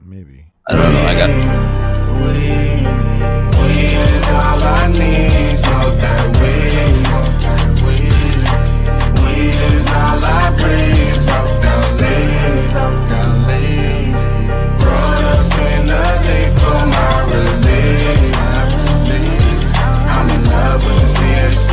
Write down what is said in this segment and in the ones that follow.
maybe. I don't know. I got. Weed is all I need. Smoke that weed. Weed is all I breathe. Smoke that lean. Roll up in the leaf for my relief. I'm in love with the THC.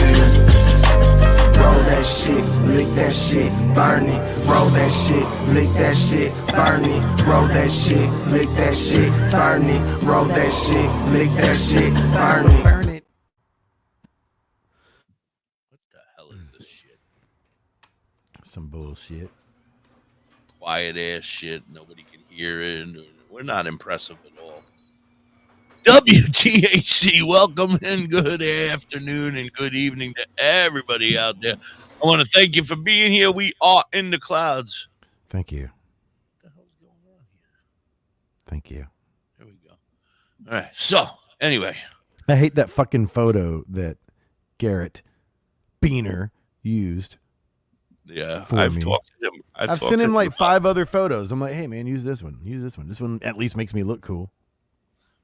Roll that shit, lick that shit, burn it. Roll that shit, lick that shit, burn it. Roll that shit, lick that shit, burn it. Roll that shit, lick that shit, burn it. Burn it. What the hell is this shit? Some bullshit. Quiet ass shit. Nobody can hear it. We're not impressive at all. WTHC, welcome and good afternoon and good evening to everybody out there. I want to thank you for being here. We are in the clouds. Thank you. What the hell's going on here? Thank you. There we go. All right. So, anyway. I hate that fucking photo that Garrett Beaner used. Yeah, for I've me. talked to him. I've sent him like 5 other photos. I'm like, hey, man, use this one. Use this one. This one at least makes me look cool.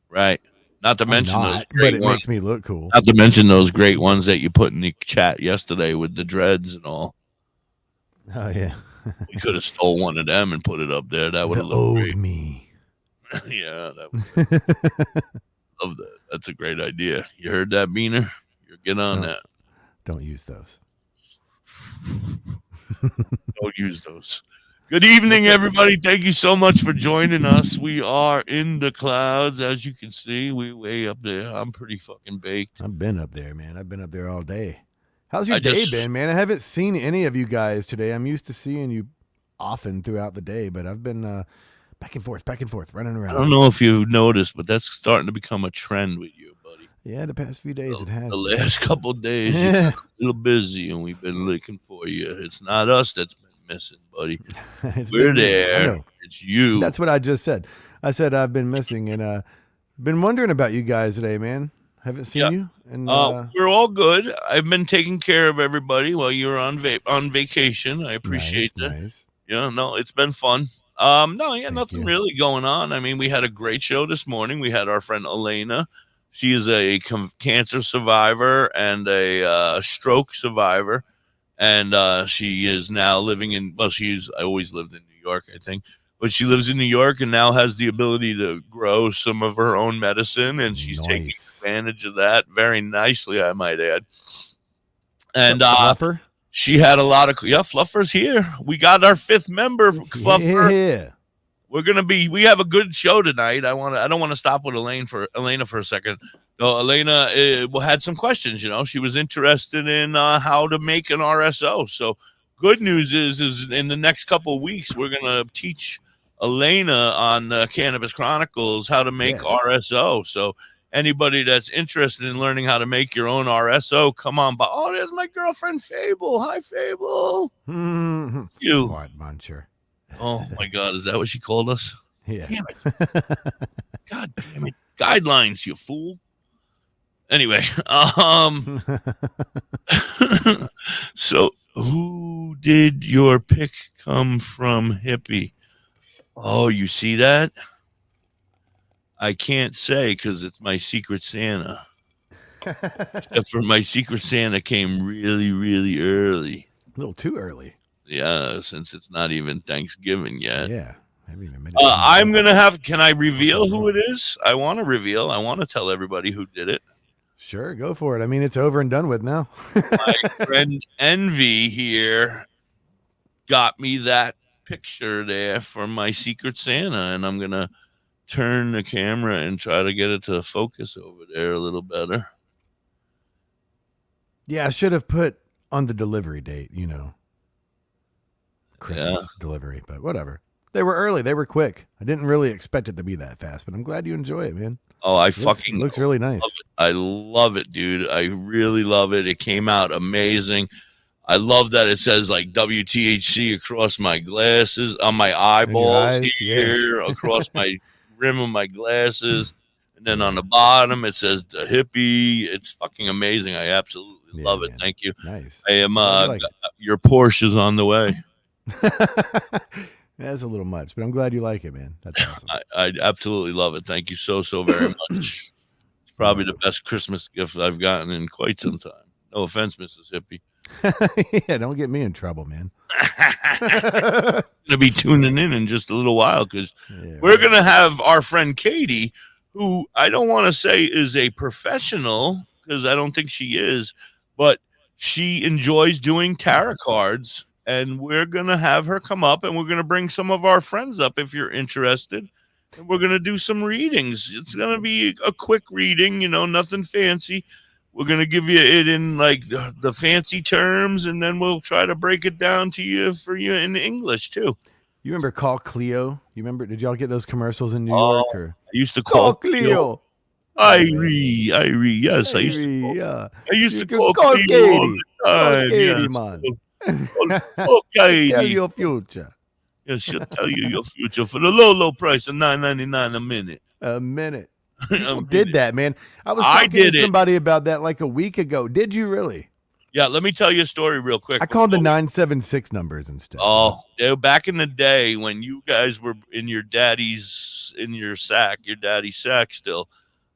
Right. Not to mention those but great it ones. makes me look cool. Not to mention those great ones that you put in the chat yesterday with the dreads and all. Oh, yeah. You could have stole one of them and put it up there. That would The have looked old great. me. Yeah, that would love that. That's a great idea. You heard that, Beaner? You're get on that. Don't use those. Don't use those. Good evening, everybody. Thank you so much for joining us. We are in the clouds, as you can see. We way up there. I'm pretty fucking baked. I've been up there, man. I've been up there all day. How's your I day just- been, man? I haven't seen any of you guys today. I'm used to seeing you often throughout the day, but I've been back and forth, running around. I don't know if you've noticed, but that's starting to become a trend with you, buddy. Yeah, the past few days it has. The last couple of days, you've Yeah. been a little busy, and we've been looking for you. It's not us that's been missing, buddy. It's We're been me. I there. know. It's you. That's what I just said. I said I've been missing and been wondering about you guys today, man. Haven't seen Yeah. you. And We're all good. I've been taking care of everybody while you were on vacation. I appreciate that. Nice. Yeah, no, it's been fun. No, yeah, Thank nothing you. really going on. I mean, we had a great show this morning. We had our friend Elena. She is a cancer survivor and a stroke survivor, and she is now living in. Well, I always lived in New York, I think, but she lives in New York and now has the ability to grow some of her own medicine, and she's taking Nice. advantage of that very nicely, I might add. And Fluffer? she had a lot of Fluffer's here. We got our 5th member, Fluffer. Yeah. We have a good show tonight. I don't want to stop with Elena for a second. So Elena had some questions, she was interested in how to make an RSO. So good news is in the next couple of weeks, we're going to teach Elena on Cannabis Chronicles how to make Yes. RSO. So anybody that's interested in learning how to make your own RSO, come on by. Oh, there's my girlfriend, Fable. Hi, Fable. Mm-hmm. You. What muncher? Oh, my God. Is that what she called us? Yeah. Damn it. God damn it. Guidelines, you fool. Anyway, so who did your pick come from, Hippie? Oh, you see that? I can't say because it's my Secret Santa. Except for my Secret Santa came really, really early. A little too early. Yeah, since it's not even Thanksgiving yet. Yeah. Haven't even made it. I'm going to can I reveal who it is? I want to tell everybody who did it. Sure, go for it. I mean, it's over and done with now. My friend Envy here got me that picture there for my Secret Santa, and I'm going to turn the camera and try to get it to focus over there a little better. Yeah, I should have put on the delivery date, Christmas delivery, but whatever. They were early. They were quick. I didn't really expect it to be that fast, but I'm glad you enjoy it, man. Oh, It looks really nice. I love it, dude. I really love it. It came out amazing. I love that it says like WTHC across my glasses, on my eyeballs eyes, here, across my rim of my glasses. And then on the bottom, it says Da.Hippie. It's fucking amazing. I absolutely love it. man. Thank you. Nice. I am, I like your Porsche is on the way. That's a little much, but I'm glad you like it, man. That's awesome. I absolutely love it. Thank you so very much. It's probably the best Christmas gift I've gotten in quite some time. No offense, Mississippi. Yeah, don't get me in trouble, man. Gonna be tuning in just a little while because we're gonna have our friend Katie, who I don't want to say is a professional because I don't think she is, but she enjoys doing tarot cards, and we're gonna have her come up, and we're gonna bring some of our friends up if you're interested, and we're gonna do some readings. It's gonna be a quick reading, nothing fancy. We're going to give you it in like the fancy terms, and then we'll try to break it down to you for you in English too. You remember Call Cleo? You remember? Did y'all get those commercials in New York? Or I used to call Cleo. Irie, yes, I used to call Cleo Katie. all the time. Call Katie, Yes. man. Call Katie. Tell your future. Yeah, she'll tell you your future for the low price of $9.99 a minute. A minute. People did that, man. I was talking to somebody about that like a week ago. Did you really? Yeah, let me tell you a story real quick. I called the 976 numbers instead. Oh, back in the day when you guys were in your daddy's sack still,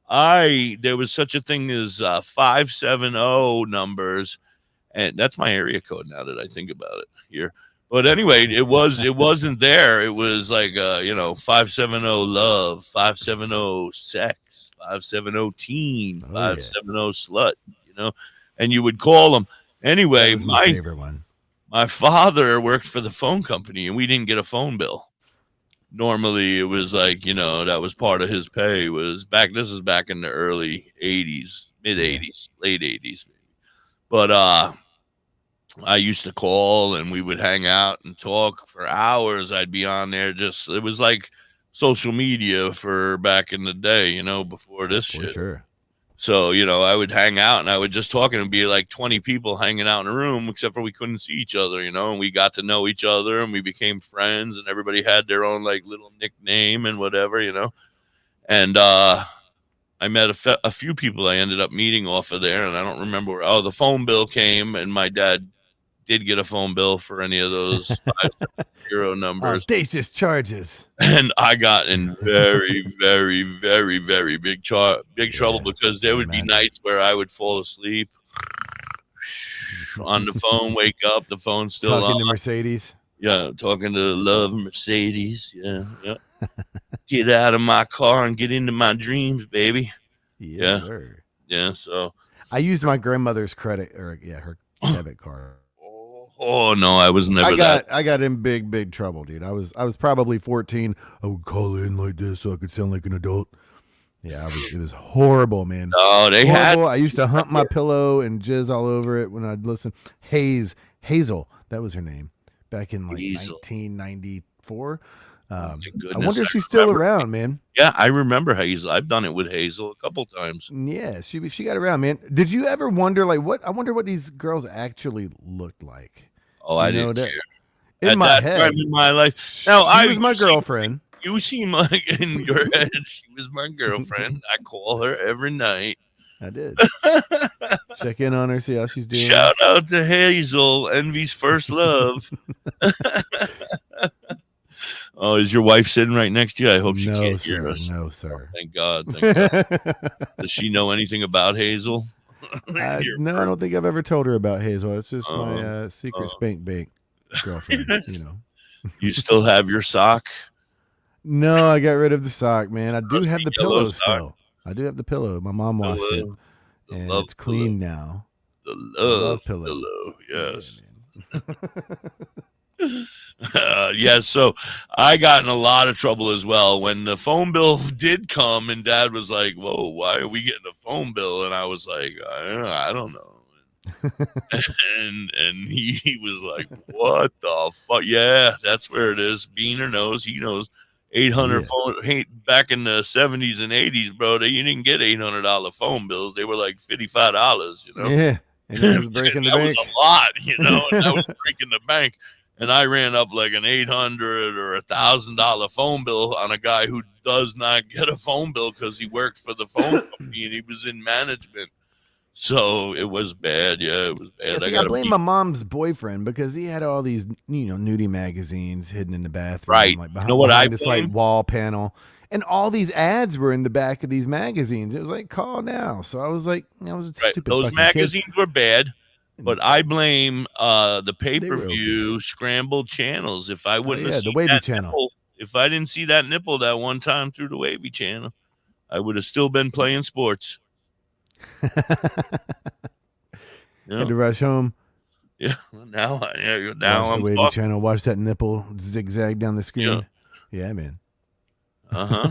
there was such a thing as 570 numbers, and that's my area code now that I think about it here. But anyway, it wasn't there. It was like 570 love, 570 sex, 570 teen, 570 slut, and you would call them. Anyway, my favorite one. My father worked for the phone company, and we didn't get a phone bill. Normally, it was like, that was part of his pay. This is back in the early 80s, mid 80s, late 80s. But I used to call, and we would hang out and talk for hours. I'd be on there. It was like social media for back in the day, before this shit. Sure. So, I would hang out, and I would just talk, and it'd be like 20 people hanging out in a room, except for we couldn't see each other, and we got to know each other, and we became friends, and everybody had their own like little nickname and whatever, and I met a few people I ended up meeting off of there, and I don't remember. The phone bill came, and my dad did get a phone bill for any of those 570 numbers. Audacious charges. And I got in very, very, very, very big trouble because there would be nights where I would fall asleep on the phone, wake up, the phone's still talking on. to Mercedes. Yeah, talking to Love Mercedes. Yeah. Get out of my car and get into my dreams, baby. Yes, sir. Yeah, so. I used my grandmother's her debit card. Oh no, I was never I got in big trouble, dude. I was probably 14. I would call in like this so I could sound like an adult. Yeah, it was horrible, man. No, I used to hump my pillow and jizz all over it when I'd listen. Hazel, that was her name, back in like 1994. I wonder if she's still around, man. Yeah, I remember Hazel. I've done it with Hazel a couple times. Yeah, she got around, man. Did you ever wonder I wonder what these girls actually looked like? Oh, I didn't care. In my head, time in my life. Now, she was my girlfriend. You seem like in your head, she was my girlfriend. I call her every night. I did. Check in on her, see how she's doing. Shout out to Hazel, Envy's first love. Oh, is your wife sitting right next to you? I hope she can't hear us. No, sir. Oh, thank God. Does she know anything about Hazel? No, I don't think I've ever told her about Hazel. It's just my secret spank bank girlfriend. You still have your sock? No, I got rid of the sock, man. I do have the pillow still. I do have the pillow. My mom washed it, and it's clean now. The love pillow. Yes. Yeah, so I got in a lot of trouble as well when the phone bill did come, and Dad was like, "Whoa, why are we getting a phone bill?" And I was like, "I don't know." and he was like, "What the fuck?" Yeah, that's where it is. Beaner knows. He knows. 800 phone. Hey, back in the 70s and 80s, bro, you didn't get $800 phone bills. They were like $55. Yeah, and that was breaking the bank. That was a lot, and that was breaking the bank. And I ran up like an $800 or $1,000 phone bill on a guy who does not get a phone bill because he worked for the phone company and he was in management. So it was bad. Yeah, it was bad. Yeah, see, I blame my mom's boyfriend because he had all these, nudie magazines hidden in the bathroom, Right. like You know what I behind this blame? like wall panel, and all these ads were in the back of these magazines. It was like, call now. So I was like, I was a Right. stupid Those fucking magazines were bad, but I blame the They were pay-per-view scrambled channels. If I wouldn't have the seen Wavy that channel. nipple, if I didn't see that nipple that one time through the Wavy channel, I would have still been playing sports. Had to rush home. Yeah. Now Watch I'm the Wavy talking. channel. Watch that nipple zigzag down the screen. Yeah, man.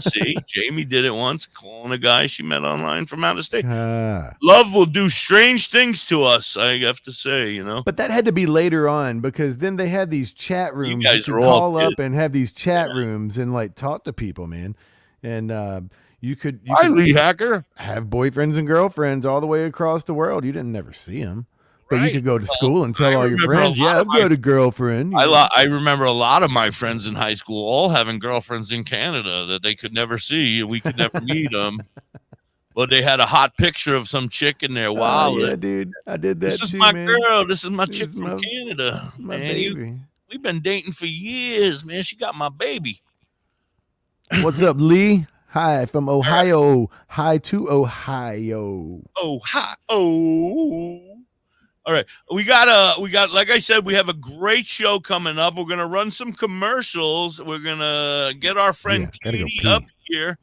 See, Jamie did it once, calling a guy she met online from out of state. Ah. Love will do strange things to us, I have to say, But that had to be later on because then they had these chat rooms. You guys could are all call up kids. and have these chat rooms and like talk to people, man. And you could Lee Hacker. have boyfriends and girlfriends all the way across the world. You didn't never see them. But Right. you could go to school and tell I all your remember friends, a lot yeah, of I've got a girlfriend. I remember a lot of my friends in high school all having girlfriends in Canada that they could never see, and we could never meet them. But they had a hot picture of some chick in there. Wow, yeah, dude, I did that this is too, my man. girl. This is my This chick is from Canada. my Man, baby. we've been dating for years, man. She got my baby. What's up, Lee? Hi from Ohio. Hi to Ohio. All right. We got like I said, we have a great show coming up. We're gonna run some commercials. We're gonna get our friend Katie up here,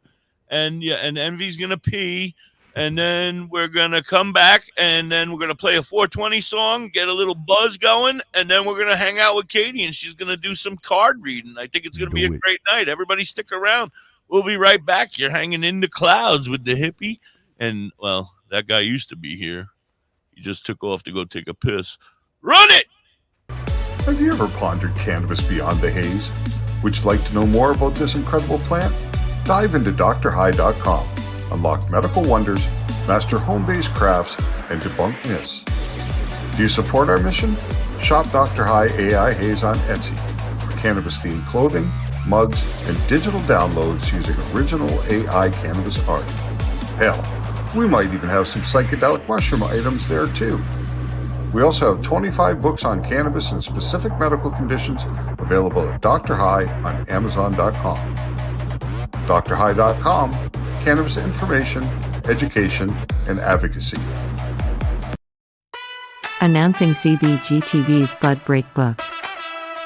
and Envy's gonna pee, and then we're gonna come back, and then we're gonna play a 420 song, get a little buzz going, and then we're gonna hang out with Katie, and she's gonna do some card reading. I think it's gonna be a great night. Everybody stick around. We'll be right back. You're hanging in the clouds with Da.Hippie, and well, that guy used to be here. He just took off to go take a piss. Run it! Have you ever pondered cannabis beyond the haze? Would you like to know more about this incredible plant? Dive into drhigh.com. Unlock medical wonders, master home-based crafts, and debunk myths. Do you support our mission? Shop Dr. High AI Haze on Etsy for cannabis-themed clothing, mugs, and digital downloads using original AI cannabis art. Hell, we might even have some psychedelic mushroom items there too. We also have 25 books on cannabis and specific medical conditions available at Dr. High on Amazon.com. drhigh.com, cannabis information, education, and advocacy. Announcing CBGTV's Bud Break book.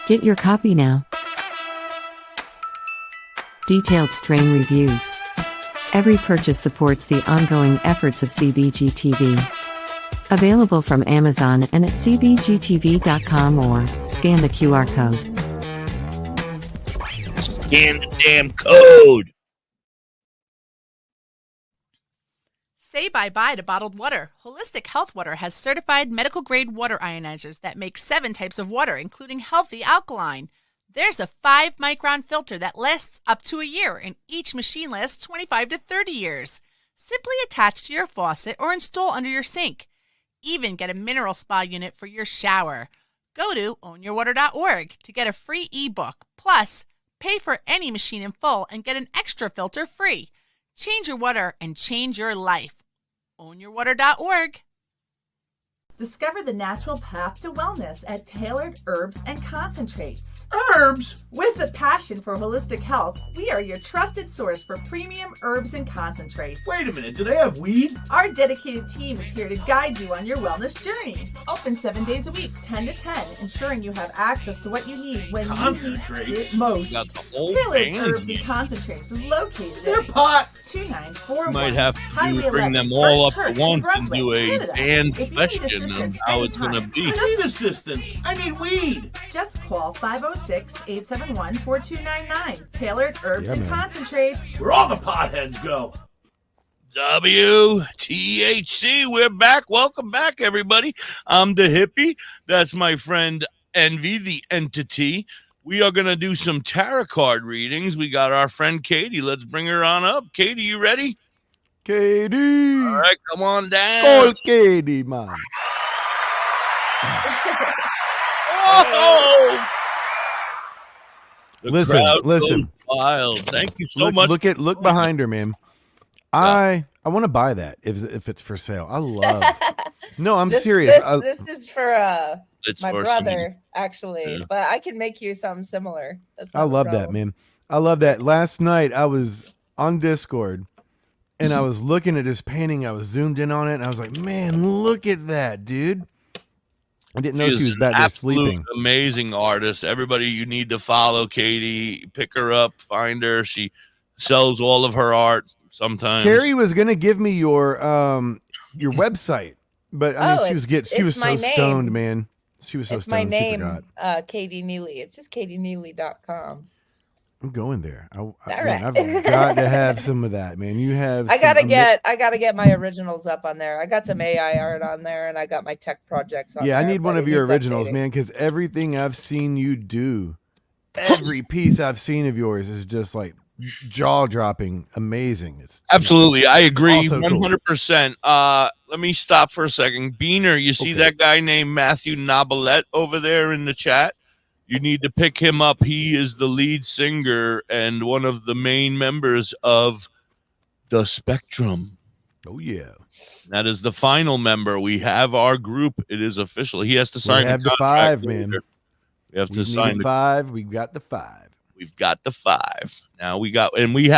Get your copy now. Detailed strain reviews. Every purchase supports the ongoing efforts of CBGTV. Available from Amazon and at cbgtv.com or scan the QR code. Scan the damn code. Say bye-bye to bottled water. Holistic Health Water has certified medical-grade water ionizers that make 7 types of water, including healthy alkaline. There's a 5-micron filter that lasts up to a year, and each machine lasts 25 to 30 years. Simply attach to your faucet or install under your sink. Even get a mineral spa unit for your shower. Go to ownyourwater.org to get a free ebook. Plus, pay for any machine in full and get an extra filter free. Change your water and change your life. Ownyourwater.org. Discover the natural path to wellness at Tailored Herbs and Concentrates. Herbs? With a passion for holistic health, we are your trusted source for premium herbs and concentrates. Wait a minute, do they have weed? Our dedicated team is here to guide you on your wellness journey. Open 7 days a week, 10 to 10, ensuring you have access to what you need when you need it most. Tailored Herbs and Concentrates is located Their pot 2941. Might have to bring them all up at once and do a fan question on how it's going to be. I need assistance. I need weed. Just call 506-871-4299. Tailored Herbs and Concentrates. Where all the potheads go. WTHC, we're back. Welcome back, everybody. I'm Da.Hippie. That's my friend Envy, the entity. We are going to do some tarot card readings. We got our friend Katie. Let's bring her on up. Katie, you ready? Katie. All right, come on down. Call Katie, man. Oh! Listen. Wild. Thank you so much. Look behind her, man. I I want to buy that if it's for sale. I love. No, I'm serious. This is for my for brother, actually, Yeah. but I can make you something similar. That's I not a love that, problem. man. I love that. Last night I was on Discord and I was looking at this painting. I was zoomed in on it and I was like, man, look at that, dude. I didn't know she was an back there absolute sleeping. Amazing artist. Everybody, you need to follow Katie. Pick her up, find her. She sells all of her art sometimes. Carrie was gonna give me your website, but I mean, she was so stoned, man. She was so It's stoned. my name, she forgot. KD Neely. It's just kdneely.com. I'm going there. Man, right. I've got to have some of that, man. You have. I gotta get my originals up on there. I got some AI art on there, and I got my tech projects on there. Yeah, I need one but of it your needs originals, updating. man, because everything I've seen you do, every piece I've seen of yours is just like jaw-dropping, amazing. It's Absolutely, I agree, Also cool. 100%. Let me stop for a second. Beaner, you see that guy named Matthew Nobilette over there in the chat? You need to pick him up. He is the lead singer and one of the main members of The Spectrum. Oh, yeah. That is the final member. We have our group. It is official. He has to sign We have the the contract 5, man. later. We have to We sign needed the 5. We've got the 5. We've got the 5. Now we have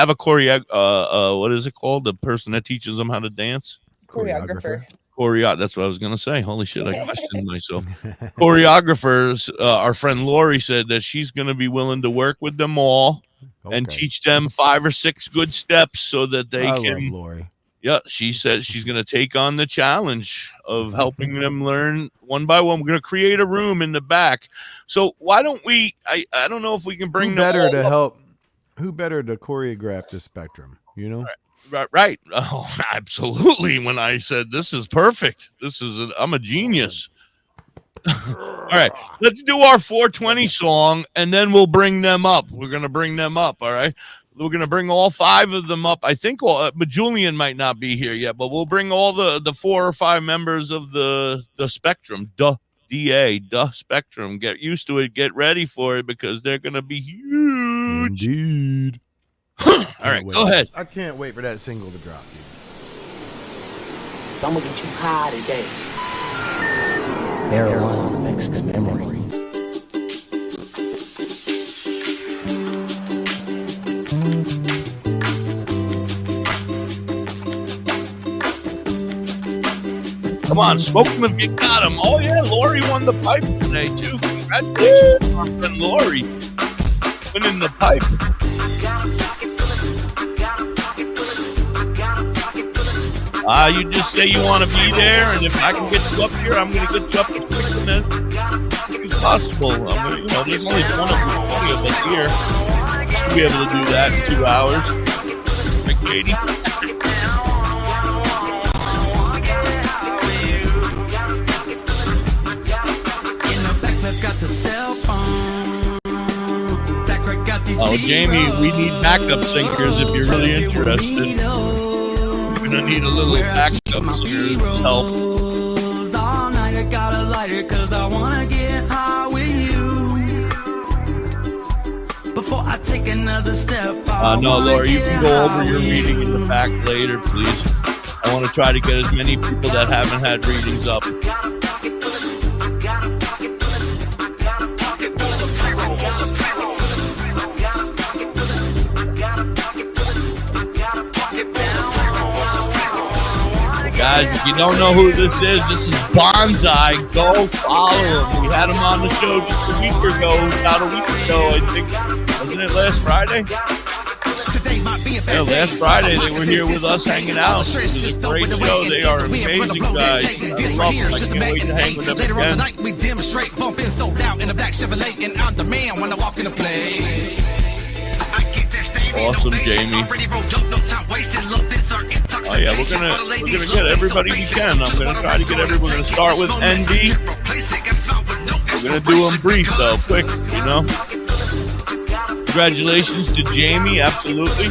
a what is it called? The person that teaches them how to dance? Choreographer. That's what I was gonna say. Holy shit, I questioned myself. Choreographers, our friend Lori said that she's gonna be willing to work with them all and teach them 5 or 6 good steps so that they I can. love Lori. Yeah, she said she's gonna take on the challenge of helping them learn one by one. We're gonna create a room in the back. So why don't we? I don't know if we can bring Who them better all to up. help? Who better to choreograph the Spectrum? You know. Right. Oh, absolutely. When I said this is perfect, I'm a genius. All right, let's do our 420 song and then we'll bring them up. We're going to bring them up. All right. We're going to bring all 5 of them up. I think but Julian might not be here yet, but we'll bring all the 4 or 5 members of the Spectrum, the Spectrum. Get used to it. Get ready for it because they're going to be huge. Indeed. All right, go ahead. I can't wait for that single to drop, dude. I'm gonna get you high today. Marijuana makes the memory. Come on, smoke them if you got them. Oh, yeah, Lori won the pipe today, too. Congratulations, our friend Lori. Winning the pipe. You just say you want to be there, and if I can get you up here, I'm going to get you up to quicker as possible. There's only 20 of us here. We'll be able to do that in 2 hours. Right, Katie? Oh, Jamie, we need backup singers if you're really interested. You're going to need a little backup singer's help. All night I got a lighter cause I wanna get high with you. Before I take another step, no, Laura, you can go over your reading in the back later, please. I want to try to get as many people that haven't had readings up. Guys, if you don't know who this is Bonsai. Go follow him. We had him on the show just a week ago, about a week ago, I think. Wasn't it last Friday? Yeah, last Friday they were here with us hanging out. It was a great show. They are amazing guys. I love them. I can't wait to hang with them Later on again. tonight we demonstrate, bumping sold out in a black Chevrolet, and I'm the man when I walk in the place. Awesome, Jamie. Oh yeah, we're gonna get everybody we can. I'm gonna try to get everyone. We're gonna start with ND. We're gonna do them brief though, quick, you know. Congratulations to Jamie, absolutely.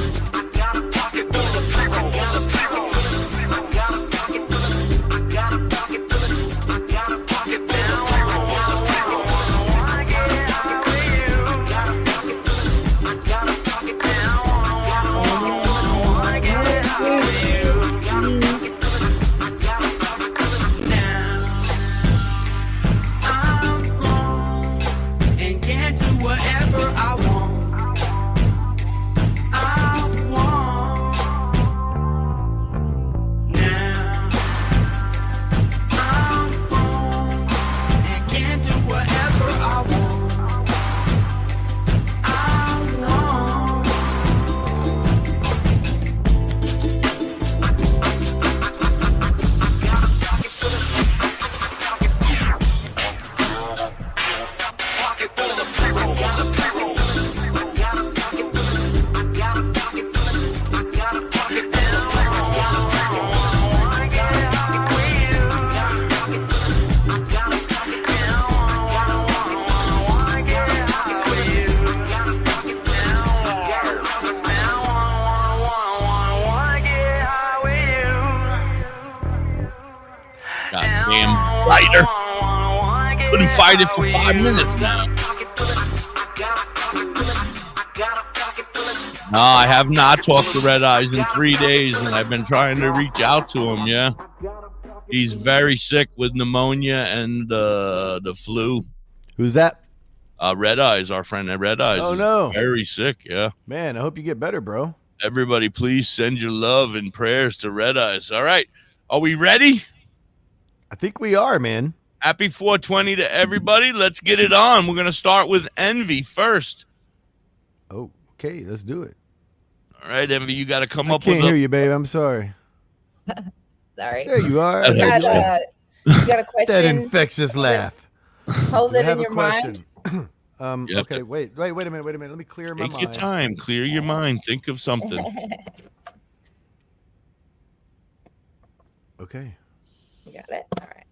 fighter. Couldn't fight it for 5 minutes now. No, I have not talked to Red Eyes in 3 days, and I've been trying to reach out to him. Yeah, he's very sick with pneumonia and the flu. Who's that? Red Eyes, our friend at Red Eyes. Oh, no. Very sick, yeah. Man, I hope you get better, bro. Everybody, please send your love and prayers to Red Eyes. All right. Are we ready? I think we are, man. Happy 420 to everybody. Let's get it on. We're going to start with Envy first. Oh, okay. Let's do it. All right, Envy, you got to come up with I with can't hear you, babe. I'm sorry. Sorry. There you are. You got a question? That infectious laugh. Hold it in your mind. Okay, wait a minute. Let me clear my mind. Take your time. Clear your mind. Think of something. Okay. You got it? All right.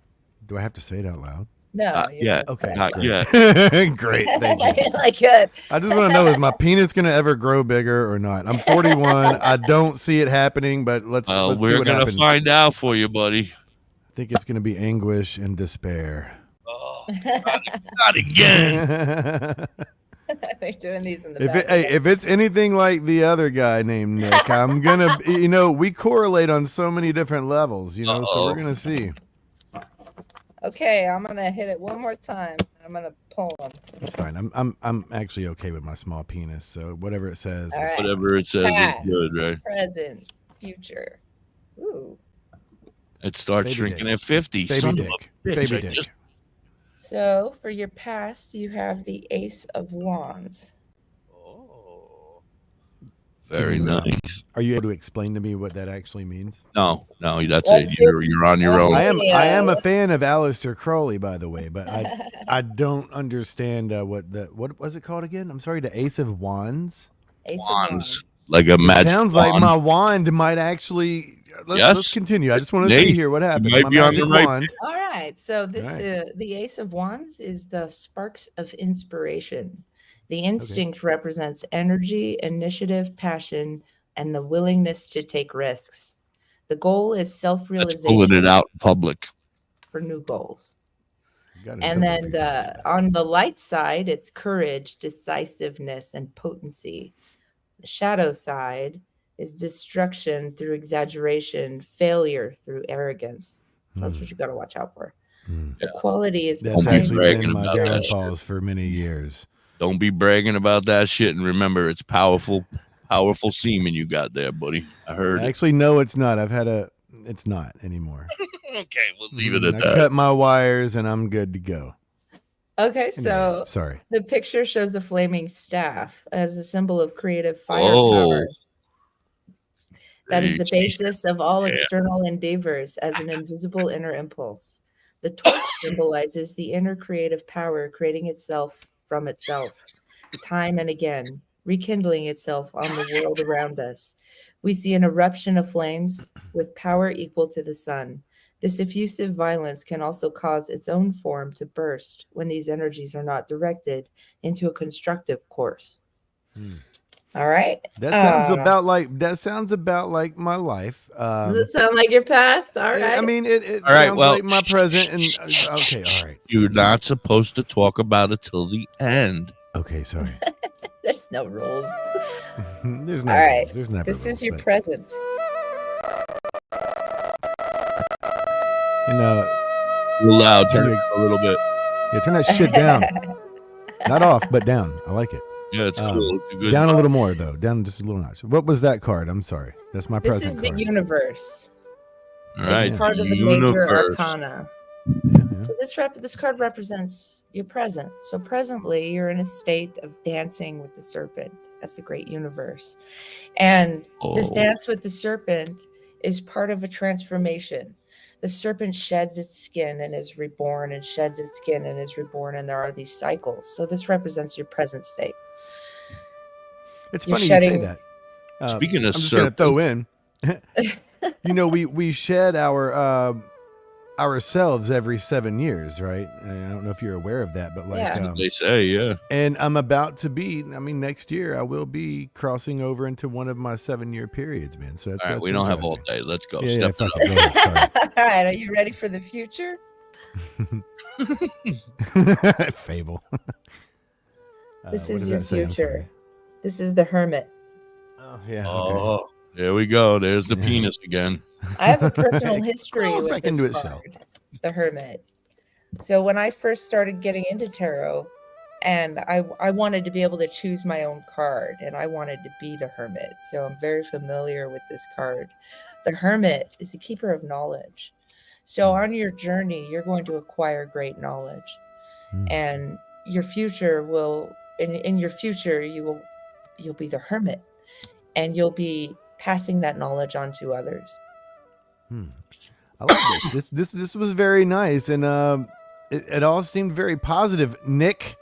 Do I have to say it out loud? No. Yeah. Okay. Not great. yet. Great. Thank you. Like it. I just want to know, is my penis going to ever grow bigger or not? I'm 41. I don't see it happening, but let's see what we're going happens. to find out for you, buddy. I think it's going to be anguish and despair. Oh, not again. They're doing these in the back. If it's anything like the other guy named Nick, I'm gonna, we correlate on so many different levels, so we're gonna see. Okay, I'm gonna hit it one more time. I'm gonna pull them. That's fine. I'm actually okay with my small penis, so whatever it says. Right. Whatever it says Past, is good, right? Present, future. Ooh. It starts Baby shrinking dick. at 50. Baby Son dick. of a bitch. Baby dick. So for your past, you have the Ace of Wands. Very nice. Are you able to explain to me what that actually means? No, that's it. You're on your own. I am a fan of Aleister Crowley, by the way, but I don't understand what was it called again? I'm sorry, the Ace of Wands. Ace of Wands. Like a magic. Sounds wand. like my wand might actually. Let's continue. I just want to see here what happens. Might be on the right wand. All right. So this the Ace of Wands is the sparks of inspiration. The instinct represents energy, initiative, passion, and the willingness to take risks. The goal is self-realization. Pulling it out in public for new goals. And then on the light side, it's courage, decisiveness, and potency. The shadow side is destruction through exaggeration, failure through arrogance. So that's what you got to watch out for. The quality is that's actually been my downfalls for many years. Don't be bragging about that shit, and remember, it's powerful semen you got there, buddy. I heard. Actually, no, it's not. It's not anymore. Okay, we'll leave it at I that. cut my wires, and I'm good to go. Okay, so sorry. The picture shows a flaming staff as a symbol of creative firepower. That is the basis of all external endeavors as an invisible inner impulse. The torch symbolizes the inner creative power creating itself from itself, time and again, rekindling itself on the world around us. We see an eruption of flames with power equal to the sun. This effusive violence can also cause its own form to burst when these energies are not directed into a constructive course. All right. That sounds about like my life. Does it sound like your past? All right. I mean, it all right, sounds well, like my present. And okay, all right. You're not supposed to talk about it till the end. Okay, sorry. There's no rules. There's no all right. rules. There's never This rules, is your present. You're loud. Turn it a little bit. Yeah, turn that shit down. Not off, but down. I like it. Yeah, it's cool. It's a good down a little more, though. Down just a little notch. What was that card? I'm sorry. That's my present This is card. the universe. All right. It's part of the major arcana. So this card represents your present. So presently, you're in a state of dancing with the serpent. That's the great universe. And this dance with the serpent is part of a transformation. The serpent sheds its skin and is reborn, and sheds its skin and is reborn, and there are these cycles. So this represents your present state. It's funny you say that. Speaking of I'm just serpent, going to throw in, we shed ourselves every 7 years, right? I don't know if you're aware of that, but they say, yeah. And I'm about to be. Next year I will be crossing over into one of my 7-year periods, man. So that's all right. We don't have all day. Let's go. Yeah, Step it up. All right. Are you ready for the future? Fable. This what is does your that say? I'm sorry. future. This is the hermit. Oh yeah. Okay. Oh, there we go. There's the penis again. I have a personal history Crawls with back this into its card, shell. the hermit. So when I first started getting into tarot, and I wanted to be able to choose my own card, and I wanted to be the hermit. So I'm very familiar with this card. The hermit is the keeper of knowledge. So on your journey, you're going to acquire great knowledge, and your future will. In your future, you'll be the hermit, and you'll be passing that knowledge on to others. I like this. This was very nice, and it all seemed very positive. Nick,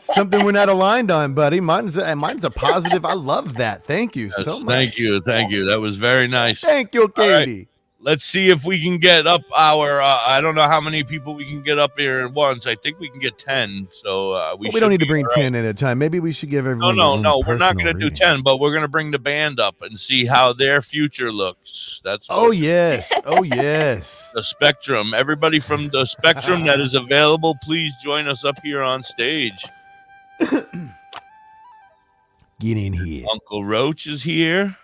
something we're not aligned on, buddy. Mine's a positive. I love that. Thank you so much. Thank you. That was very nice. Thank you, Katie. Right. Let's see if we can get up our. I don't know how many people we can get up here at once. I think we can get 10. So we don't need to bring 10 at a time. Maybe we should give everyone. No. We're not going to do 10, but we're going to bring the band up and see how their future looks. That's. Oh yes. Oh yes. The spectrum. Everybody from the spectrum that is available, please join us up here on stage. Get in here. Uncle Roach is here.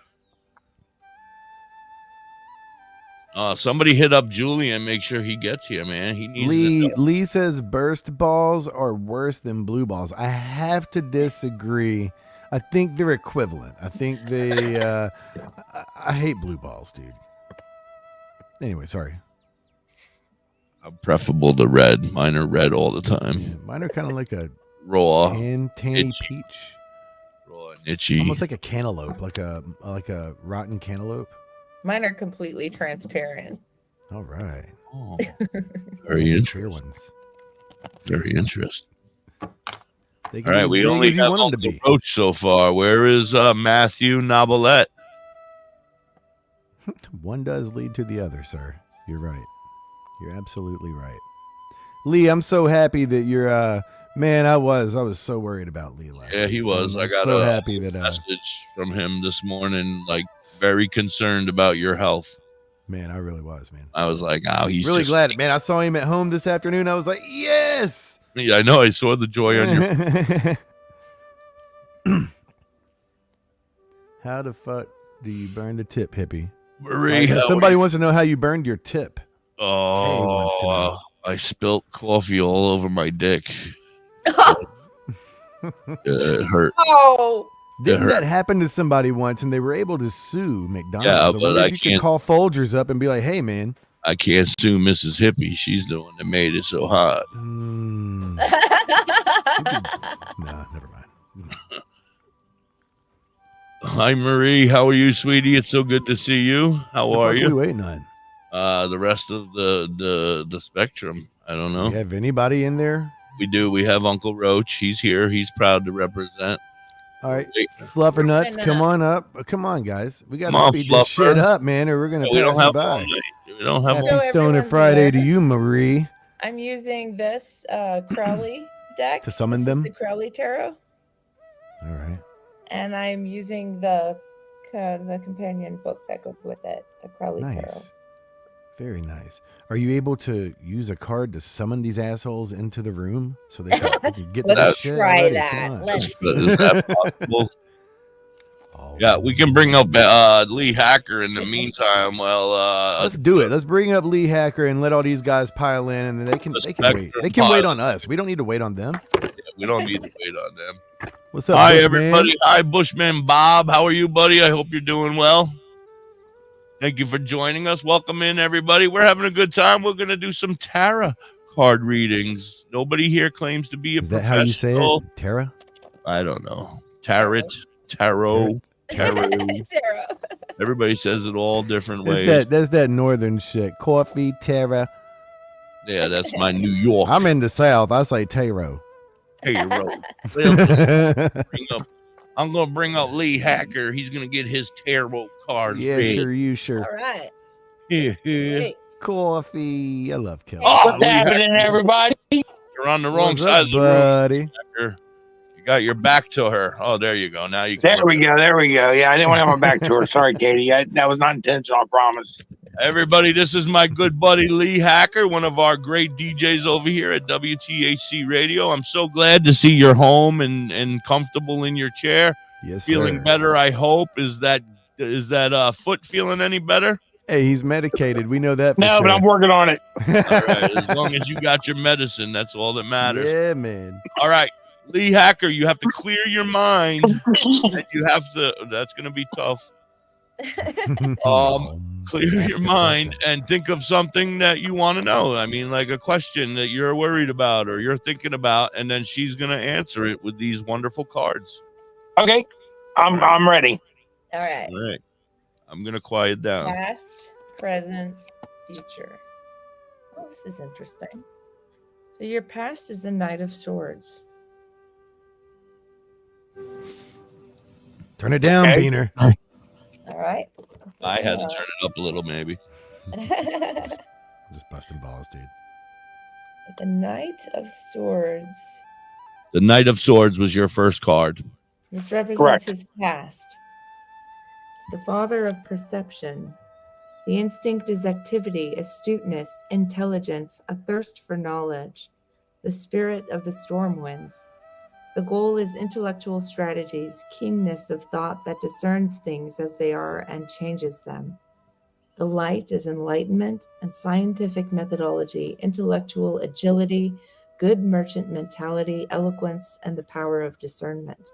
Somebody hit up Julian. Make sure he gets here, man. He needs. Lee says burst balls are worse than blue balls. I have to disagree. I think they're equivalent. I think they. I hate blue balls, dude. Anyway, sorry. I'm preferable to red. Mine are red all the time. Yeah, mine are kind of like a raw, tanny peach, raw and itchy, almost like a cantaloupe, like a rotten cantaloupe. Mine are completely transparent. All right. Oh, very interesting. Ones. Very interesting. All right, we only have Uncle Roach so far. Where is Matthew Nobilette? One does lead to the other, sir. You're right. You're absolutely right. Lee, I'm so happy that you're man, I was so worried about Lee last Yeah, he week, was. So I got so happy that message from him this morning, like very concerned about your health. Man, I really was, man. I was like, oh, he's really just glad. Man, I saw him at home this afternoon. I was like, yes. Yeah, I know. I saw the joy on your. How the fuck do you burn the tip, hippie? Marie, somebody wants to know how you burned your tip. Oh, I spilt coffee all over my dick. It hurt. Oh, didn't that happen to somebody once, and they were able to sue McDonald's? Yeah, but I you could call Folgers up and be like, "Hey, man, I can't sue Mrs. Hippie. She's the one that made it so hot." Nah, never mind. Hi, Marie. How are you, sweetie? It's so good to see you. How are you? What are we waiting on? The rest of the spectrum. I don't know. Do you have anybody in there? We do. We have Uncle Roach. He's here. He's proud to represent. All right, Fluffernuts, come on up. Come on, guys. We got to speed this Fluffer. shit up, man, or we're gonna pass you by. We don't have. Happy Stoner Friday to you, Marie. I'm using this Crowley deck to summon this them. Is the Crowley Tarot. All right. And I'm using the companion book that goes with it, the Crowley Tarot. Very nice. Are you able to use a card to summon these assholes into the room so they can get Let's shit try already? that. Is that possible? Yeah, we can bring up Lee Hacker in the meantime. Well, let's do it. Let's bring up Lee Hacker and let all these guys pile in, and then they can wait. They can wait on us. We don't need to wait on them. Yeah, we don't need to wait on them. What's up? Hi, Bushman? everybody. Hi, Bushman Bob. How are you, buddy? I hope you're doing well. Thank you for joining us. Welcome in, everybody. We're having a good time. We're going to do some tarot card readings. Nobody here claims to be a professional. Is that how you say it? Tarot? I don't know. Tarot. Everybody says it all different ways. That's that northern shit. Coffee, tarot. Yeah, that's my New York. I'm in the South. I say tarot. I'm going to bring up Lee Hacker. He's going to get his tarot cards. Yeah, read. Sure. All right. Yeah. Coffee. I love Kelly. What's happening, everybody? You're on the wrong What's side up, of the buddy? room. You got your back to her. Oh, there you go. Now you can. There we go. Yeah, I didn't want to have my back to her. Sorry, Katie. That was not intentional, I promise. Everybody, this is my good buddy Lee Hacker, one of our great DJs over here at WTHC Radio. I'm so glad to see you're home and comfortable in your chair. Yes, feeling sir. better, I hope. Is that foot feeling any better? Hey, he's medicated. We know that for No, sure. but I'm working on it. All right, as long as you got your medicine, that's all that matters. Yeah, man. All right, Lee Hacker, you have to clear your mind. You have to. That's going to be tough. Clear your mind and think of something that you want to know. I mean, like a question that you're worried about or you're thinking about, and then she's going to answer it with these wonderful cards. Okay, I'm ready. All right. All right. I'm going to quiet down. Past, present, future. Oh, this is interesting. So your past is the Knight of Swords. Turn it down, Okay. Beaner. All right. I had to turn it up a little, maybe. Just busting balls, dude. The Knight of Swords. The Knight of Swords was your first card. This represents Correct. his past. It's the father of perception. The instinct is activity, astuteness, intelligence, a thirst for knowledge. The spirit of the storm winds. The goal is intellectual strategies, keenness of thought that discerns things as they are and changes them. The light is enlightenment and scientific methodology, intellectual agility, good merchant mentality, eloquence, and the power of discernment.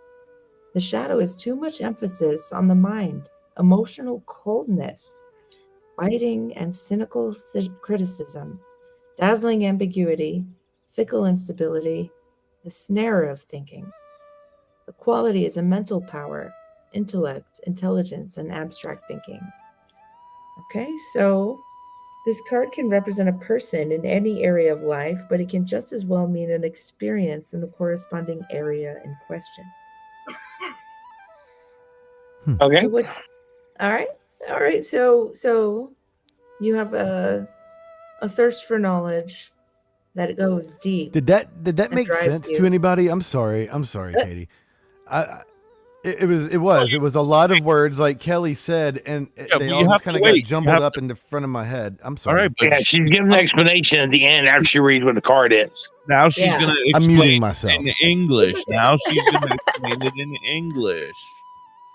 The shadow is too much emphasis on the mind, emotional coldness, biting and cynical criticism, dazzling ambiguity, fickle instability, the snare of thinking. The quality is a mental power, intellect, intelligence, and abstract thinking. Okay, so this card can represent a person in any area of life, but it can just as well mean an experience in the corresponding area in question. Okay. So all right. So you have a thirst for knowledge that goes deep. Did that make sense you. to anybody? I'm sorry, Katie. It was a lot of words, like Kelly said, and they all just kind of got jumbled up in the front of my head. I'm sorry. All right, but Yeah, she's giving an explanation at the end after she reads what the card is. now she's going to I'm muting explain myself. in English. Now she's going to explain it in English.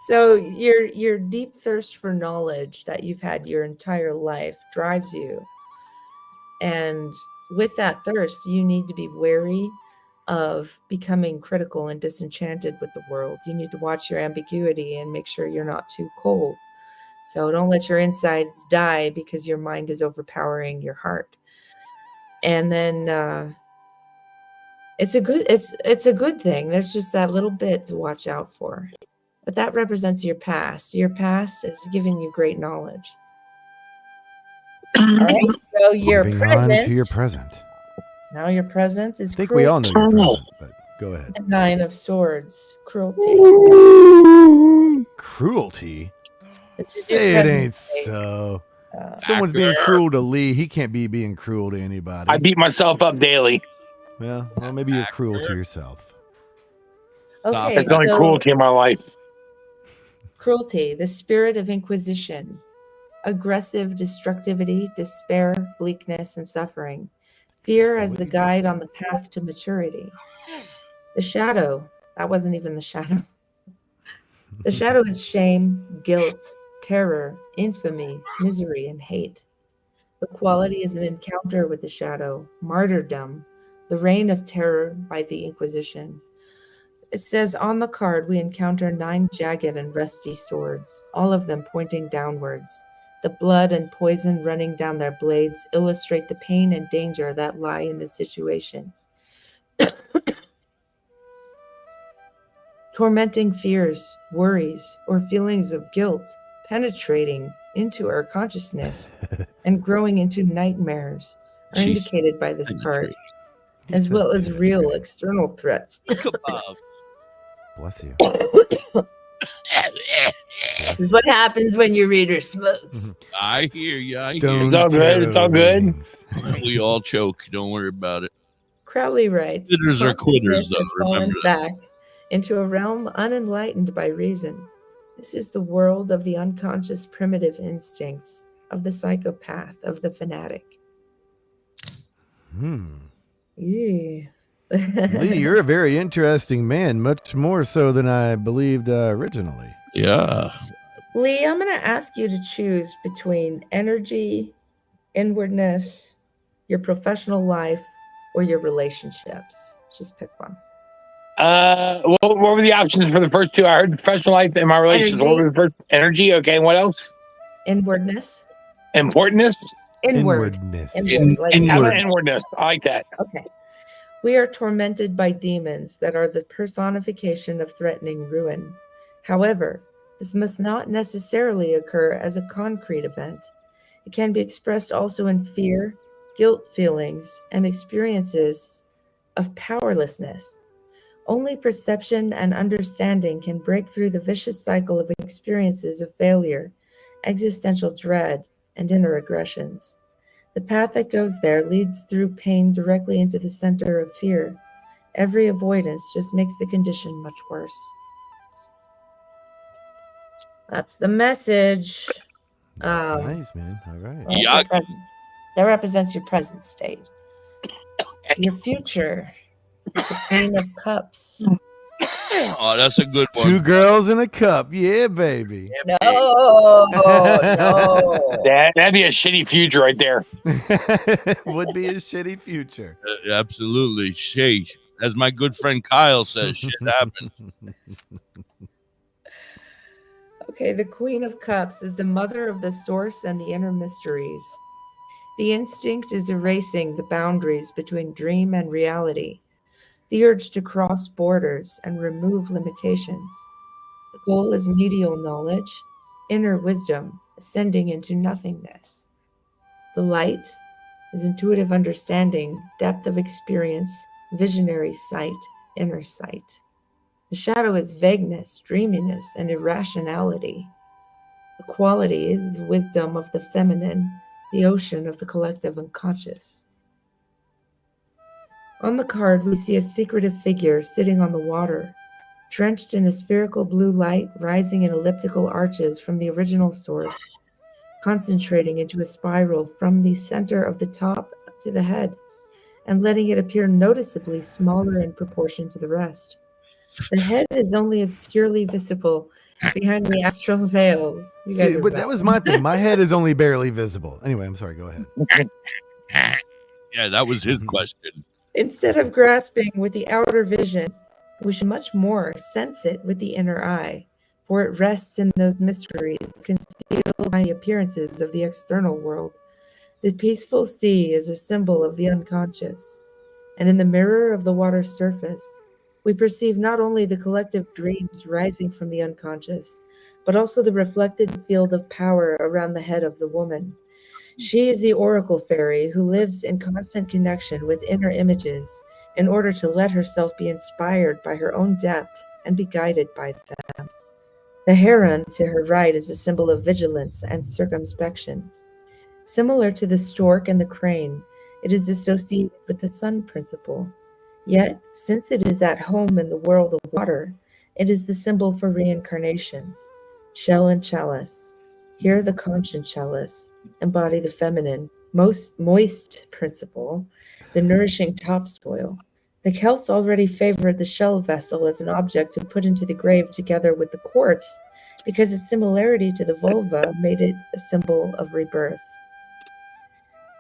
So your deep thirst for knowledge that you've had your entire life drives you. And with that thirst, you need to be wary of becoming critical and disenchanted with the world. You need to watch your ambiguity and make sure you're not too cold. So don't let your insides die because your mind is overpowering your heart. And then it's a good thing. There's just that little bit to watch out for. But that represents your past. Your past is giving you great knowledge. All right, so your Moving present. on to your present. Now your present is I think cruelty. we all know your present, but go ahead. The Nine of Swords, cruelty. Cruelty? This is your Say it present ain't state. so. Someone's being cruel to Lee. He can't be being cruel to anybody. I beat myself up daily. Well, maybe you're cruel to yourself. Okay, It's the only so cruelty in my life. cruelty, the spirit of inquisition, aggressive destructivity, despair, bleakness, and suffering. Fear as the guide on the path to maturity. The shadow, that wasn't even the shadow. The shadow is shame, guilt, terror, infamy, misery, and hate. The quality is an encounter with the shadow, martyrdom, the reign of terror by the Inquisition. It says on the card, we encounter 9 jagged and rusty swords, all of them pointing downwards. The blood and poison running down their blades illustrate the pain and danger that lie in this situation. Tormenting fears, worries, or feelings of guilt penetrating into our consciousness and growing into nightmares are indicated by this card, as well as real external threats. Bless you. This is what happens when your reader smokes. I hear you. It's all good. It's all good. We all choke. Don't worry about it. Crowley writes, Quitters are quitters, consciousness though. has fallen Remember that. back into a realm unenlightened by reason. This is the world of the unconscious primitive instincts, of the psychopath, of the fanatic. Yeah. Lee, you're a very interesting man, much more so than I believed originally. Yeah. Lee, I'm going to ask you to choose between energy, inwardness, your professional life, or your relationships. Just pick one. What were the options for the first two? I heard professional life and my relations. Energy. What was the first? Energy. Okay. What else? Inwardness. Importantness. Inwardness. How about inwardness? I like that. Okay. We are tormented by demons that are the personification of threatening ruin. However, this must not necessarily occur as a concrete event. It can be expressed also in fear, guilt feelings, and experiences of powerlessness. Only perception and understanding can break through the vicious cycle of experiences of failure, existential dread, and inner aggressions. The path that goes there leads through pain directly into the center of fear. Every avoidance just makes the condition much worse. That's the message. That's nice, man. All right. That represents your present state. Your future is the Queen of Cups. Oh, that's a good one. 2 girls in a cup. Yeah, baby. No. That'd be a shitty future right there. Would be a shitty future. Absolutely. Shay, as my good friend Kyle says, shit happens. Okay, the Queen of Cups is the mother of the source and the inner mysteries. The instinct is erasing the boundaries between dream and reality, the urge to cross borders and remove limitations. The goal is medial knowledge, inner wisdom, ascending into nothingness. The light is intuitive understanding, depth of experience, visionary sight, inner sight. The shadow is vagueness, dreaminess, and irrationality. The quality is wisdom of the feminine, the ocean of the collective unconscious. On the card, we see a secretive figure sitting on the water, drenched in a spherical blue light rising in elliptical arches from the original source, concentrating into a spiral from the center of the top to the head, and letting it appear noticeably smaller in proportion to the rest. The head is only obscurely visible behind the astral veils. See, but that was my thing. My head is only barely visible. Anyway, I'm sorry. Go ahead. Yeah, that was his question. Instead of grasping with the outer vision, we should much more sense it with the inner eye, for it rests in those mysteries concealed by the appearances of the external world. The peaceful sea is a symbol of the unconscious, and in the mirror of the water's surface, we perceive not only the collective dreams rising from the unconscious, but also the reflected field of power around the head of the woman. She is the oracle fairy who lives in constant connection with inner images in order to let herself be inspired by her own depths and be guided by them. The heron to her right is a symbol of vigilance and circumspection. Similar to the stork and the crane, it is associated with the sun principle. Yet, since it is at home in the world of water, it is the symbol for reincarnation. Shell and chalice. Here the conch and chalice embody the feminine, most moist principle, the nourishing topsoil. The Celts already favored the shell vessel as an object to put into the grave together with the quartz, because its similarity to the vulva made it a symbol of rebirth.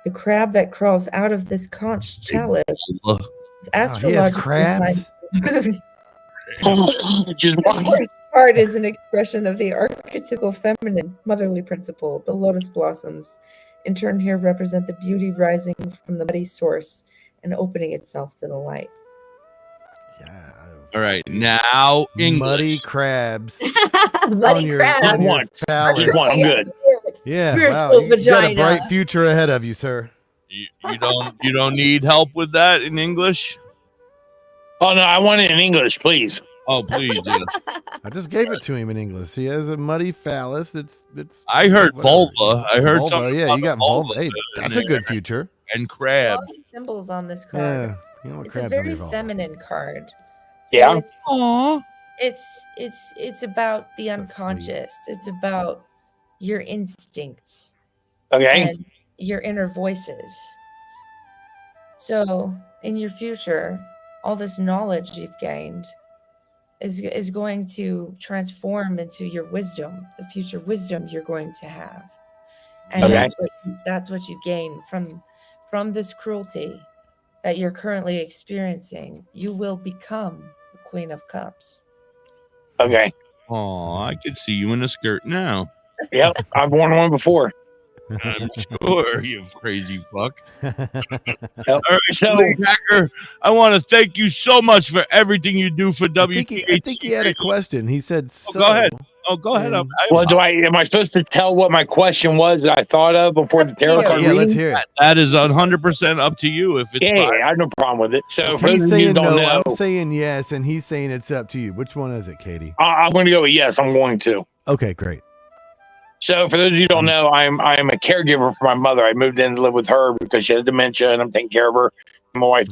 The crab that crawls out of this conch chalice is astrologically assigned. The card is an expression of the archetypical feminine, motherly principle. The lotus blossoms, in turn, here represent the beauty rising from the muddy source and opening itself to the light. Yeah. All right, now English. Muddy crabs. Muddy crabs. On your phallus. I'm good. Yeah, Spiritual wow. You got a vagina. bright future ahead of you, sir. You don't need help with that in English? Oh no, I want it in English, please. Oh, please. Yeah. I just gave it to him in English. He has a muddy phallus. It's. I heard whatever. vulva. I heard vulva. something. Yeah, about you got vulva. Hey, that's a good future. And crab. All these symbols on this card. Yeah, you know what It's a crabs on very your vulva. feminine card. Yeah. It's about the unconscious. It's about your instincts. Okay. And your inner voices. So in your future, all this knowledge you've gained is going to transform into your wisdom, the future wisdom you're going to have. And Okay. that's what you gain from this cruelty that you're currently experiencing. You will become the Queen of Cups. Okay. Oh, I could see you in a skirt now. Yep, I've worn one before. I'm sure, you crazy fuck. Yep. All right, So, Lee Hacker, I want to thank you so much for everything you do for WTHC. I think he had a question. He said, "So go ahead." Oh, go ahead. Well, am I supposed to tell what my question was that I thought of before the tarot card reading? Let's hear it. That is 100% up to you. If it's yeah, I have no problem with it. So for he's those of you who saying don't no, know, I'm saying yes, and he's saying it's up to you. Which one is it, Katie? I'm going to go with yes. I'm going to. Okay, great. So for those of you who don't know, I'm a caregiver for my mother. I moved in to live with her because she has dementia, and I'm taking care of her. My wife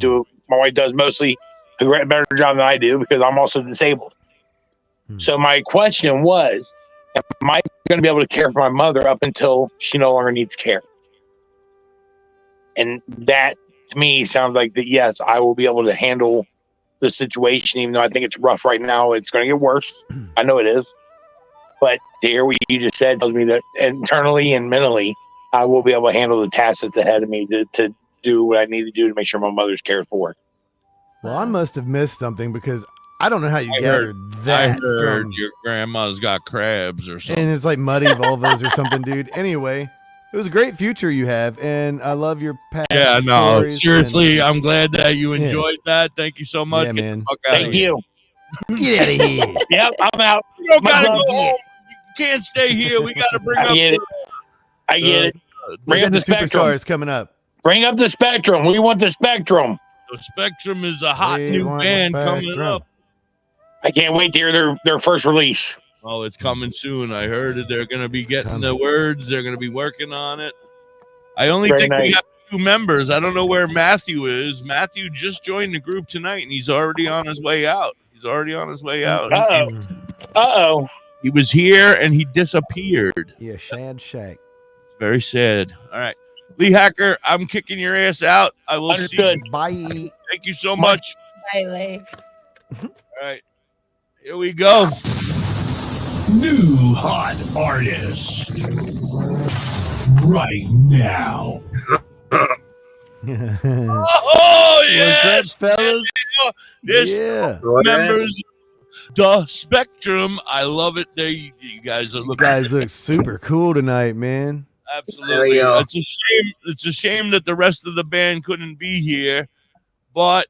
does mostly a better job than I do because I'm also disabled. So my question was, am I going to be able to care for my mother up until she no longer needs care? And that, to me, sounds like that, yes, I will be able to handle the situation, even though I think it's rough right now. It's going to get worse. I know it is. But to hear what you just said tells me that internally and mentally, I will be able to handle the task that's ahead of me to do what I need to do to make sure my mother's cared for. Well, I must have missed something because I don't know how you I gathered that. I heard from, your grandma's got crabs or something. and it's like muddy vulvas or something, dude. Anyway, it was a great future you have, and I love your past Yeah, no, stories. seriously, I'm glad that you enjoyed that. Thank you so much. Yeah, Get the man. fuck out of Thank here. you. Get out of here. Yep, I'm out. You don't My gotta go love, home. You can't stay here. We gotta bring I up get it. I get it. Bring up the spectrum. Superstars coming up. Bring up the spectrum. We want the spectrum. The Spectrum is a hot We new want the band coming spectrum. up. I can't wait to hear their first release. Oh, it's coming soon. I heard that they're going to be getting the words. They're going to be working on it. I only Very think we nice. have 2 members. I don't know where Matthew is. Matthew just joined the group tonight, and he's already on his way out. Uh-oh. He was here, and he disappeared. Yeah, Shad Shack. Very sad. All right. Lee Hacker, I'm kicking your ass out. I will Understood. see you. Bye. Thank you so much. Bye, Lee. All right. Here we go. New hot artist. Right now. Oh, yeah. What's up, fellas? This Yeah. members the Spectrum. I love it. You guys are You looking. guys look super cool tonight, man. Absolutely. It's a shame. It's a shame that the rest of the band couldn't be here, but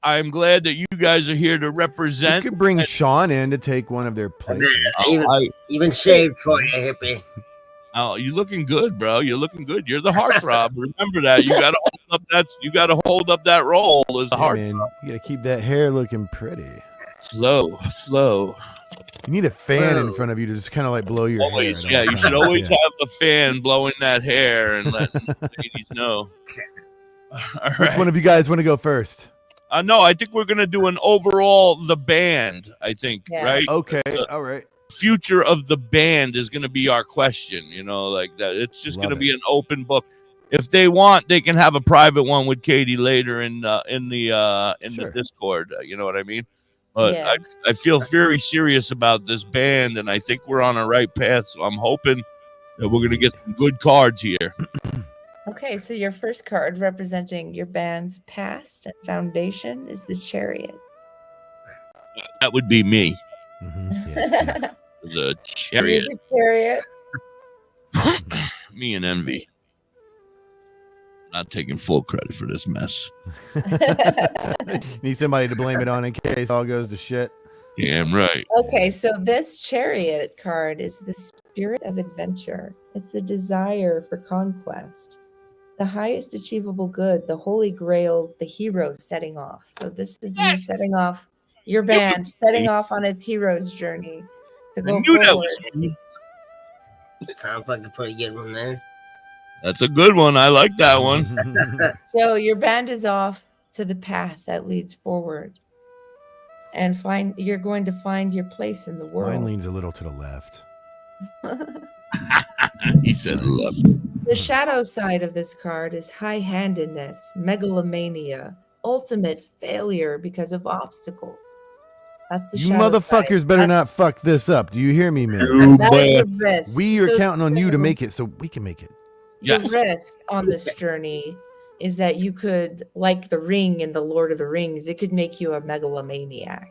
I'm glad that you guys are here to You represent. could bring Sean in to take one of their places. Even shaved for you, hippie. Oh, you're looking good, bro. You're looking good. You're the heartthrob. Remember that. You gotta hold up that. You gotta hold up that role as a Yeah, heart. man. You gotta keep that hair looking pretty. Flow. You need a fan in front of you to just kind of like blow your Always, hair. yeah. You should always have the fan blowing that hair and let the ladies know. All right. Which one of you guys want to go first? No, I think we're gonna do an overall the band. I think, Yeah. right? Okay, all right. Future of the band is gonna be our question. You know, like that. It's just Love gonna it. be an open book. If they want, they can have a private one with Katie later in the Sure. Discord. You know what I mean? But Yes. I feel very serious about this band, and I think we're on the right path. So I'm hoping that we're gonna get some good cards here. Okay, so your first card representing your band's past and foundation is the Chariot. That would be me, Yes. the Chariot. The Chariot. Me and Envy. Not taking full credit for this mess. Need somebody to blame it on in case all goes to shit. Damn right. Okay, so this Chariot card is the spirit of adventure. It's the desire for conquest, the highest achievable good, the holy grail, the hero setting off. So this is you setting off your band, setting off on its hero's journey to I go knew that forward. was me. Sounds like a pretty good one there. That's a good one. I like that one. So your band is off to the path that leads forward, and you're going to find your place in the Mine world. leans a little to the left. He said left. The shadow side of this card is high-handedness, megalomania, ultimate failure because of obstacles. That's the You shadow motherfuckers side. better not fuck this up. Do you hear me, man? That is the risk. We are counting on you to make it so we can make it. The risk on this journey is that you could, like the ring in the Lord of the Rings, it could make you a megalomaniac.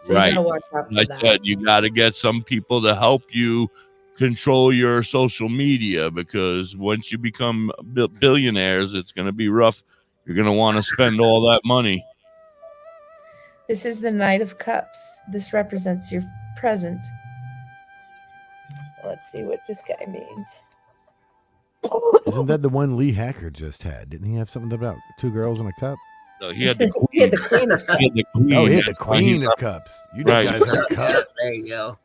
So you gotta watch out for that. Said, you gotta get some people to help you control your social media, because once you become billionaires, it's gonna be rough. You're gonna want to spend all that money. This is the Knight of Cups. This represents your present. Let's see what this guy means. Isn't that the one Lee Hacker just had? Didn't he have something about 2 girls in a cup? No, he had the queen. He had the Queen of Cups. Oh, he had the Queen of Cups. You guys have a cup. There you go.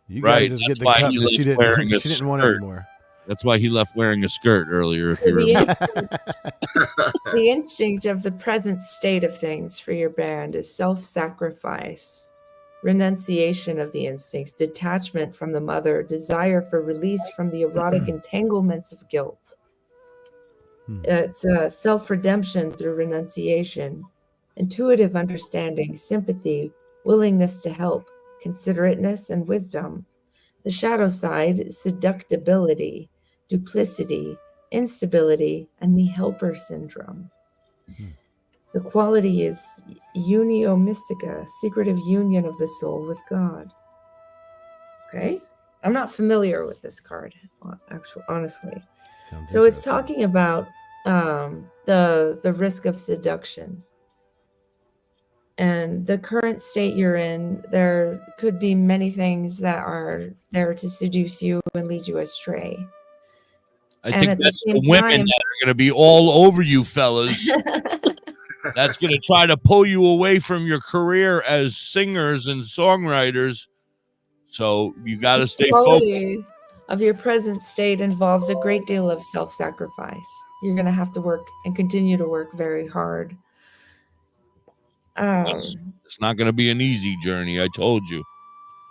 You guys just get the cup that she didn't want anymore. That's why he left wearing a skirt earlier. If So you remember. the instinct of the present state of things for your band is self-sacrifice, renunciation of the instincts, detachment from the mother, desire for release from the erotic entanglements of guilt. It's self-redemption through renunciation, intuitive understanding, sympathy, willingness to help, considerateness, and wisdom. The shadow side is seductibility, duplicity, instability, and the helper syndrome. The quality is unio mystica, secretive union of the soul with God. Okay? I'm not familiar with this card, honestly. So it's talking about the risk of seduction. And the current state you're in, there could be many things that are there to seduce you and lead you astray. I think that's the women that are going to be all over you fellas. That's going to try to pull you away from your career as singers and songwriters. So you got to stay focused. Of your present state involves a great deal of self-sacrifice. You're going to have to work and continue to work very hard. It's not going to be an easy journey. I told you.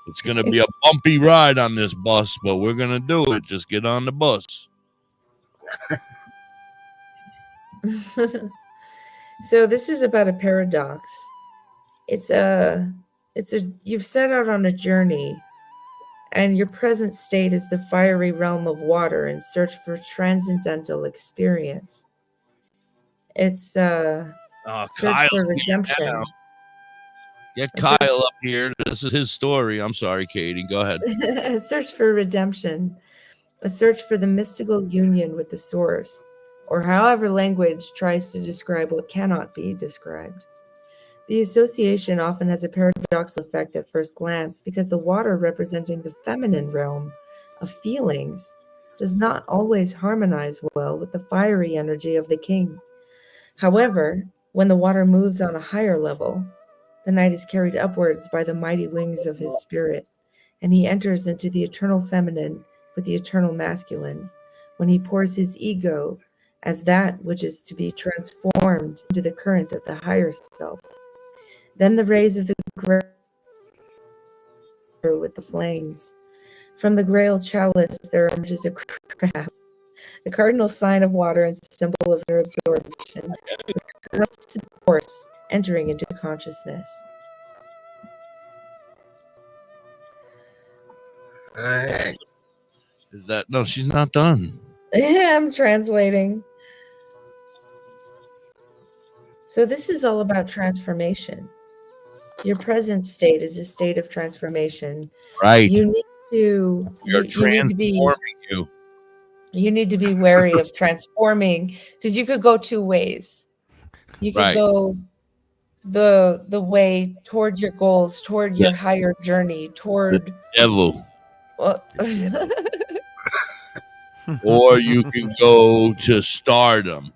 It's going to be a bumpy ride on this bus, but we're going to do it. Just get on the bus. So this is about a paradox. You've set out on a journey, and your present state is the fiery realm of water in search for transcendental experience. It's search Kyle, for redemption. Get Kyle up here. This is his story. I'm sorry, Katie. Go ahead. A search for redemption, a search for the mystical union with the source, or however language tries to describe what cannot be described. The association often has a paradoxical effect at first glance because the water representing the feminine realm of feelings does not always harmonize well with the fiery energy of the king. However, when the water moves on a higher level, the knight is carried upwards by the mighty wings of his spirit, and he enters into the eternal feminine with the eternal masculine, when he pours his ego as that which is to be transformed into the current of the higher self. Then the rays of the grail with the flames. From the grail chalice there emerges a crab, the cardinal sign of water and symbol of absorption, the force entering into consciousness. Is that no? She's not done. Yeah, I'm translating. So this is all about transformation. Your present state is a state of transformation. Right. You need to. You're transforming you. You need to be wary of transforming, because you could go two ways. You could go the way toward your goals, toward your higher journey, toward the devil. Well, or you can go to stardom.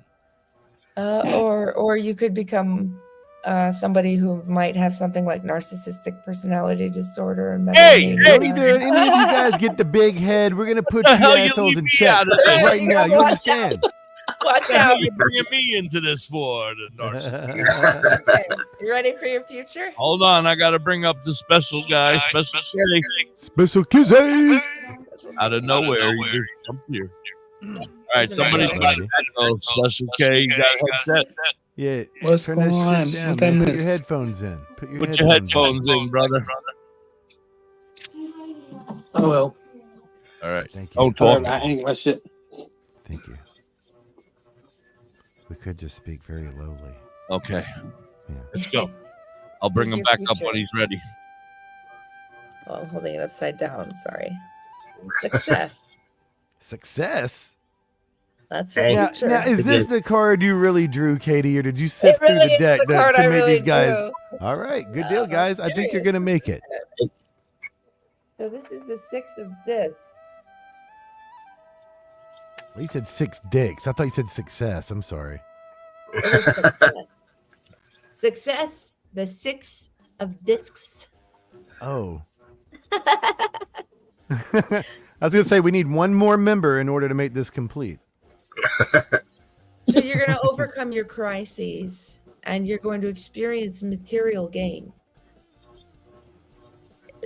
Or you could become somebody who might have something like narcissistic personality disorder. And hey, any of you guys get the big head? We're gonna put you assholes in check right now. You understand? Watch out! You're bringing me into this for the narcissist. Okay. You ready for your future? Hold on, I got to bring up the special guy, special Kizzy. Special Kizzy. Out of nowhere, he just jumped here. All right, somebody's got a special K. You got a headset? Yeah. What's Turn going that on? shit down, What I man. Put your missed? headphones in. Put your headphones in, brother. Oh well. All right. Thank you. Don't talk. I ain't my shit. Thank you. We could just speak very lowly. Okay. Yeah. Let's go. I'll bring him back up when he's ready. Oh, I'm holding it upside down. Sorry. Success. Success? That's your future. Now, is this the card you really drew, Katie, or did you sift through the deck to make these guys? Drew. All right. Good deal, guys. I think you're going to make it. So this is the 6 of discs. Well, you said 6 dicks. I thought you said success. I'm sorry. Success. The 6 of discs. Oh. I was going to say we need one more member in order to make this complete. So you're going to overcome your crises and you're going to experience material gain.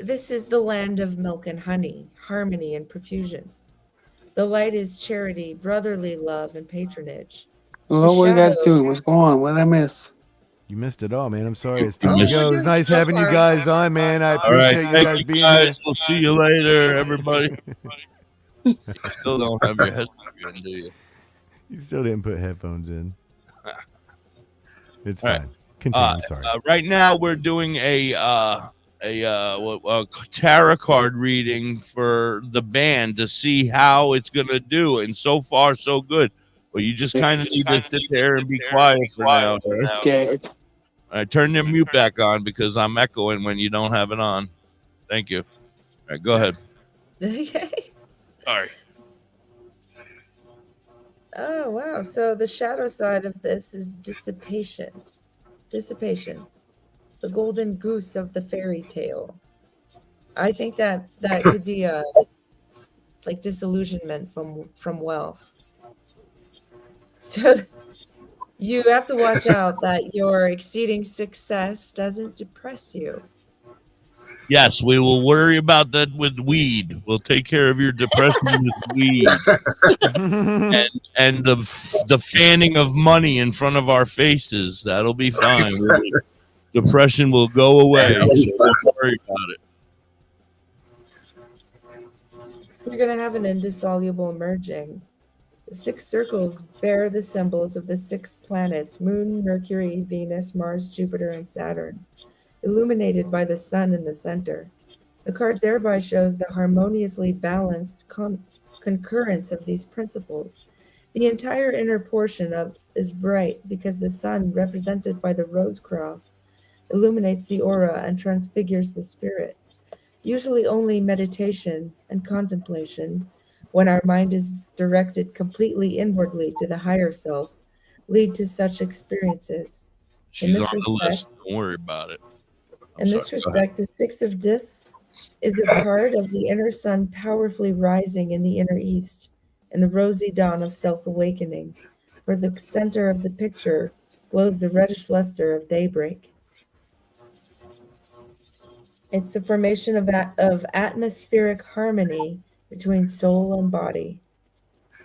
This is the land of milk and honey, harmony and profusion. The light is charity, brotherly love, and patronage. Well, what you guys doing? What's going on? What did I miss? You missed it all, man. I'm sorry. It's time to go. It's nice having you guys on, man. I appreciate you guys being here. We'll see you later, everybody. You still don't have your headphones in, do you? You still didn't put headphones in. It's All fine. right. Continue. I'm sorry. Right now, we're doing a tarot card reading for the band to see how it's gonna do, and so far, so good. Well, you just kind of need to sit there and be quiet for now. Okay. All right, turn your mute back on because I'm echoing when you don't have it on. Thank you. All right, go ahead. Okay. Sorry. Oh, wow. So the shadow side of this is dissipation. Dissipation. The golden goose of the fairy tale. I think that could be a like disillusionment from wealth. So you have to watch out that your exceeding success doesn't depress you. Yes, we will worry about that with weed. We'll take care of your depression with weed, and the fanning of money in front of our faces. That'll be fine. Depression will go away. So don't worry about it. You're going to have an indissoluble merging. The 6 circles bear the symbols of the 6 planets: Moon, Mercury, Venus, Mars, Jupiter, and Saturn, illuminated by the sun in the center. The card thereby shows the harmoniously balanced concurrence of these principles. The entire inner portion is bright because the sun, represented by the rose cross, illuminates the aura and transfigures the spirit. Usually only meditation and contemplation, when our mind is directed completely inwardly to the higher self, lead to such experiences. She's on the list. Don't worry about it. In this respect, the 6 of discs is a card of the inner sun powerfully rising in the inner east, in the rosy dawn of self-awakening. For the center of the picture glows the reddish luster of daybreak. It's the formation of atmospheric harmony between soul and body.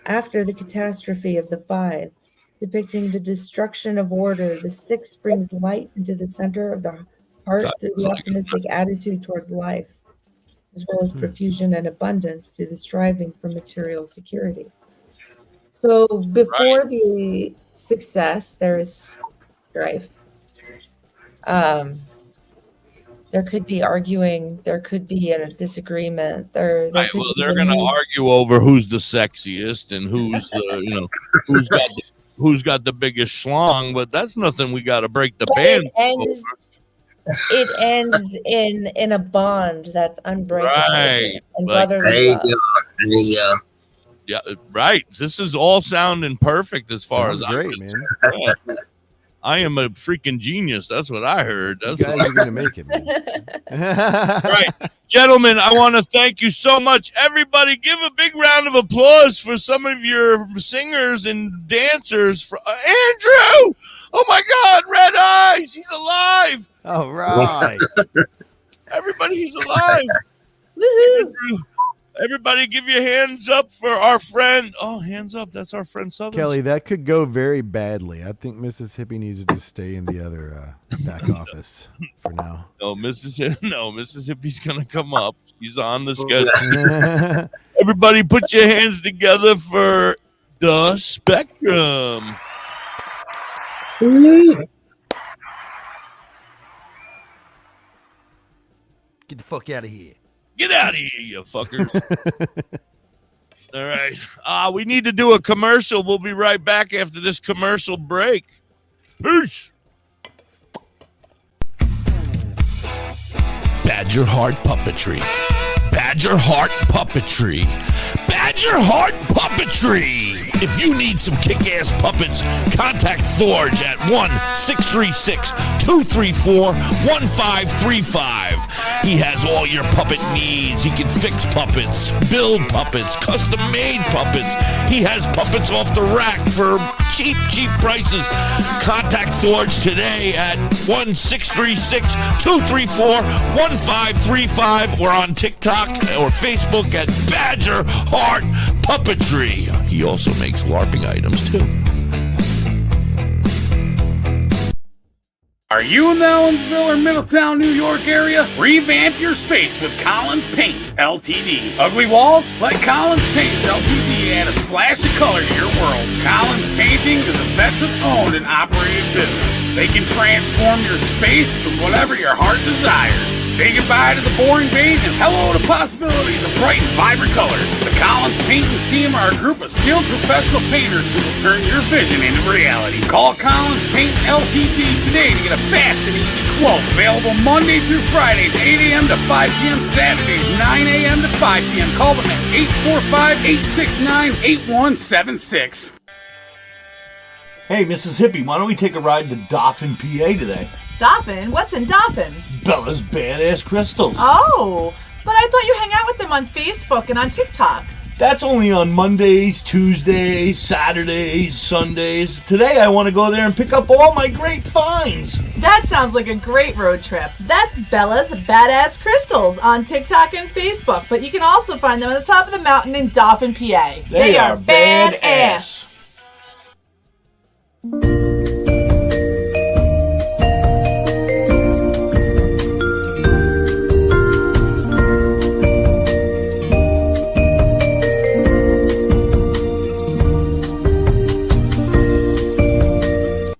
After the catastrophe of the 5, depicting the destruction of order, the 6 brings light into the center of the heart through the optimistic attitude towards life, as well as profusion and abundance through the striving for material security. So before the success, there is strife. There could be arguing. There could be a disagreement. There Right. could Well, be they're the going to need- argue over who's the sexiest and who's the, who's got the biggest schlong. But that's nothing we got to break the band. It ends in a bond that's unbreakable Right. and Like, brotherly love. Yeah, right. This is all sounding perfect as far Sounds as great, I'm man. concerned. Yeah. I am a freaking genius. That's what I heard. That's You guys are gonna make it, man. Right. Gentlemen, I want to thank you so much. Everybody, give a big round of applause for some of your singers and dancers. Andrew! Oh my God, Red Eyes! He's alive! All right. Everybody, he's alive. Woohoo! Everybody give your hands up for our friend. Oh, hands up. That's our friend Southern. Kelly, that could go very badly. I think Mississippi needs to just stay in the other back office for now. No, Mississippi's going to come up. She's on the schedule. Everybody put your hands together for the Spectrum. Get the fuck out of here. Get out of here, you fuckers. All right. We need to do a commercial. We'll be right back after this commercial break. Peace. Badger Heart Puppetry. Badger Heart Puppetry. Badger Heart Puppetry. If you need some kick-ass puppets, contact Forge at 1-636-234-1535. He has all your puppet needs. He can fix puppets, build puppets, custom-made puppets. He has puppets off the rack for cheap prices. Contact Forge today at 1-636-234-1535 or on TikTok or Facebook at Badger Heart Puppetry. He also makes LARPing items too. Are you in the Ellensville or Middletown, New York area? Revamp your space with Collins Paints Ltd. Ugly walls? Let Collins Paints Ltd add a splash of color to your world. Collins Painting is a veteran-owned and operated business. They can transform your space to whatever your heart desires. Say goodbye to the boring beige and hello to possibilities of bright and vibrant colors. The Collins Painting team are a group of skilled professional painters who will turn your vision into reality. Call Collins Paint Ltd today to get a fast and easy quote. Available Monday through Fridays, 8 a.m. to 5 p.m. Saturdays, 9 a.m. to 5 p.m. Call them at 845-869-8176. Hey, Mississippi, why don't we take a ride to Dauphin, PA today? Dauphin? What's in Dauphin? Bella's Badass Crystals. Oh, but I thought you hang out with them on Facebook and on TikTok. That's only on Mondays, Tuesdays, Saturdays, Sundays. Today I want to go there and pick up all my great finds. That sounds like a great road trip. That's Bella's Badass Crystals on TikTok and Facebook, but you can also find them at the top of the mountain in Dauphin, PA. They are badass.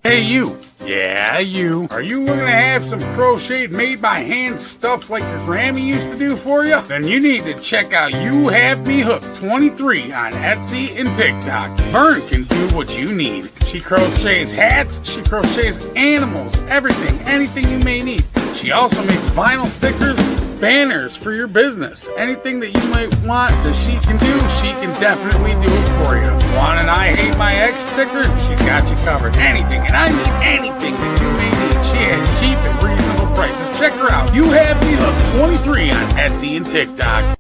Hey, you. Yeah, you. Are you looking to have some crocheted made by hand stuff like your Grammy used to do for you? Then you need to check out You Have Me Hooked 23 on Etsy and TikTok. Vern can do what you need. She crochets hats, she crochets animals, everything, anything you may need. She also makes vinyl stickers, banners for your business. Anything that you might want that she can do, she can definitely do it for you. Want an I Hate My Ex sticker? She's got you covered. Anything, and I mean anything that you may need. She has cheap and reasonable prices. Check her out. You Have Me Hooked 23 on Etsy and TikTok.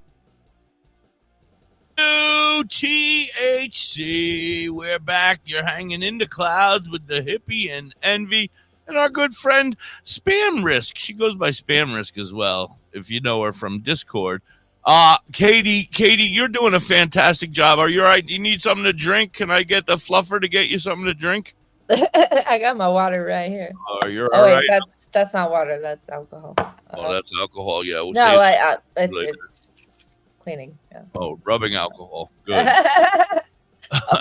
THC, we're back. You're hanging in the clouds with Da.Hippie and Envy and our good friend Spam Risk. She goes by Spam Risk as well, if you know her from Discord. Katie, you're doing a fantastic job. Are you all right? Do you need something to drink? Can I get the fluffer to get you something to drink? I got my water right here. Oh, you're all right. That's not water. That's alcohol. Oh, that's alcohol. Yeah. We'll no, it's cleaning. Yeah. Oh, rubbing alcohol. Good.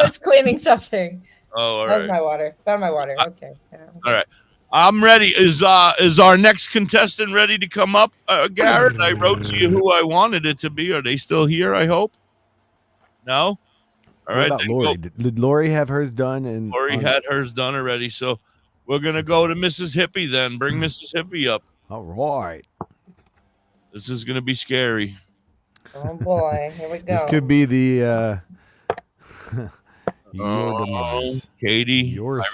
It's cleaning something. Oh, all That's right. my water. Found my water. Okay. Yeah. All right. I'm ready. Is our next contestant ready to come up, Garrett? I wrote to you who I wanted it to be. Are they still here, I hope? No? All right. What about Lori? Did Lori have hers done? And Lori had hers done already, so we're going to go to Mrs. Hippie then. Bring Mrs. Hippie up. All right. This is going to be scary. Oh, boy. Here we go. This could be the your demise. Katie, your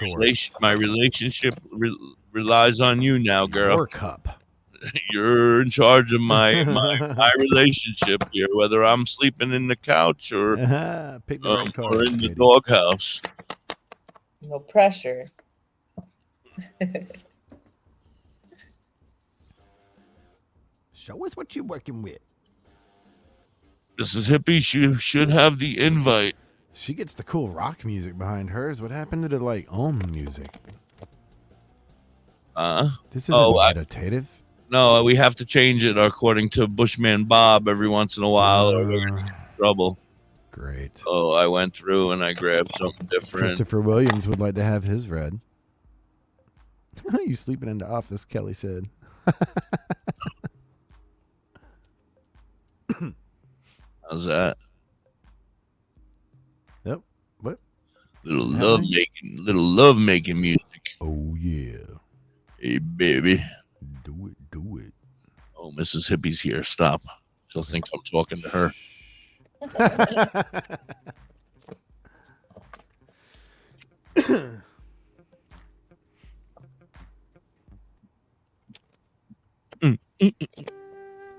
my relationship relies on you now, girl. Your cup. You're in charge of my relationship here, whether I'm sleeping in the couch or, Pick the right color, or in the Katie. doghouse. No pressure. Show us what you're working with. Mrs. Hippie, you should have the invite. She gets the cool rock music behind hers. What happened to the like music? This isn't meditative. No, we have to change it according to Bushman Bob every once in a while, or we're gonna get in trouble. Great. Oh, I went through and I grabbed something different. Christopher Williams would like to have his read. You sleeping in the office, Kelly said. How's that? Yep. What? Little love making music. Oh yeah. Hey baby. Do it. Oh, Mrs. Hippie's here. Stop. She'll think I'm talking to her.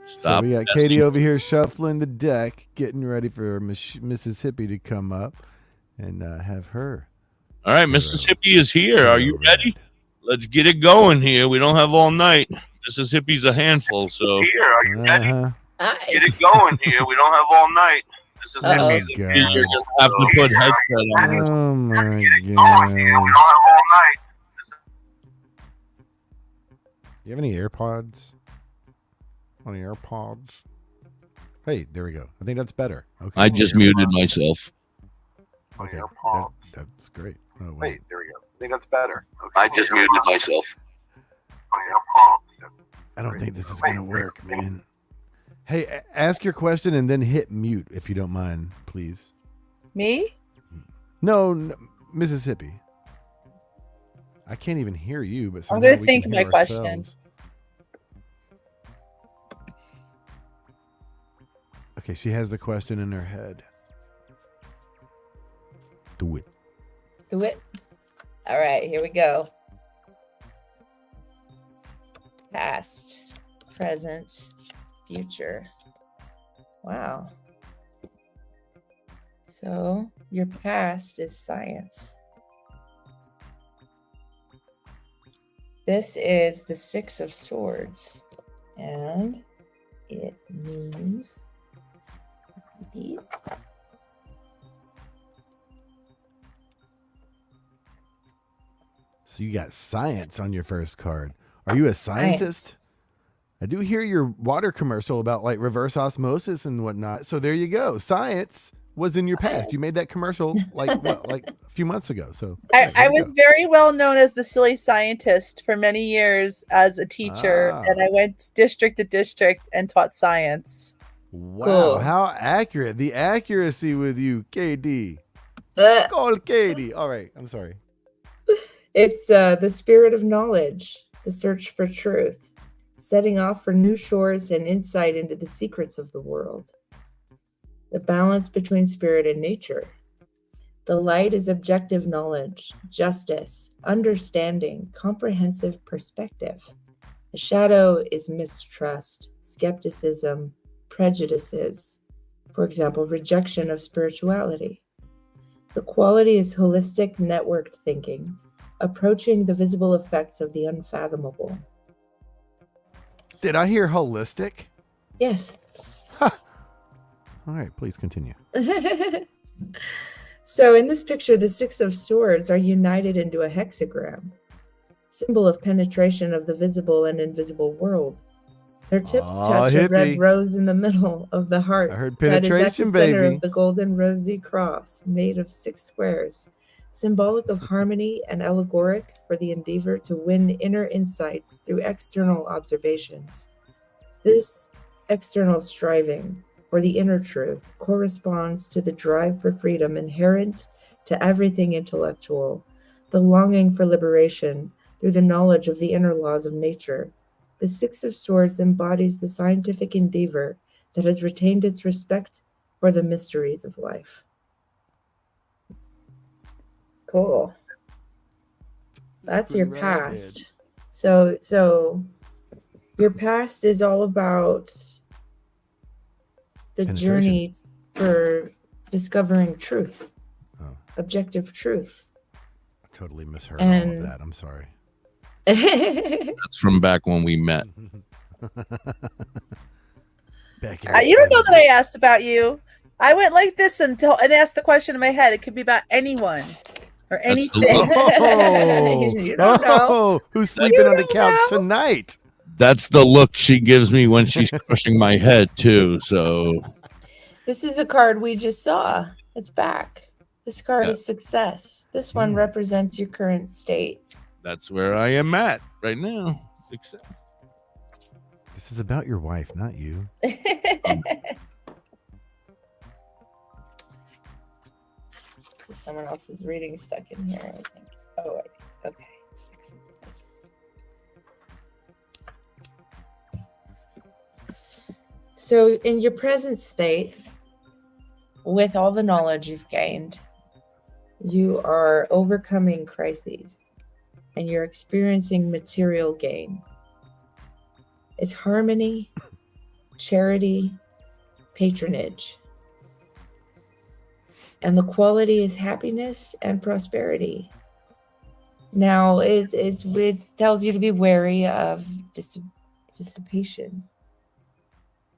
Stop. So we got Katie over here shuffling the deck, getting ready for Mrs. Hippie to come up and have her. All right, Mrs. Hippie is here. Are you ready? Let's get it going here. We don't have all night. Mrs. Hippie's a handful, so. Here, are you ready? Let's get it going here. We don't have all night. Mrs. Hippie's God. You're gonna have to put headset on. Oh my We don't have god. all night. You have any AirPods? Any AirPods? Hey, there we go. I think that's better. Okay. I just muted myself. Okay, that's great. Oh, wow. Wait, there we go. I think that's better. Okay. I just muted myself. I don't think this is going to work, man. Hey, ask your question and then hit mute if you don't mind, please. Me? No, Mrs. Hippie. I can't even hear you, but I'm somehow going to we think can my hear question. ourselves. Okay, she has the question in her head. Do it. Do it. All right, here we go. Past, present, future. Wow. So your past is science. This is the Six of Swords, and it means So you got science on your first card. Are you a scientist? I do hear your water commercial about like reverse osmosis and whatnot. So there you go. Science was in your past. You made that commercial like what, like a few months ago. So I was very well known as the silly scientist for many years as a teacher, and I went district to district and taught science. Wow, Cool. how accurate. The accuracy with you, KD. Call Katie. All right, I'm sorry. It's the spirit of knowledge, the search for truth, setting off for new shores and insight into the secrets of the world. The balance between spirit and nature. The light is objective knowledge, justice, understanding, comprehensive perspective. The shadow is mistrust, skepticism, prejudices, for example, rejection of spirituality. The quality is holistic, networked thinking, approaching the visible effects of the unfathomable. Did I hear holistic? Yes. All right, please continue. So in this picture, the Six of Swords are united into a hexagram, symbol of penetration of the visible and invisible world. Their tips touch a red hippie. rose in the middle of the heart. I heard that is at penetration, the center baby. of the golden rosy cross, made of 6 squares, symbolic of harmony and allegoric for the endeavor to win inner insights through external observations. This external striving for the inner truth corresponds to the drive for freedom inherent to everything intellectual, the longing for liberation through the knowledge of the inner laws of nature. The Six of Swords embodies the scientific endeavor that has retained its respect for the mysteries of life. Cool. That's your past. So your past is all about the journey for discovering truth, objective truth. I totally misheard all of that. I'm sorry. That's from back when we met. Back in You don't know that I asked about you. I went like this and asked the question in my head. It could be about anyone or anything. You don't know. Who's sleeping on the couch tonight? That's the look she gives me when she's crushing my head too. So this is a card we just saw. It's back. This card is success. This one represents your current state. That's where I am at right now. Success. This is about your wife, not you. This is someone else's reading stuck in here, I think. Oh, wait. Okay. Success. So, in your present state, with all the knowledge you've gained, you are overcoming crises and you're experiencing material gain. It's harmony, charity, patronage. And the quality is happiness and prosperity. Now, it tells you to be wary of dissipation,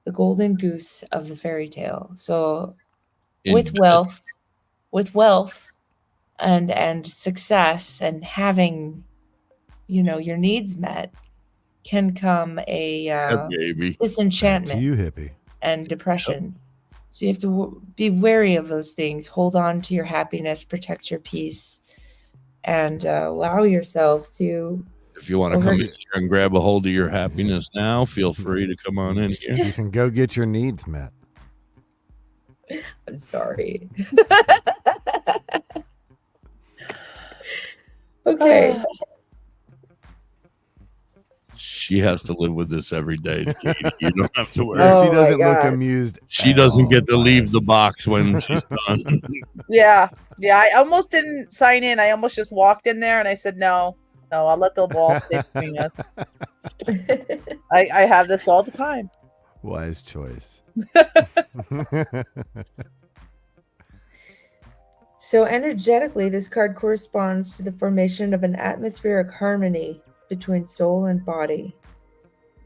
the golden goose of the fairy tale. So, with wealth and success and having, your needs met, can come a disenchantment to you, hippie, and depression. So you have to be wary of those things. Hold on to your happiness, protect your peace, and allow yourself to. If you want to come in here and grab a hold of your happiness now, feel free to come on in here. You can go get your needs met. I'm sorry. Okay. She has to live with this every day, Katie. You don't have to worry. She doesn't look amused. She doesn't get to leave the box when she's done. Yeah. I almost didn't sign in. I almost just walked in there and I said, no, I'll let the wall stay between us. I have this all the time. Wise choice. So energetically, this card corresponds to the formation of an atmospheric harmony between soul and body.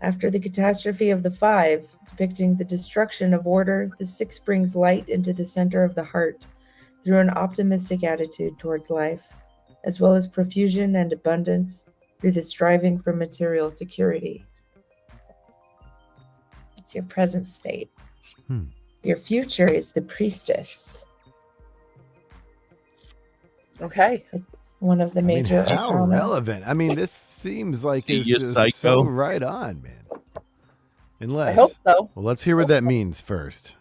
After the catastrophe of the 5, depicting the destruction of order, the 6 brings light into the center of the heart through an optimistic attitude towards life, as well as profusion and abundance through the striving for material security. It's your present state. Your future is the priestess. Okay. It's one of the major. How relevant. This seems like it's just so right on, man. Unless, I hope so. Well, let's hear what that means first.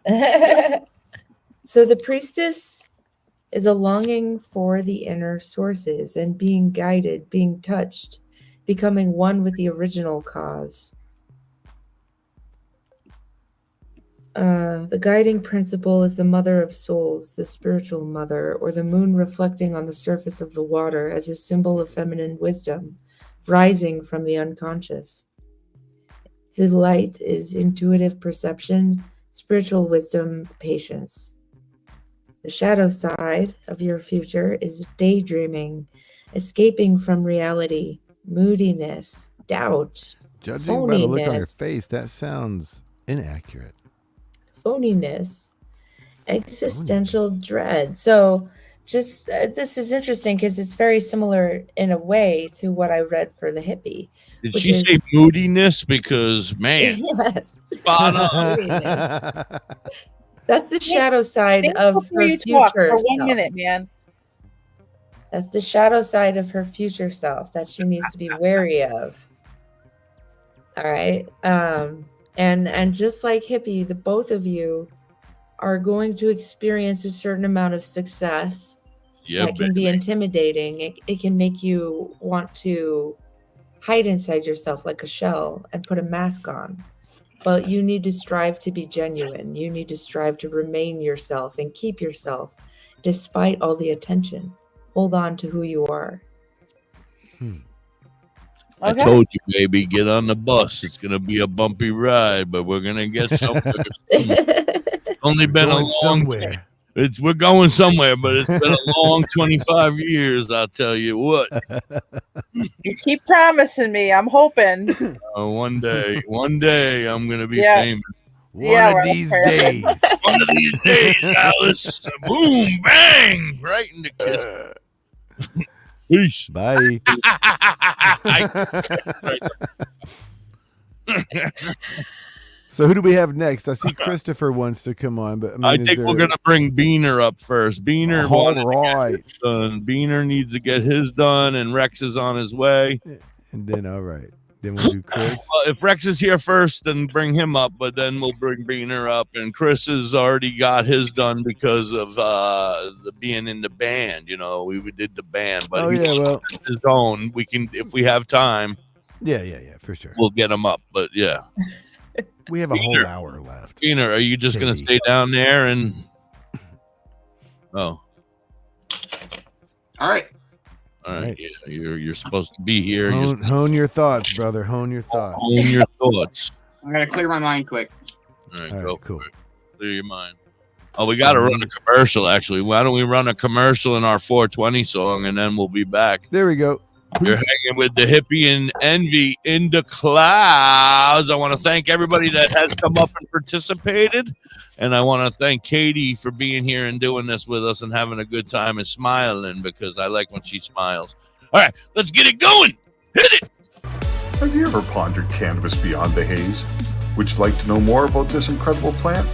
So the priestess is a longing for the inner sources and being guided, being touched, becoming one with the original cause. The guiding principle is the mother of souls, the spiritual mother, or the moon reflecting on the surface of the water as a symbol of feminine wisdom, rising from the unconscious. The light is intuitive perception, spiritual wisdom, patience. The shadow side of your future is daydreaming, escaping from reality, moodiness, doubt, Judging by the look on your face, that sounds inaccurate. Phoniness, existential dread. So just this is interesting because it's very similar in a way to what I read for the hippie. Did she say moodiness? Because, man, yes. Spot on. That's the shadow side of her future for 1 self. minute, man. That's the shadow side of her future self that she needs to be wary of. All right. And just like hippie, the both of you are going to experience a certain amount of success that can be intimidating. It can make you want to hide inside yourself like a shell and put a mask on. But you need to strive to be genuine. You need to strive to remain yourself and keep yourself despite all the attention. Hold on to who you are. I told you, baby, get on the bus. It's going to be a bumpy ride, but we're going to get somewhere. It's only been a long somewhere. We're going somewhere, but it's been a long 25 years, I'll tell you what. You keep promising me. I'm hoping. One day I'm going to be famous. One of these days. One of these days, Alice. Boom, bang, right in the kiss. Peace. Bye. So who do we have next? I see Christopher wants to come on, but I think we're gonna bring Beaner up first. Beaner, all right. Done. Beaner needs to get his done, and Rex is on his way. And then all right, then we'll do Chris. Well, if Rex is here first, then bring him up. But then we'll bring Beaner up, and Chris has already got his done because of the being in the band. You know, we did the band, but his own. We can if we have time. Yeah, for sure. We'll get him up, but yeah. We have a whole hour left. Beaner, are you just going to stay down there and... Oh. All right. Yeah, you're supposed to be here. Hone your thoughts, brother. Hone your thoughts. Hone your thoughts. I'm going to clear my mind quick. All right, go cool. Clear your mind. Oh, we got to run a commercial, actually. Why don't we run a commercial in our 420 song, and then we'll be back. There we go. You're hanging with Da.Hippie and Envy in the clouds. I want to thank everybody that has come up and participated. And I want to thank KD for being here and doing this with us and having a good time and smiling, because I like when she smiles. All right, let's get it going. Hit it. Have you ever pondered cannabis beyond the haze? Would you like to know more about this incredible plant?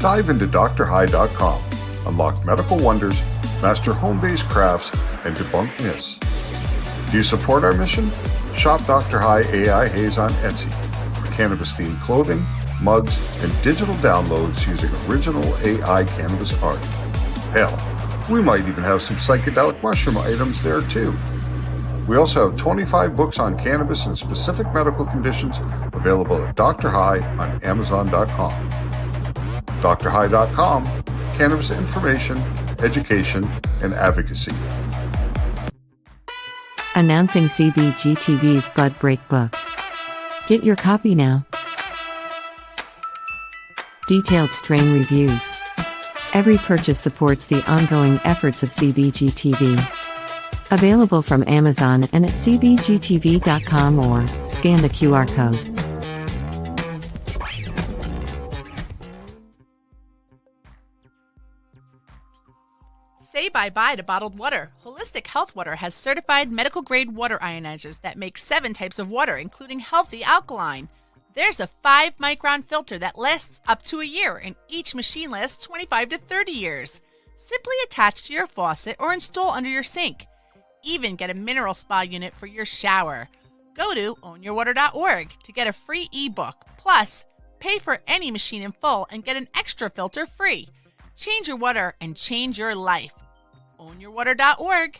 Dive into DrHi.com. Unlock medical wonders, master home-based crafts, and debunk myths. Do you support our mission? Shop Dr. Hi AI Haze on Etsy for cannabis-themed clothing, mugs, and digital downloads using original AI cannabis art. Hell, we might even have some psychedelic mushroom items there too. We also have 25 books on cannabis and specific medical conditions available at Dr. Hi on Amazon.com. DrHi.com, cannabis information, education, and advocacy. Announcing CBGTV's Bud Break book. Get your copy now. Detailed strain reviews. Every purchase supports the ongoing efforts of CBGTV. Available from Amazon and at cbgtv.com or scan the QR code. Say bye-bye to bottled water. Holistic Health Water has certified medical-grade water ionizers that make 7 types of water, including healthy alkaline. There's a 5-micron filter that lasts up to a year, and each machine lasts 25 to 30 years. Simply attach to your faucet or install under your sink. Even get a mineral spa unit for your shower. Go to ownyourwater.org to get a free ebook. Plus, pay for any machine in full and get an extra filter free. Change your water and change your life. ownyourwater.org.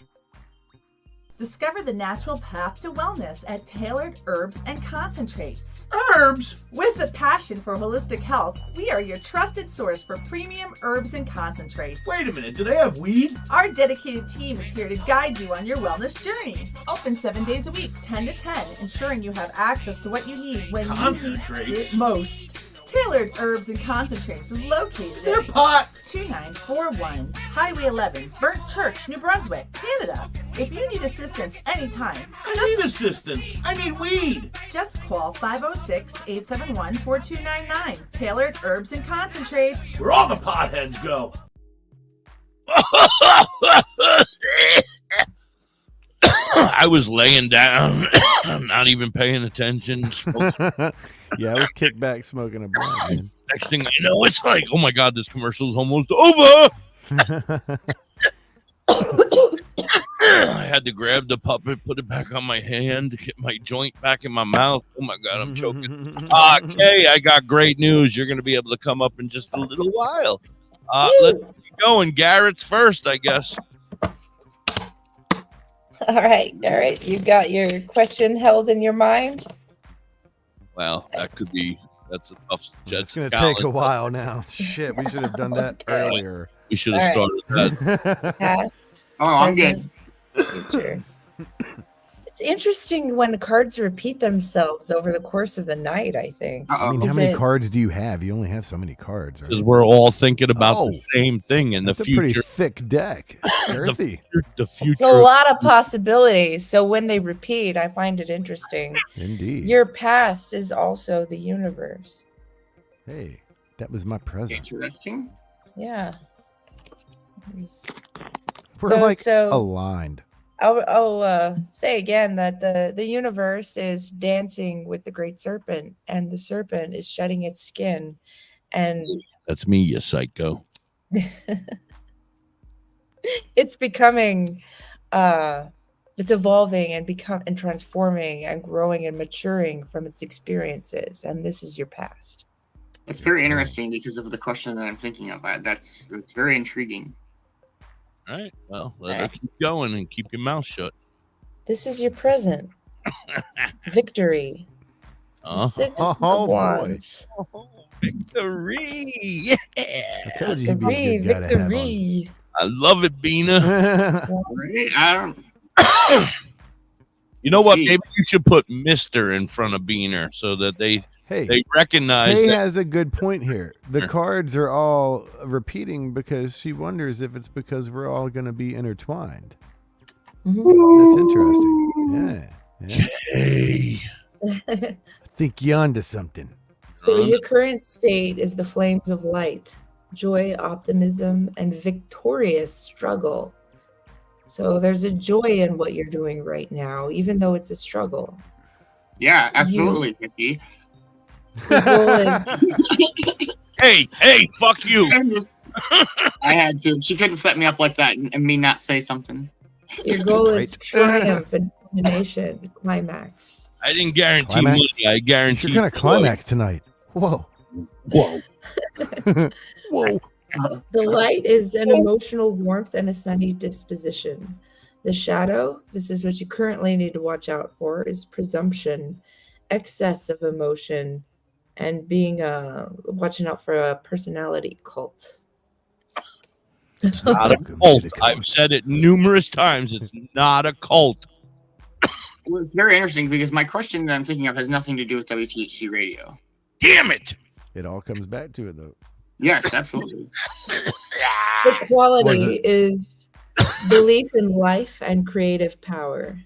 Discover the natural path to wellness at Tailored Herbs and Concentrates. Herbs? With a passion for holistic health, we are your trusted source for premium herbs and concentrates. Wait a minute, do they have weed? Our dedicated team is here to guide you on your wellness journey. Open 7 days a week, 10 to 10, ensuring you have access to what you need when you need it most. Tailored Herbs and Concentrates is located at pot 2941 Highway 11, Burnt Church, New Brunswick, Canada. If you need assistance anytime, I need assistance. I need weed. Just call 506-871-4299. Tailored Herbs and Concentrates. Where all the potheads go. I was laying down, not even paying attention. Yeah, I was kicked back smoking a blunt, man. Next thing I know, it's like, oh my God, this commercial is almost over. I had to grab the puppet, put it back on my hand, get my joint back in my mouth. Oh my God, I'm choking. Kay, I got great news. You're going to be able to come up in just a little while. Let's keep going. Garrett's first, I guess. All right. You got your question held in your mind? Well, that's a tough. It's going to take a while now. Shit, we should have done that earlier. We should have started that. I'm good. Future. It's interesting when cards repeat themselves over the course of the night, I think. I mean, how many cards do you have? You only have so many cards. Because we're all thinking about the same thing in the future. That's a pretty thick deck. Earthy. The future. It's a lot of possibilities. So when they repeat, I find it interesting. Indeed. Your past is also the universe. Hey, That was my present. Interesting. Yeah. We're aligned. I'll say again that the universe is dancing with the great serpent, and the serpent is shedding its skin, and That's me, you psycho. it's becoming, it's evolving and transforming and growing and maturing from its experiences, and this is your past. It's very interesting because of the question that I'm thinking of. That's very intriguing. All right. Well, let her keep going and keep your mouth shut. This is your present. Victory. Six of Wands. Victory. Yeah. I told you he'd be a good guy to have on. I love it, Bina. You know what? Maybe you should put Mr. in front of Beaner so that they recognize. Kay has a good point here. The cards are all repeating because she wonders if it's because we're all going to be intertwined. Mm-hmm. That's interesting. Yeah. I think you're onto something. So your current state is the flames of light, joy, optimism, and victorious struggle. So there's a joy in what you're doing right now, even though it's a struggle. Yeah, absolutely, Vicky. The goal is... Hey, fuck you. I had to. She couldn't set me up like that and me not say something. Your goal is triumph and culmination, climax. I didn't guarantee money. I guarantee you're going to climax tonight. Whoa. Whoa. The light is an emotional warmth and a sunny disposition. The shadow, this is what you currently need to watch out for, is presumption, excess of emotion, and being watching out for a personality cult. It's not a cult. I've said it numerous times. It's not a cult. Well, it's very interesting because my question that I'm thinking of has nothing to do with WTHC radio. Damn it! It all comes back to it, though. Yes, absolutely. The quality is belief in life and creative power.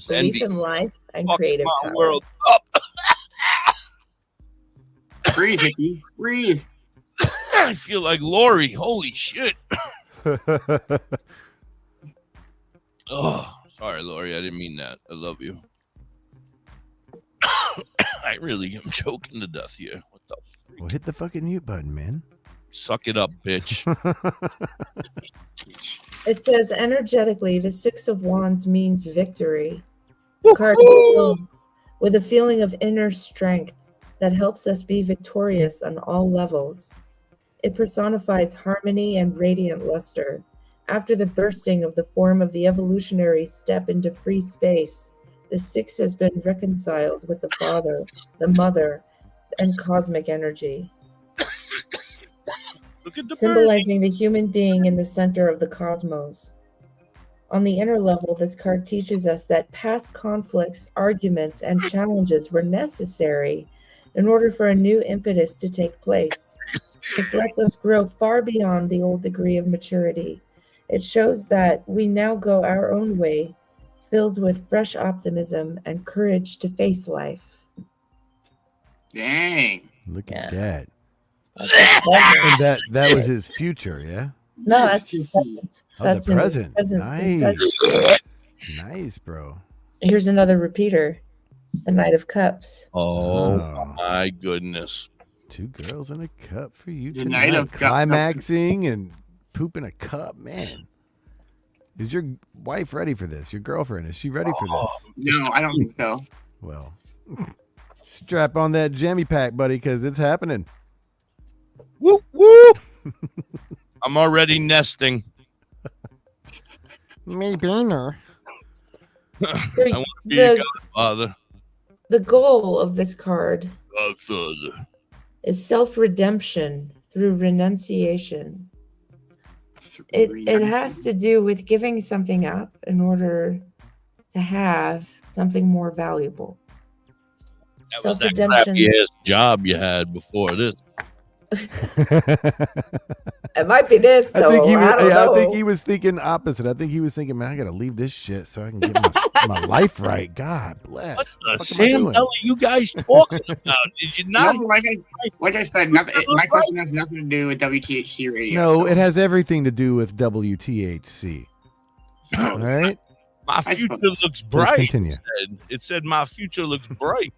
Belief in life and creative power. World up. Breathe, Hickey. Breathe. I feel like Lori. Holy shit. Oh, sorry, Lori. I didn't mean that. I love you. I really am choking to death here. What the freak? Well, hit the fucking mute button, man. Suck it up, bitch. It says energetically, the Six of Wands means victory. The card is filled with a feeling of inner strength that helps us be victorious on all levels. It personifies harmony and radiant luster. After the bursting of the form of the evolutionary step into free space, the Six has been reconciled with the Father, the Mother, and cosmic energy. Symbolizing the human being in the center of the cosmos. On the inner level, this card teaches us that past conflicts, arguments, and challenges were necessary in order for a new impetus to take place. This lets us grow far beyond the old degree of maturity. It shows that we now go our own way, filled with fresh optimism and courage to face life. Dang. Look at that. And that was his future, yeah? No, that's his present. That's the present. Nice. Nice, bro. Here's another repeater. The Knight of Cups. Oh my goodness. 2 girls in a cup for you The tonight. Knight of Climaxing and pooping a cup, man. Is your wife ready for this? Your girlfriend, is she ready for this? No, I don't think so. Well, strap on that jammy pack, buddy, because it's happening. Whoop, whoop. I'm already nesting. Me Beaner. I want to be a godfather. The goal of this card Godfather. is self-redemption through renunciation. It has to do with giving something up in order to have something more valuable. That was that crappy ass job you had before this. It might be this though. I think he was thinking opposite. I think he was thinking, man, I gotta leave this shit so I can get my life right. God bless. What the Sam hell are you guys talking about? Did you not? No, like I said, my question has nothing to do with WTHC radio. No, it has everything to do with WTHC. All right. My future looks bright. Continue. It said my future looks bright.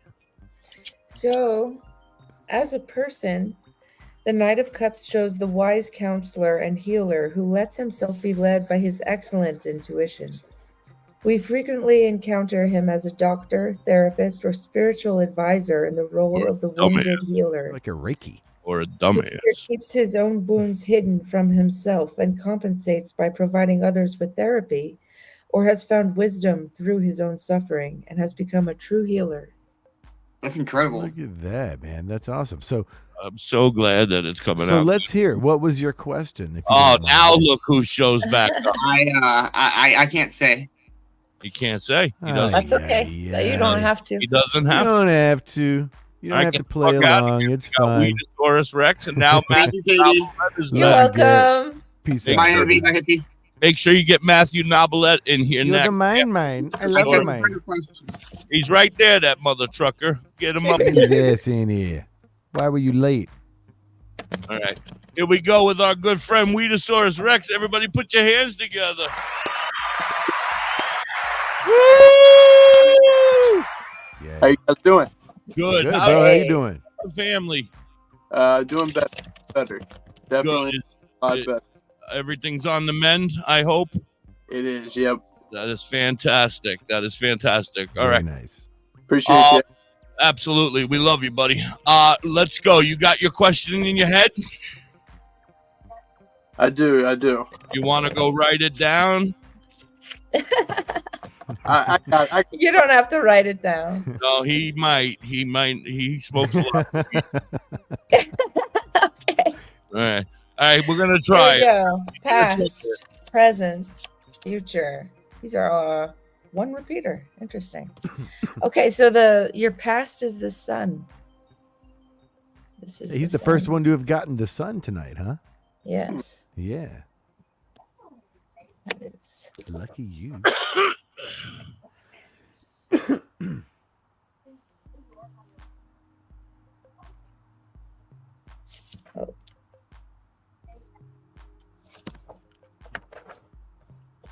So, as a person, the Knight of Cups shows the wise counselor and healer who lets himself be led by his excellent intuition. We frequently encounter him as a doctor, therapist, or spiritual advisor in the role of the wounded healer. Like a Reiki. Or a He dumbass. keeps his own wounds hidden from himself and compensates by providing others with therapy, or has found wisdom through his own suffering and has become a true healer. That's incredible. Look at that, man. That's awesome. So I'm so glad that it's coming So out. let's hear. What was your question? If you Oh, don't now mind? look who shows back up. I can't say. He can't say. He Ah, doesn't. That's okay. You don't have to. He doesn't You have don't have to. You don't I have get to the play fuck out of along. here. It's We got fine. Weedosaurus Rex, and now Thank Matthew you, Katie. Nobilette is You're back. welcome. Peace Make out. Bye, sure, Herbie. Bye, Hippie. make sure you get Matthew Nobilette in here You're next. the mine. I love I the have mine. a question. He's right there, that mother trucker. Get him up. Get his ass in here. Why were you late? All right. Here we go with our good friend Weedosaurus Rex. Everybody put your hands together. Woo! Yeah. How you guys doing? Good. Good, bro. How you doing? The family. Doing better. Definitely Good. a lot better. Everything's on the mend, I hope. It is, yep. That is fantastic. That is fantastic. All Very right. nice. Appreciate you. Absolutely. We love you, buddy. Let's go. You got your question in your head? I do. You want to go write it down? I You don't have to write it down. No, he might. He smokes a lot. Okay. All right. All right. We're going to try There it. you go. Past, present, future. These are one repeater. Interesting. Okay, so your past is the sun. This is He's the first one to have gotten the sun tonight, huh? Yes. Yeah. That is. Lucky you. Oh.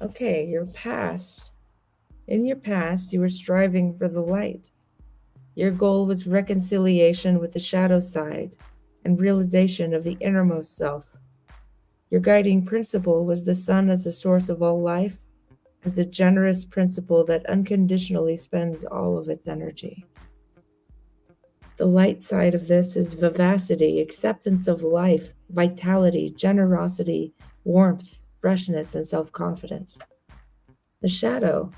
Okay, your past. In your past, you were striving for the light. Your goal was reconciliation with the shadow side and realization of the innermost self. Your guiding principle was the sun as the source of all life, as a generous principle that unconditionally spends all of its energy. The light side of this is vivacity, acceptance of life, vitality, generosity, warmth, freshness, and self-confidence. The shadow,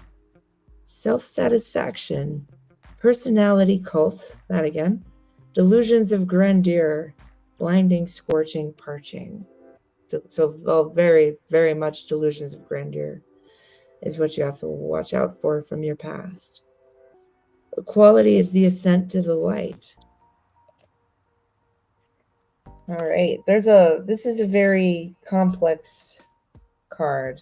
self-satisfaction, personality cult, that again, delusions of grandeur, blinding, scorching, parching. So very, very much delusions of grandeur is what you have to watch out for from your past. Equality is the ascent to the light. All right, this is a very complex card.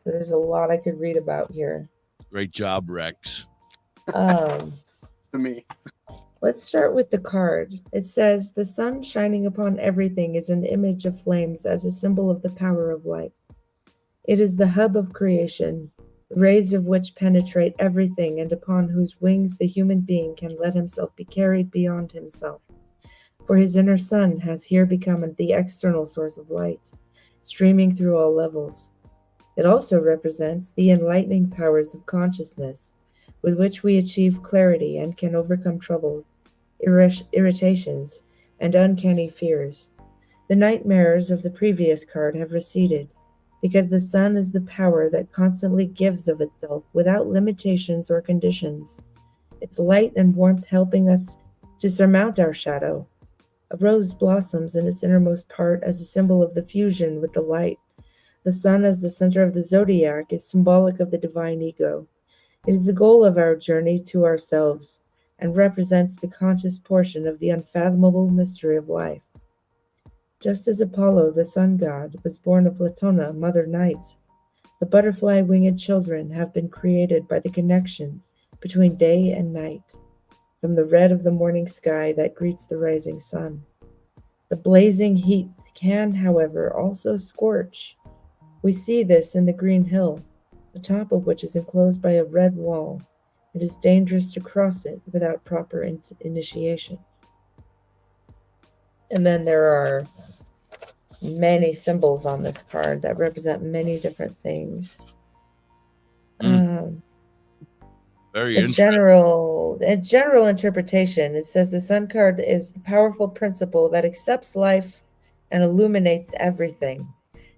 There's a lot I could read about here. Great job, Rex. To me. Let's start with the card. It says, the sun shining upon everything is an image of flames as a symbol of the power of life. It is the hub of creation, the rays of which penetrate everything and upon whose wings the human being can let himself be carried beyond himself. For his inner sun has here become the external source of light, streaming through all levels. It also represents the enlightening powers of consciousness, with which we achieve clarity and can overcome troubles, irritations, and uncanny fears. The nightmares of the previous card have receded, because the sun is the power that constantly gives of itself without limitations or conditions, its light and warmth helping us to surmount our shadow. A rose blossoms in its innermost part as a symbol of the fusion with the light. The sun as the center of the zodiac is symbolic of the divine ego. It is the goal of our journey to ourselves and represents the conscious portion of the unfathomable mystery of life. Just as Apollo, the sun god, was born of Latona, Mother Night, the butterfly-winged children have been created by the connection between day and night, from the red of the morning sky that greets the rising sun. The blazing heat can, however, also scorch. We see this in the Green Hill, the top of which is enclosed by a red wall. It is dangerous to cross it without proper initiation. And then there are many symbols on this card that represent many different things. Very A general interpretation, it says the Sun card is the powerful principle that accepts life and illuminates everything,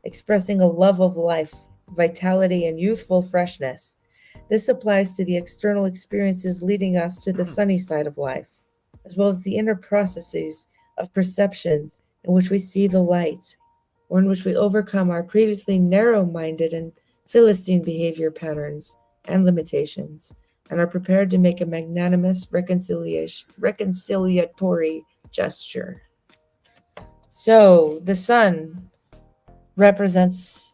expressing a love of life, vitality, and youthful freshness. This applies to the external experiences leading us to the sunny side of life, as well as the inner processes of perception in which we see the light, or in which we overcome our previously narrow-minded and Philistine behavior patterns and limitations, and are prepared to make a magnanimous reconciliatory gesture. So the sun represents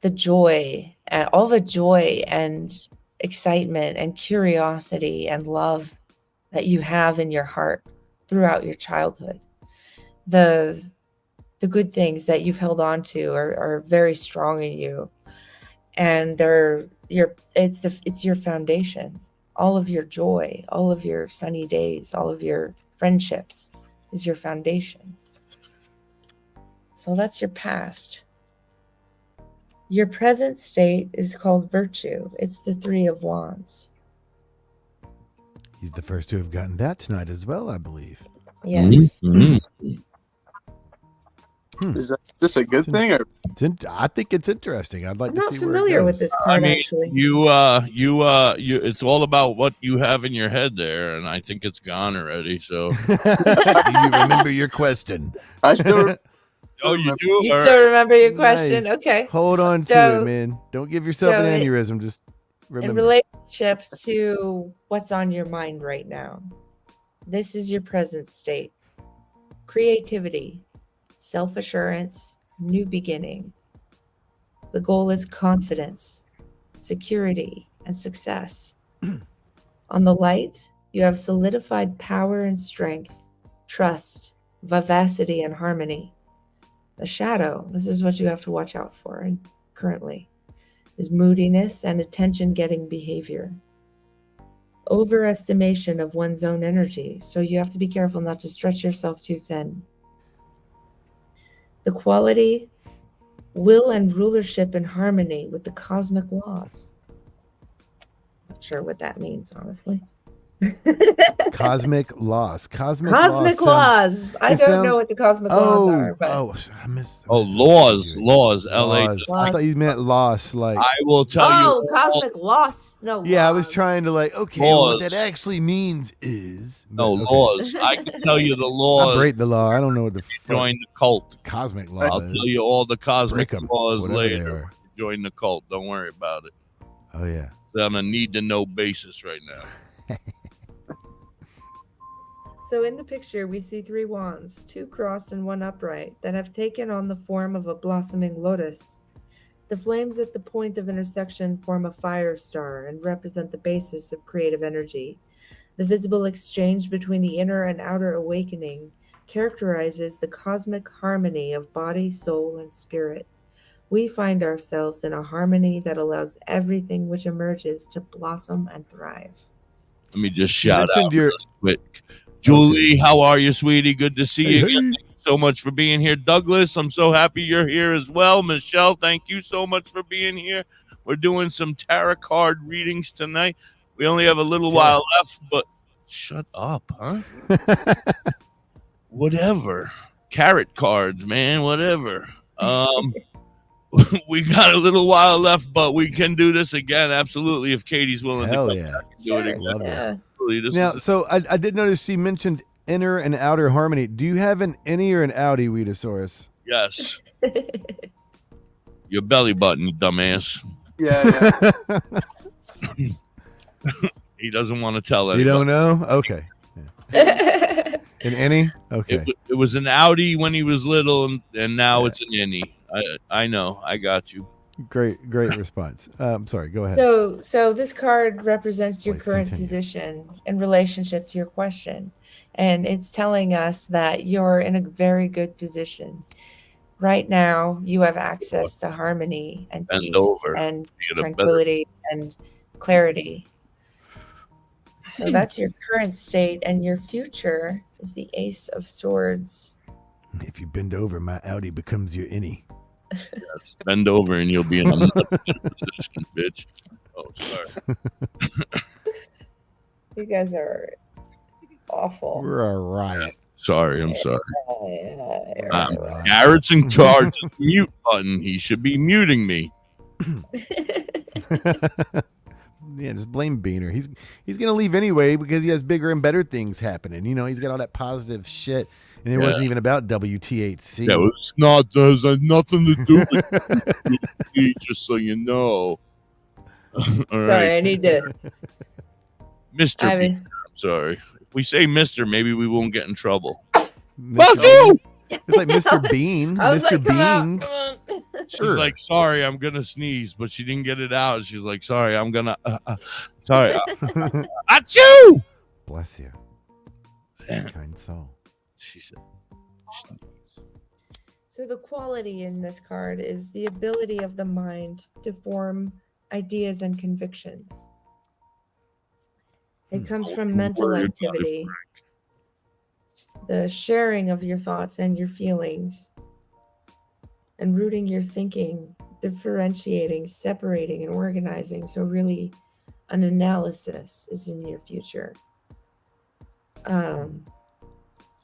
the joy, and all the joy and excitement and curiosity and love that you have in your heart throughout your childhood. The good things that you've held on to are very strong in you, and it's your foundation. All of your joy, all of your sunny days, all of your friendships is your foundation. So that's your past. Your present state is called virtue. It's the Three of Wands. He's the first to have gotten that tonight as well, I believe. Yes. Is this a good thing? Or? I think it's interesting. I'd like I'm to not see familiar where it with goes. this card, actually. You, it's all about what you have in your head there, and I think it's gone already. So, Do you remember your question? I still. Oh, you do? You still remember your question? Nice. Okay. Hold on to it, man. Don't give yourself an aneurysm. Just remember. In relationship to what's on your mind right now, this is your present state. Creativity, self-assurance, new beginning. The goal is confidence, security, and success. On the light, you have solidified power and strength, trust, vivacity, and harmony. The shadow, this is what you have to watch out for currently, is moodiness and attention-getting behavior. Overestimation of one's own energy, so you have to be careful not to stretch yourself too thin. The quality, will, and rulership in harmony with the cosmic laws. Not sure what that means, honestly. Cosmic laws. Cosmic laws. I don't know what the cosmic laws are. But... I missed. Laws. LA. I thought you meant loss. Like I will tell you. Cosmic loss. No. Yeah, I was trying to what that actually means is laws. I can tell you the laws. I break the law. I don't know what the join the cult. Cosmic law. I'll tell you all the cosmic laws later. Join the cult. Don't worry about it. Oh yeah. On a need to know basis right now. So in the picture, we see 3 wands, 2 crossed and 1 upright, that have taken on the form of a blossoming lotus. The flames at the point of intersection form a fire star and represent the basis of creative energy. The visible exchange between the inner and outer awakening characterizes the cosmic harmony of body, soul, and spirit. We find ourselves in a harmony that allows everything which emerges to blossom and thrive. Let me just shout out really quick. Julie, how are you, sweetie? Good to see you again. Thank you so much for being here. Douglas, I'm so happy you're here as well. Michelle, thank you so much for being here. We're doing some tarot card readings tonight. We only have a little while left, but shut up, huh? Whatever. Carrot cards, man, whatever. We got a little while left, but we can do this again. Absolutely. If Katie's willing to come back and do it again. Love this. This now, so I did notice she mentioned inner and outer harmony. Do you have an innie or an outie, Weedosaurus? Yes. Your belly button, you dumbass. Yeah. He doesn't want to tell anybody. You don't know? Okay. An innie? Okay. It was an Audi when he was little, and now it's an innie. I know. I got you. Great response. Sorry, go ahead. So this card represents your current position in relationship to your question. And it's telling us that you're in a very good position. Right now, you have access to harmony and peace and tranquility and clarity. So that's your current state, and your future is the Ace of Swords. If you bend over, my Audi becomes your innie. Yes, bend over and you'll be in a much better position, bitch. Oh, sorry. You guys are awful. We're a riot. Sorry, I'm sorry. Garrett's in charge of the mute button. He should be muting me. Yeah, just blame Beaner. He's gonna leave anyway because he has bigger and better things happening. You know, he's got all that positive shit, and it wasn't even about WTHC. Yeah, it's not. There's nothing to do with WTHC, just so you know. All right. Sorry, I need to. Mr. Beaner, I'm sorry. If we say Mr., maybe we won't get in trouble. Fuck you! It's like Mr. Bean. Mr. Bean. She's like, sorry, I'm gonna sneeze, but she didn't get it out. She's like, sorry, I'm gonna. Sorry. Achoo! Bless you. Kind soul. She said. So the quality in this card is the ability of the mind to form ideas and convictions. It comes from mental activity, the sharing of your thoughts and your feelings, and rooting your thinking, differentiating, separating, and organizing. So really, an analysis is in your future.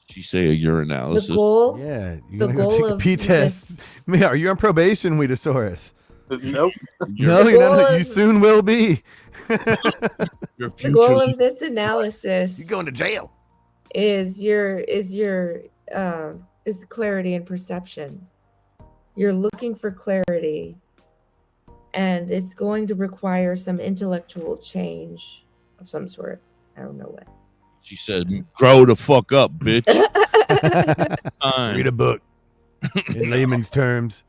She say a urinalysis. The goal, yeah, the goal of P test. Man, are you on probation, Weedosaurus? Nope. No, you're not. You soon will be. The goal of this analysis, you're going to jail, is clarity and perception. You're looking for clarity, and it's going to require some intellectual change of some sort. I don't know what. She said, grow the fuck up, bitch. Read a book in layman's terms.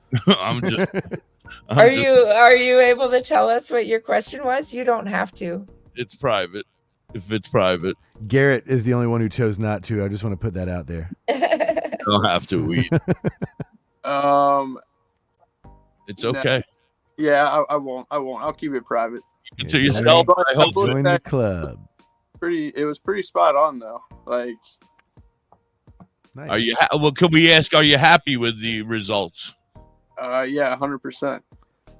Are you able to tell us what your question was? You don't have to. It's private. If it's private. Garrett is the only one who chose not to. I just want to put that out there. You don't have to, Weed. It's okay. No. Yeah, I won't. I'll keep it private. Keep it to yourself. I hope join the club. It was pretty spot on though. Like, nice. Are you? Well, can we ask? Are you happy with the results? Yeah, 100%.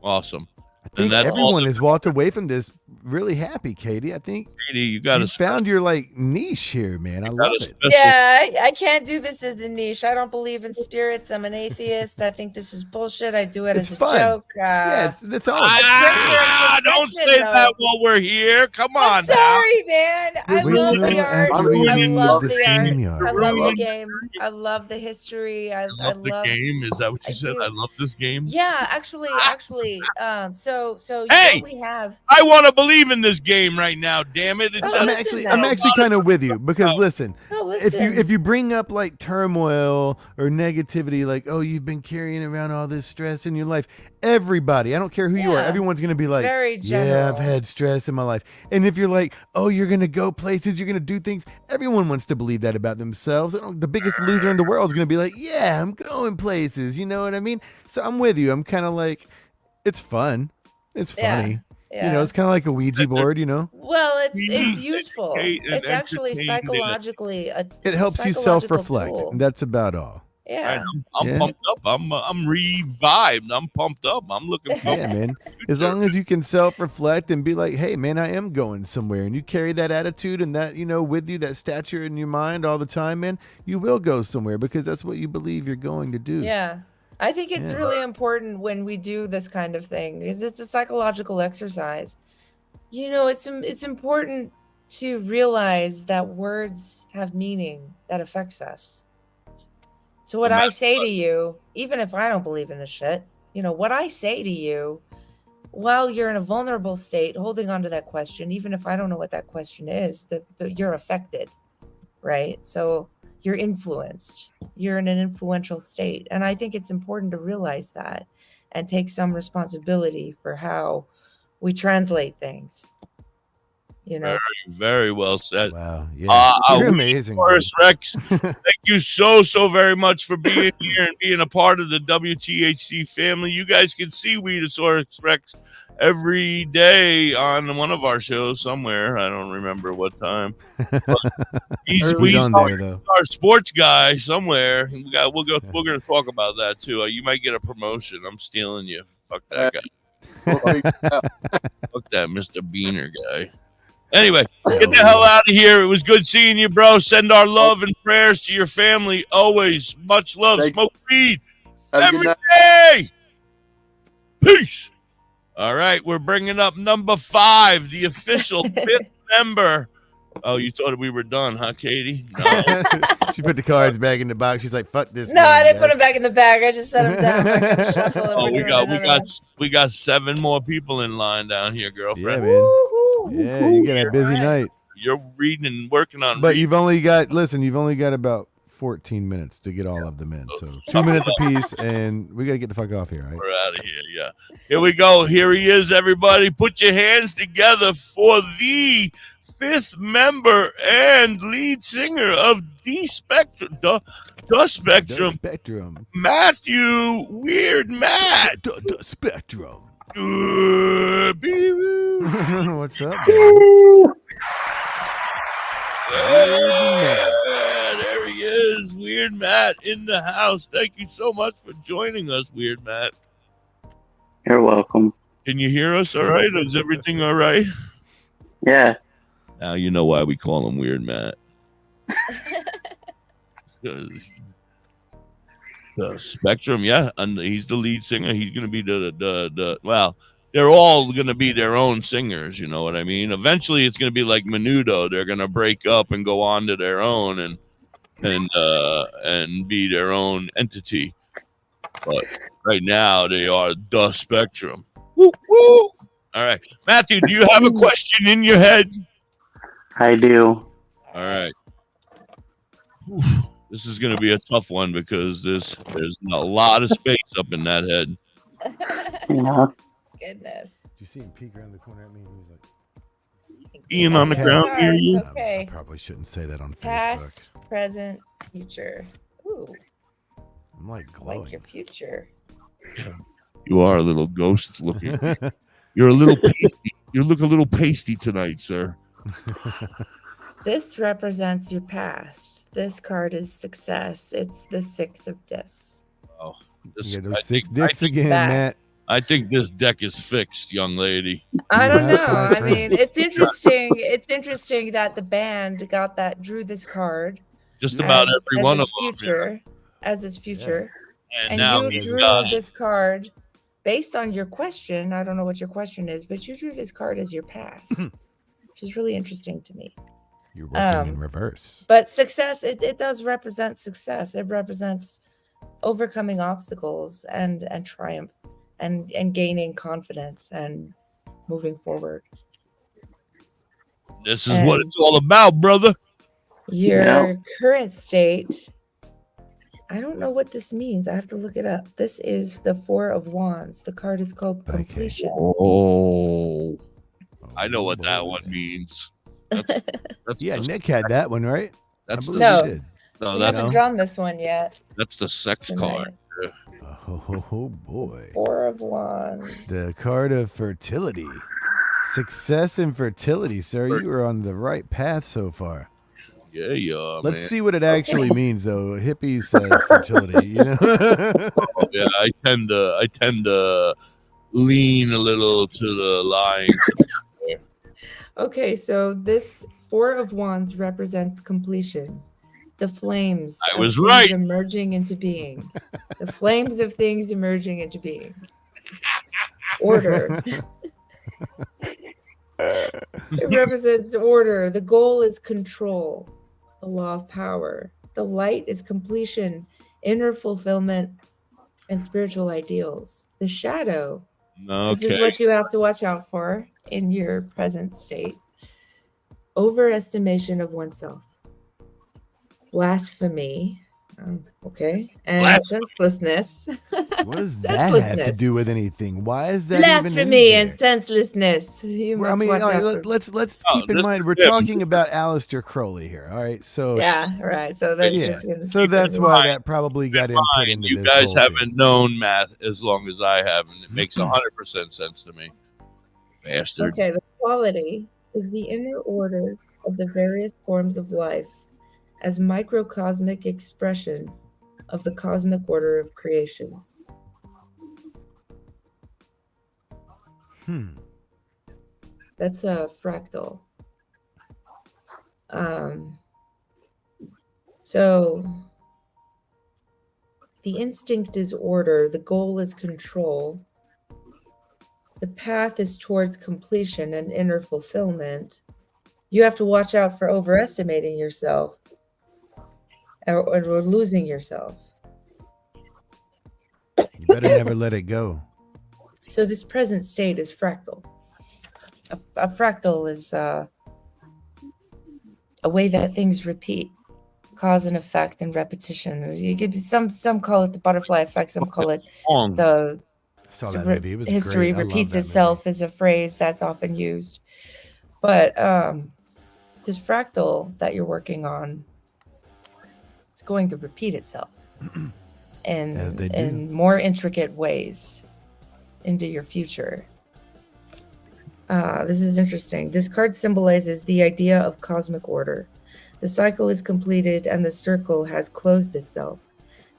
Awesome. I think everyone has walked away from this really happy, Katie. I think Katie, you found your niche here, man. I love it. Yeah, I can't do this as a niche. I don't believe in spirits. I'm an atheist. I think this is bullshit. I do it as a joke. Yeah, that's all. Don't say that while we're here. Come on. I'm sorry, man. I love the art. I love the art. I love the game. I love the history. I love the game. Is that what you said? I love this game. Yeah, actually. So hey, we have. I want to believe in this game right now. Damn it! I'm actually kind of with you because listen, if you bring up turmoil or negativity, like, oh, you've been carrying around all this stress in your life, everybody, I don't care who you are, everyone's gonna be like, yeah, I've had stress in my life. And if you're like, oh, you're gonna go places, you're gonna do things, everyone wants to believe that about themselves. The biggest loser in the world is gonna be like, yeah, I'm going places. You know what I mean? So I'm with you. I'm kind of like, it's fun. It's funny. Yeah. You know, it's kind of like a Ouija board, you know? Well, it's useful. It's actually psychologically it helps you self-reflect. That's about all. Yeah. I'm pumped up. I'm revived. I'm pumped up. I'm looking forward. Yeah, man. As long as you can self-reflect and be like, hey, man, I am going somewhere. And you carry that attitude and that, with you, that stature in your mind all the time, man, you will go somewhere because that's what you believe you're going to do. Yeah. I think it's really important when we do this kind of thing. It's a psychological exercise. It's important to realize that words have meaning that affects us. So what I say to you, even if I don't believe in this shit, what I say to you while you're in a vulnerable state, holding on to that question, even if I don't know what that question is, that you're affected, right? So you're influenced. You're in an influential state. And I think it's important to realize that and take some responsibility for how we translate things. You know, very, very well said. Wow, yeah, you're amazing, Rex. Thank you so very much for being here and being a part of the WTHC family. You guys can see Weedosaurus Rex every day on one of our shows somewhere. I don't remember what time. But he's on there though. Our sports guy somewhere. We're gonna talk about that too. You might get a promotion. I'm stealing you. Fuck that guy. Fuck that Mr. Beaner guy. Anyway, get the hell out of here. It was good seeing you, bro. Send our love and prayers to your family. Always. Much love. Smoke weed every day. Peace. All right, we're bringing up number 5, the official 5th member. Oh, you thought we were done, huh, Katie? No. She put the cards back in the box. She's like, "Fuck this." No, I didn't put them back in the bag. I just set them down. Oh, we got 7 more people in line down here, girlfriend. Yeah, man. Yeah, you got a busy night. You're reading and working on. But you've only got about 14 minutes to get all of them in. So 2 minutes apiece, and we got to get the fuck off here, right? We're out of here, yeah. Here we go. Here he is, everybody. Put your hands together for the 5th member and lead singer of the Spectrum, Matthew Weird Matt. The Spectrum. What's up, there he is, Weird Matt in the house. Thank you so much for joining us, Weird Matt. You're welcome. Can you hear us all right? Is everything all right? Yeah. Now you know why we call him Weird Matt. The Spectrum, yeah, and he's the lead singer. He's gonna be the well, they're all gonna be their own singers. You know what I mean? Eventually, it's gonna be like Menudo. They're gonna break up and go on to their own and be their own entity. But right now, they are the Spectrum. Woo woo! All right, Matthew, do you have a question in your head? I do. All right. Whew. This is going to be a tough one because there's a lot of space up in that head. Yeah. Goodness. Did you see him peek around the corner at me? He was like, being on the ground near you. Okay. I probably shouldn't say that on Past, Facebook. present, future. Ooh. I'm like glowing. Like your future. You are a little ghost looking. You're a little pasty. You look a little pasty tonight, sir. This represents your past. This card is success. It's the 6 of discs. Oh, those 6 dicks again, Matt. I think this deck is fixed, young lady. I don't know. I mean, it's interesting. It's interesting that the band drew this card. Just about every one of them. As its future. Yeah. And now you drew this card based on your question. I don't know what your question is, but you drew this card as your past, which is really interesting to me. You're working in reverse. But success, it does represent success. It represents overcoming obstacles and triumph and gaining confidence and moving forward. This is what it's all about, brother. Your current state, I don't know what this means. I have to look it up. This is the 4 of Wands. The card is called Completion. Oh, I know what that one means. That's yeah, Nick had that one, right? That's no, that's haven't drawn this one yet. That's the sex card. Oh boy. 4 of Wands. The card of fertility. Success and fertility, sir. You are on the right path so far. Yeah, you are. Let's see what it actually means, though. Hippie says fertility, you know. Yeah, I tend to lean a little to the lying. Okay, so this 4 of Wands represents completion. The flames. I was right. Emerging into being. The flames of things emerging into being. Order. It represents order. The goal is control. The law of power. The light is completion, inner fulfillment, and spiritual ideals. The shadow. Okay. This is what you have to watch out for in your present state. Overestimation of oneself. blasphemy. Okay. And senselessness. What does that have to do with anything? Why is that blasphemy even in there? and senselessness? You Well, must watch out. let's keep in mind we're talking about Aleister Crowley here. All right, so yeah, right. So that's so that's why that probably got input into you this. guys whole haven't thing. known math as long as I have, and it makes 100% sense to me. Bastard. Okay, the quality is the inner order of the various forms of life as microcosmic expression of the cosmic order of creation. That's a fractal. So the instinct is order, the goal is control, the path is towards completion and inner fulfillment. You have to watch out for overestimating yourself or losing yourself. You better never let it go. So this present state is fractal. A fractal is a way that things repeat, cause and effect and repetition. You could some call it the butterfly effect, some call it the saw that movie. It was history great. I repeats love that itself is a phrase that's often used. But this fractal that you're working on, it's going to repeat itself in more intricate ways into your future. This is interesting. This card symbolizes the idea of cosmic order. The cycle is completed and the circle has closed itself.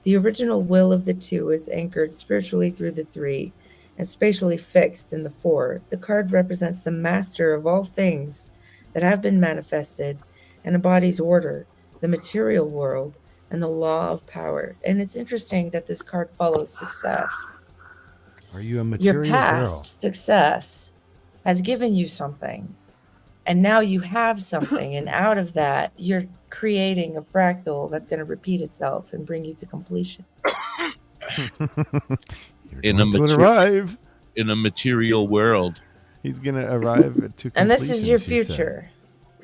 The original will of the two is anchored spiritually through the three and spatially fixed in the four. The card represents the master of all things that have been manifested and embodies order, the material world, and the law of power. And it's interesting that this card follows success. Are you a material Your past girl? success has given you something, and now you have something, and out of that, you're creating a fractal that's going to repeat itself and bring you to completion. In a material world. He's going to arrive to completion. And this is your she said. future.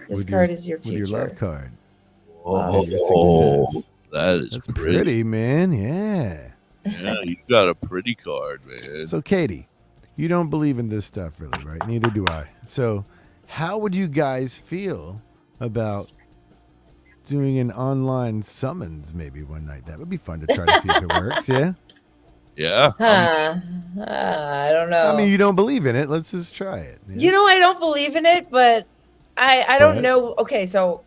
This With card is your With your future. love card. Oh, that's pretty, man. Yeah. Yeah, you got a pretty card, man. So, Katie, you don't believe in this stuff, really, right? Neither do I. So, how would you guys feel about doing an online summons maybe one night? That would be fun to try to see if it works, yeah? Yeah. I don't know. I mean, you don't believe in it. Let's just try it. Yeah? You know, I don't believe in it, but I don't know. Okay, so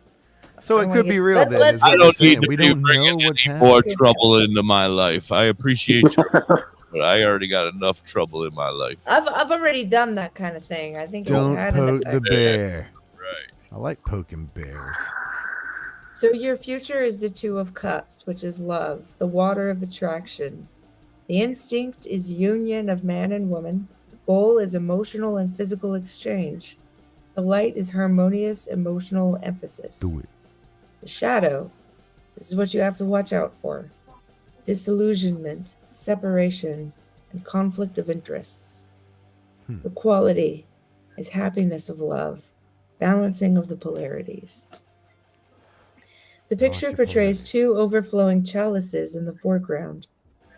it could be real then. I don't need to we be don't bringing know what's any more happening. trouble into my life. I appreciate you, but I already got enough trouble in my life. I've already done that kind of thing. I think Don't it had an poke the effect. bear. Right. I like poking bears. So your future is the Two of Cups, which is love, the water of attraction. The instinct is union of man and woman. The goal is emotional and physical exchange. The light is harmonious emotional emphasis. Do it. The shadow, this is what you have to watch out for. Disillusionment, separation, and conflict of interests. The quality is happiness of love, balancing of the polarities. The picture portrays two overflowing chalices in the foreground.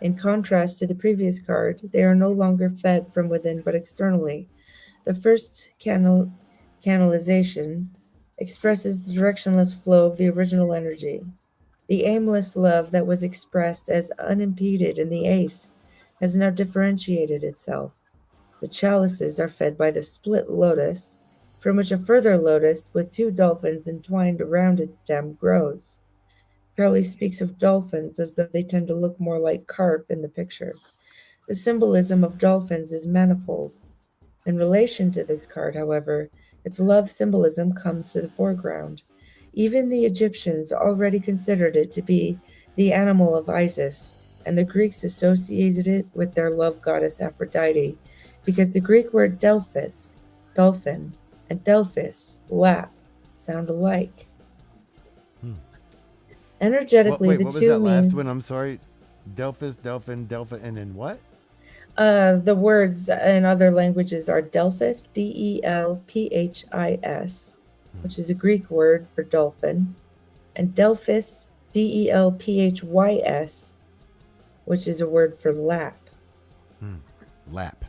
In contrast to the previous card, they are no longer fed from within but externally. The first canalization expresses the directionless flow of the original energy. The aimless love that was expressed as unimpeded in the ace has now differentiated itself. The chalices are fed by the split lotus, from which a further lotus with two dolphins entwined around its stem grows. Crowley speaks of dolphins as though they tend to look more like carp in the picture. The symbolism of dolphins is manifold. In relation to this card, however, its love symbolism comes to the foreground. Even the Egyptians already considered it to be the animal of Isis, and the Greeks associated it with their love goddess Aphrodite, because the Greek word Delphis, dolphin, and Delphis, lap, sound alike. Energetically, Wait, the what was two that last means one? I'm sorry. Delphis, Delphin, Delphin, and then what? the words in other languages are Delphis, Delphis, which is a Greek word for dolphin, and Delphis, DELPHYS, which is a word for lap. Lap.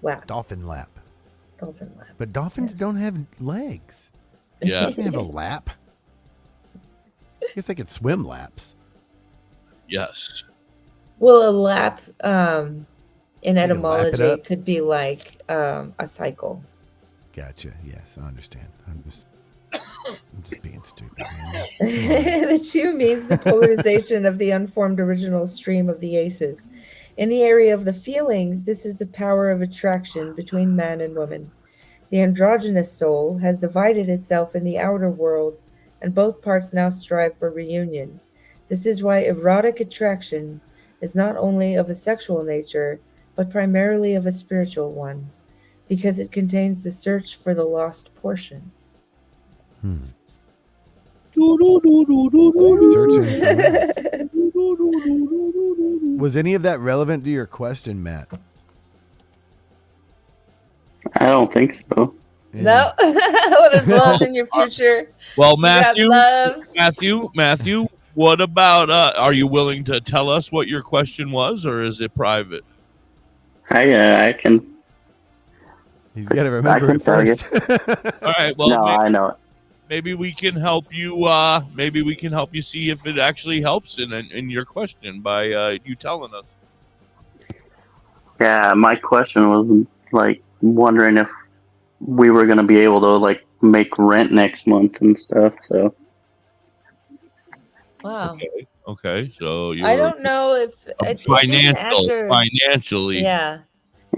Lap. Dolphin lap. Dolphin lap. But dolphins don't have legs. Yeah. They can have a lap. I guess they could swim laps. Yes. Well, a lap in lap it etymology up? could be like a cycle. Gotcha. Yes, I understand. I'm just being stupid, man. The two means the polarization of the unformed original stream of the aces. In the area of the feelings, this is the power of attraction between man and woman. The androgynous soul has divided itself in the outer world, and both parts now strive for reunion. This is why erotic attraction is not only of a sexual nature, but primarily of a spiritual one, because it contains the search for the lost portion. Was any of that relevant to your question, Matt? I don't think so. No. Well, there's love in your future. Well, You got Matthew, what about, are you willing to tell us what your question was, or is it private? I can. You got to remember it first. All right. Well, No, I know it. Maybe we can help you. Maybe we can help you see if it actually helps in your question by you telling us. Yeah, my question was like wondering if we were gonna be able to like make rent next month and stuff. So. Wow. Okay. So you. I don't know if it didn't answer. Financially. Yeah.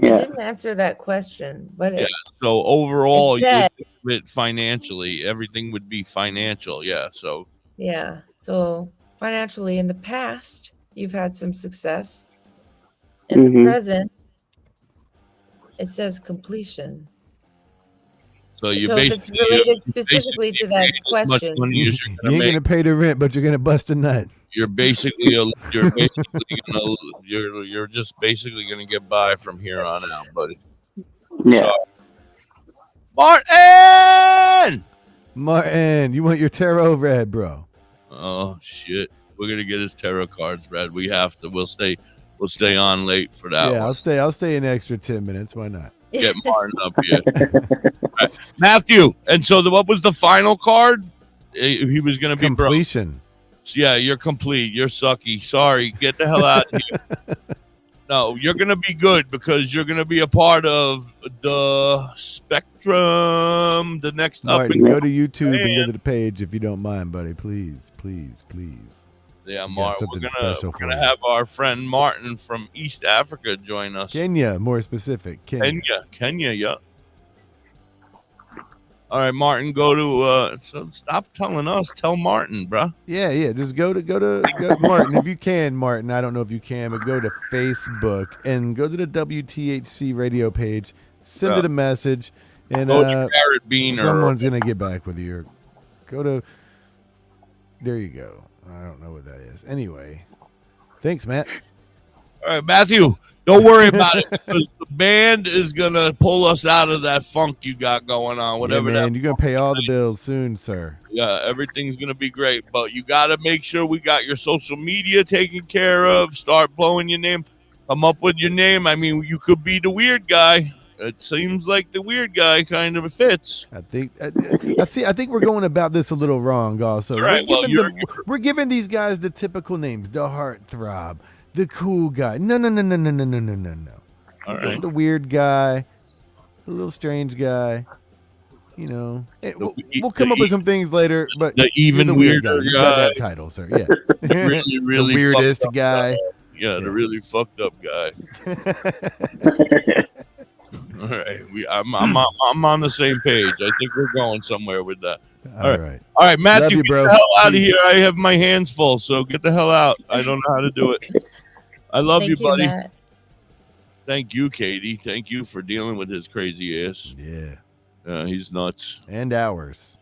It didn't answer that question, but Yeah. So overall, it said, financially, everything would be financial. Yeah. So. yeah. So financially, in the past, you've had some success. In the present, it says completion. So you if it's related specifically to that question, you ain't gonna pay the rent, but you're gonna bust a nut. You're basically you're just basically gonna get by from here on out, buddy. Yeah. Martin, you want your tarot read, bro? Oh shit, we're gonna get his tarot cards read. We have to. We'll stay on late for that. Yeah, one. I'll stay an extra 10 minutes. Why not? Get Martin up here, right. Matthew. And so, what was the final card? He was gonna be completion. Yeah, you're complete. You're sucky. Sorry. Get the hell out of here. No, you're going to be good because you're going to be a part of the Spectrum, the next Martin, go to YouTube and go to the page if you don't mind, buddy. Please. Yeah, Martin, we're going to have our friend Martin from East Africa join us. Kenya, more specific. Kenya, yeah. All right, Martin, go to so stop telling us, tell Martin, bro. Yeah, just go to Martin if you can, Martin. I don't know if you can, but go to Facebook and go to the WTHC radio page, send it a message, and Jared Bean someone's gonna get back with you. There you go. I don't know what that is. Anyway, thanks, Matt. All right, Matthew. Don't worry about it because the band is going to pull us out of that funk you got going on. Whatever man, you're going to pay all the bills soon, sir. Yeah, everything's going to be great. But you got to make sure we got your social media taken care of. Start blowing your name. Come up with your name. I mean, you could be the weird guy. It seems like the weird guy kind of fits. I think we're going about this a little wrong also. Right, we're giving these guys the typical names, the heartthrob, the cool guy. No. All right. The weird guy, the little strange guy. You know, we'll come up with some things later. But the even weirder guy. You got that title, sir. Yeah, really the weirdest guy. Yeah, the really fucked up guy. All right, I'm on the same page. I think we're going somewhere with that. All right, Matthew, you, bro. Get the hell out of here. I have my hands full, so get the hell out. I don't know how to do it. I love you, buddy. Matt. Thank you, Katie. Thank you for dealing with his crazy ass. Yeah, he's nuts. And ours.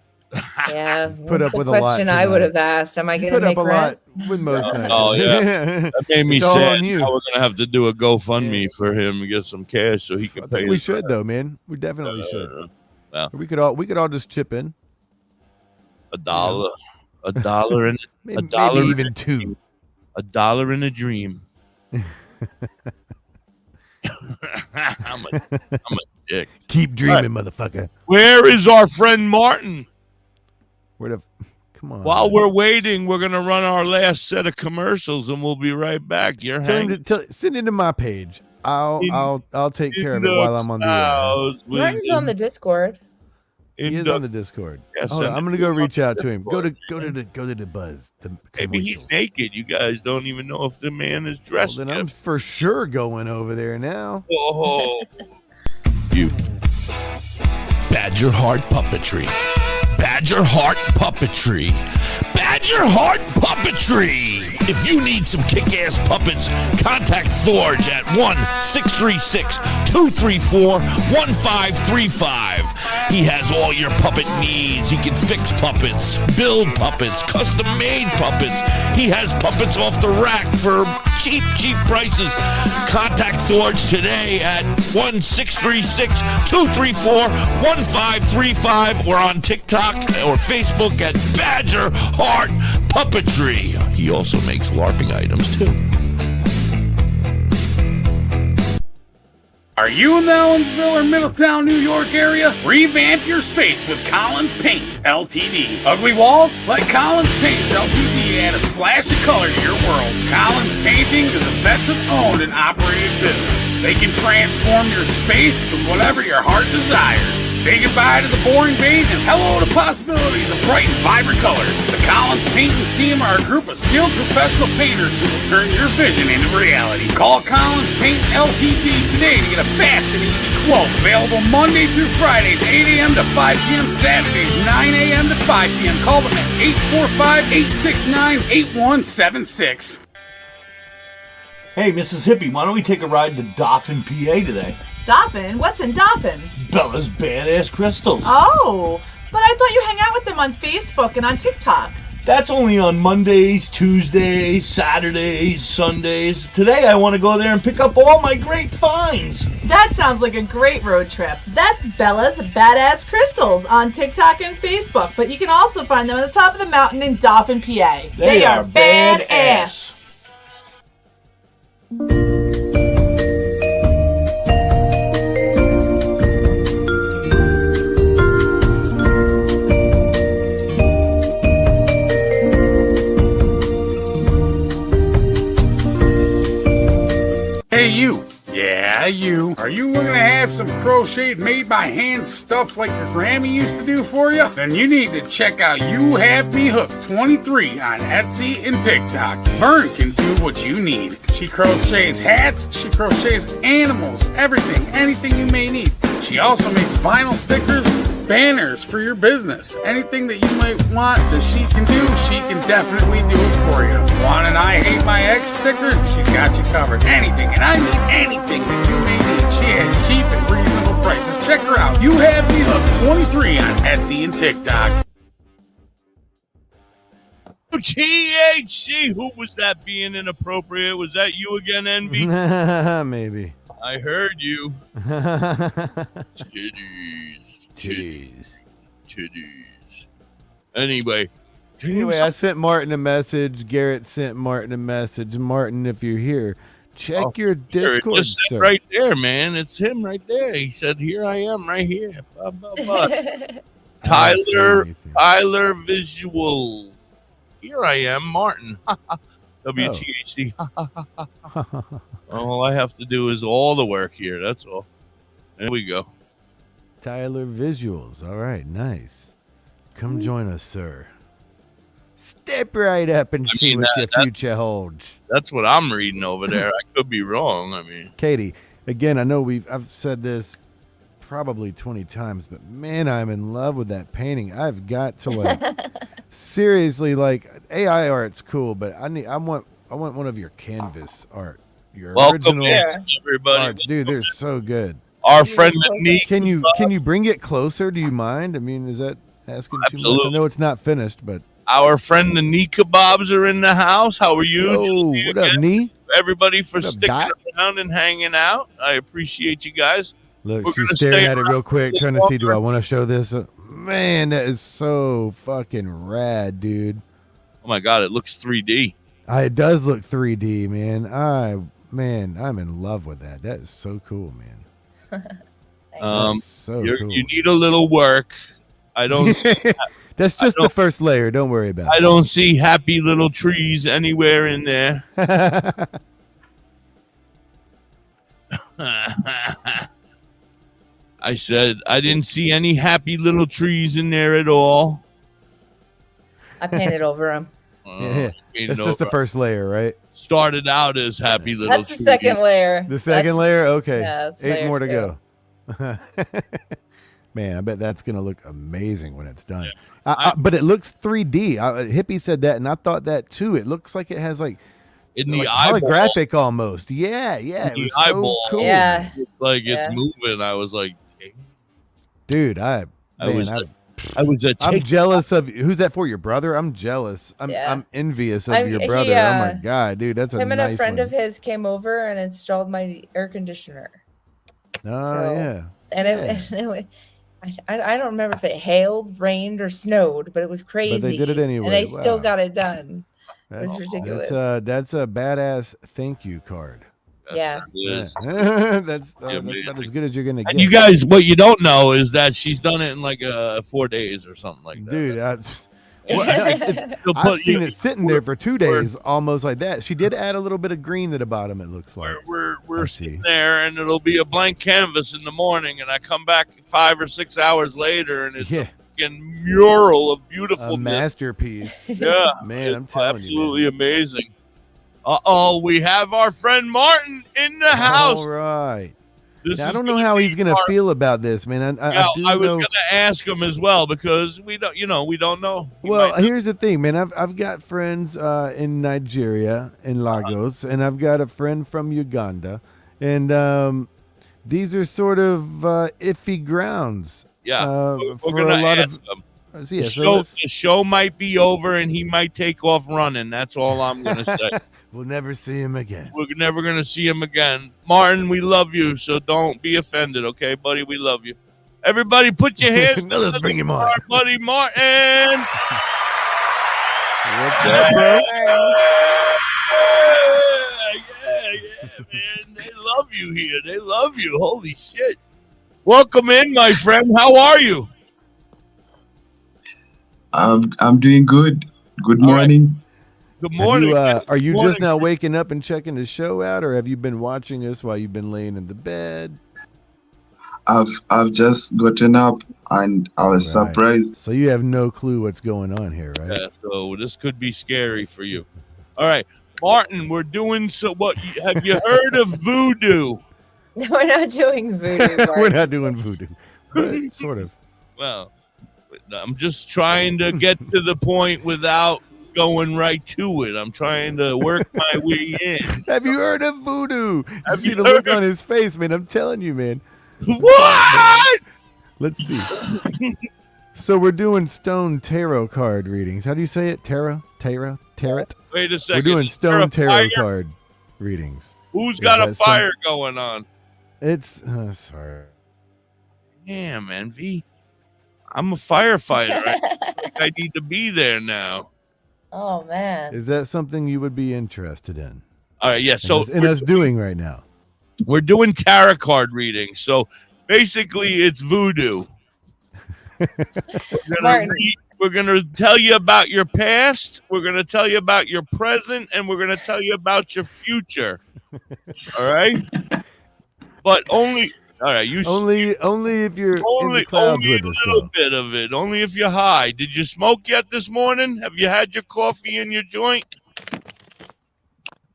Yeah, put up with a lot. Question I would have asked. Am I going to make rent? With most nights. Oh yeah, that made me all sad. on you. Now we're gonna have to do a GoFundMe for him and get some cash so he can I pay. think we should though, man. We definitely should. Well, we could all just chip in. $1, $1 and maybe, $1 maybe even two. $1 in a dream. I'm a dick. Keep dreaming, motherfucker. Where is our friend Martin? Come on. While we're waiting, we're gonna run our last set of commercials, and we'll be right back. You're hanging. Send it to my page. I'll take care of it while I'm on the air. Martin's on the Discord. He is on the Discord. Hold on, I'm gonna go reach out to him. Go to the buzz. Maybe he's naked. You guys don't even know if the man is dressed. Well, then I'm for sure going over there now. Oh, you. Badger Heart Puppetry. Badger Heart Puppetry. Badger Heart Puppetry. If you need some kick-ass puppets, contact Forge at 1-636-234-1535. He has all your puppet needs. He can fix puppets, build puppets, custom-made puppets. He has puppets off the rack for cheap prices. Contact Forge today at 1-636-234-1535 or on TikTok or Facebook at Badger Heart Puppetry. He also makes LARPing items too. Are you in the Ellensville or Middletown, New York area? Revamp your space with Collins Paints Ltd. Ugly walls? Let Collins Paints Ltd add a splash of color to your world. Collins Painting is a veteran-owned and operated business. They can transform your space to whatever your heart desires. Say goodbye to the boring beige and hello to possibilities of bright and vibrant colors. The Collins Painting team are a group of skilled professional painters who will turn your vision into reality. Call Collins Paint Ltd today to get a fast and easy quote. Available Monday through Fridays, 8 a.m. to 5 p.m. Saturdays, 9 a.m. to 5 p.m. Call them at 845-869-8176. Hey, Mrs. Hippie, why don't we take a ride to Da.Hippie, PA today? Doffin? What's in Doffin? Bella's Badass Crystals. Oh, but I thought you hang out with them on Facebook and on TikTok. That's only on Mondays, Tuesdays, Saturdays, Sundays. Today I want to go there and pick up all my great finds. That sounds like a great road trip. That's Bella's Badass Crystals on TikTok and Facebook, but you can also find them on the top of the mountain in Dauphin, PA. They are badass. Hey, you. Yeah, you. Are you looking to have some crocheted made by hand stuff like your Grammy used to do for you? Then you need to check out You Have Me Hooked 23 on Etsy and TikTok. Vern can do what you need. She crochets hats, she crochets animals, everything, anything you may need. She also makes vinyl stickers, banners for your business. Anything that you might want that she can do, she can definitely do it for you. Want an I Hate My Ex sticker? She's got you covered. Anything, and I mean anything that you may need. She has cheap and reasonable prices. Check her out. You Have Me Hooked 23 on Etsy and TikTok. THC, who was that being inappropriate? Was that you again, Envy? Maybe. I heard you. Titties. Anyway, I sent Martin a message. Garrett sent Martin a message. Martin, if you're here, check your Discord. Just sir. right there, man. It's him right there. He said, "Here I am, right here." Blah, blah, blah. Tyler Visuals. Here I am, Martin. WTHC. All I have to do is all the work here. That's all. There we go. Tyler Visuals. All right, nice. Come join us, sir. Step right up and see what your future holds. That's what I'm reading over there. I could be wrong. I mean, Katie, again, I know I've said this probably 20 times, but man, I'm in love with that painting. I've got to seriously, AI art's cool, but I want one of your canvas art. Your welcome original everybody. Arts. Dude, they're so good. Our friend Nick. Can you bring it closer? Do you mind? I mean, is that asking too much? I know it's not finished, but our friend the knee kebabs are in the house. How are you? Yo, what up, knee? Everybody for sticking around and hanging out. I appreciate you guys. Look, she's staring at it real quick, trying to see, do I want to show this? Man, that is so fucking rad, dude. Oh my God, it looks 3D. It does look 3D, man. I'm in love with that. That is so cool, man. Cool. You need a little work. I don't. That's just the first layer. Don't worry about it. I don't see happy little trees anywhere in there. I said I didn't see any happy little trees in there at all. I painted over them. Yeah. That's just the first layer, right? Started out as happy little That's trees. the second layer. The second layer? Okay. Yeah, it's 8 layer more to 2. go. Man, I bet that's going to look amazing when it's done. But it looks 3D. Hippie said that, and I thought that too. It looks like it has like in the holographic almost. Yeah. It was so cool. Yeah. It's like it's moving. I was like, dude, I'm jealous of who's that for? Your brother? I'm jealous. I'm envious of your brother. Oh my God, dude, that's him a nice and a friend one. of his came over and installed my air conditioner. Yeah. And I don't remember if it hailed, rained, or snowed, but it was crazy. But they did it anyway. And they still got it done. It was ridiculous. That's a badass thank you card. Yeah. That's about as good as you're gonna get. And you guys, what you don't know is that she's done it in like 4 days or something like that. Dude, I've seen it sitting there for 2 days, almost like that. She did add a little bit of green to the bottom. It looks like we're sitting there, and it'll be a blank canvas in the morning, and I come back 5 or 6 hours later, and it's a fucking mural of beautiful masterpiece. Yeah, man, I'm telling you, absolutely amazing. We have our friend Martin in the house. All right. Now, I don't know how he's gonna feel about this, man. I was gonna ask him as well because we don't know. Well, here's the thing, man. I've got friends in Nigeria, in Lagos, and I've got a friend from Uganda, and these are sort of iffy grounds. Yeah, we're for gonna a lot ask of. him. The show might be over, and he might take off running. That's all I'm gonna say. We'll never see him again. We're never going to see him again. Martin, we love you, so don't be offended, okay, buddy? We love you. Everybody put your hands no, let's bring him on. Buddy Martin. What's up, bro? Yeah, man. They love you here. They love you. Holy shit. Welcome in, my friend. How are you? I'm doing good. Good morning. Good morning. Are you just now waking up and checking the show out, or have you been watching us while you've been laying in the bed? I've just gotten up and I was surprised. So you have no clue what's going on here, right? Yeah, so this could be scary for you. All right, Martin, we're doing have you heard of voodoo? No, we're not doing voodoo. We're not doing voodoo. But sort of. Well, I'm just trying to get to the point without going right to it. I'm trying to work my way in. Have you heard of voodoo? You see the look on his face, man. I'm telling you, man. What? Let's see. So we're doing stone tarot card readings. How do you say it? Tarot? Wait a second. We're doing stone tarot card readings. Who's got a fire going on? It's sorry. Yeah, man. V, I'm a firefighter. I need to be there now. Oh man. Is that something you would be interested in? All right, yeah. So in us doing right now. We're doing tarot card readings. So basically it's voodoo. We're gonna tell you about your past, we're gonna tell you about your present, and we're gonna tell you about your future. All right? But only only if you're in the clouds with us. A little bit of it. Only if you're high. Did you smoke yet this morning? Have you had your coffee in your joint?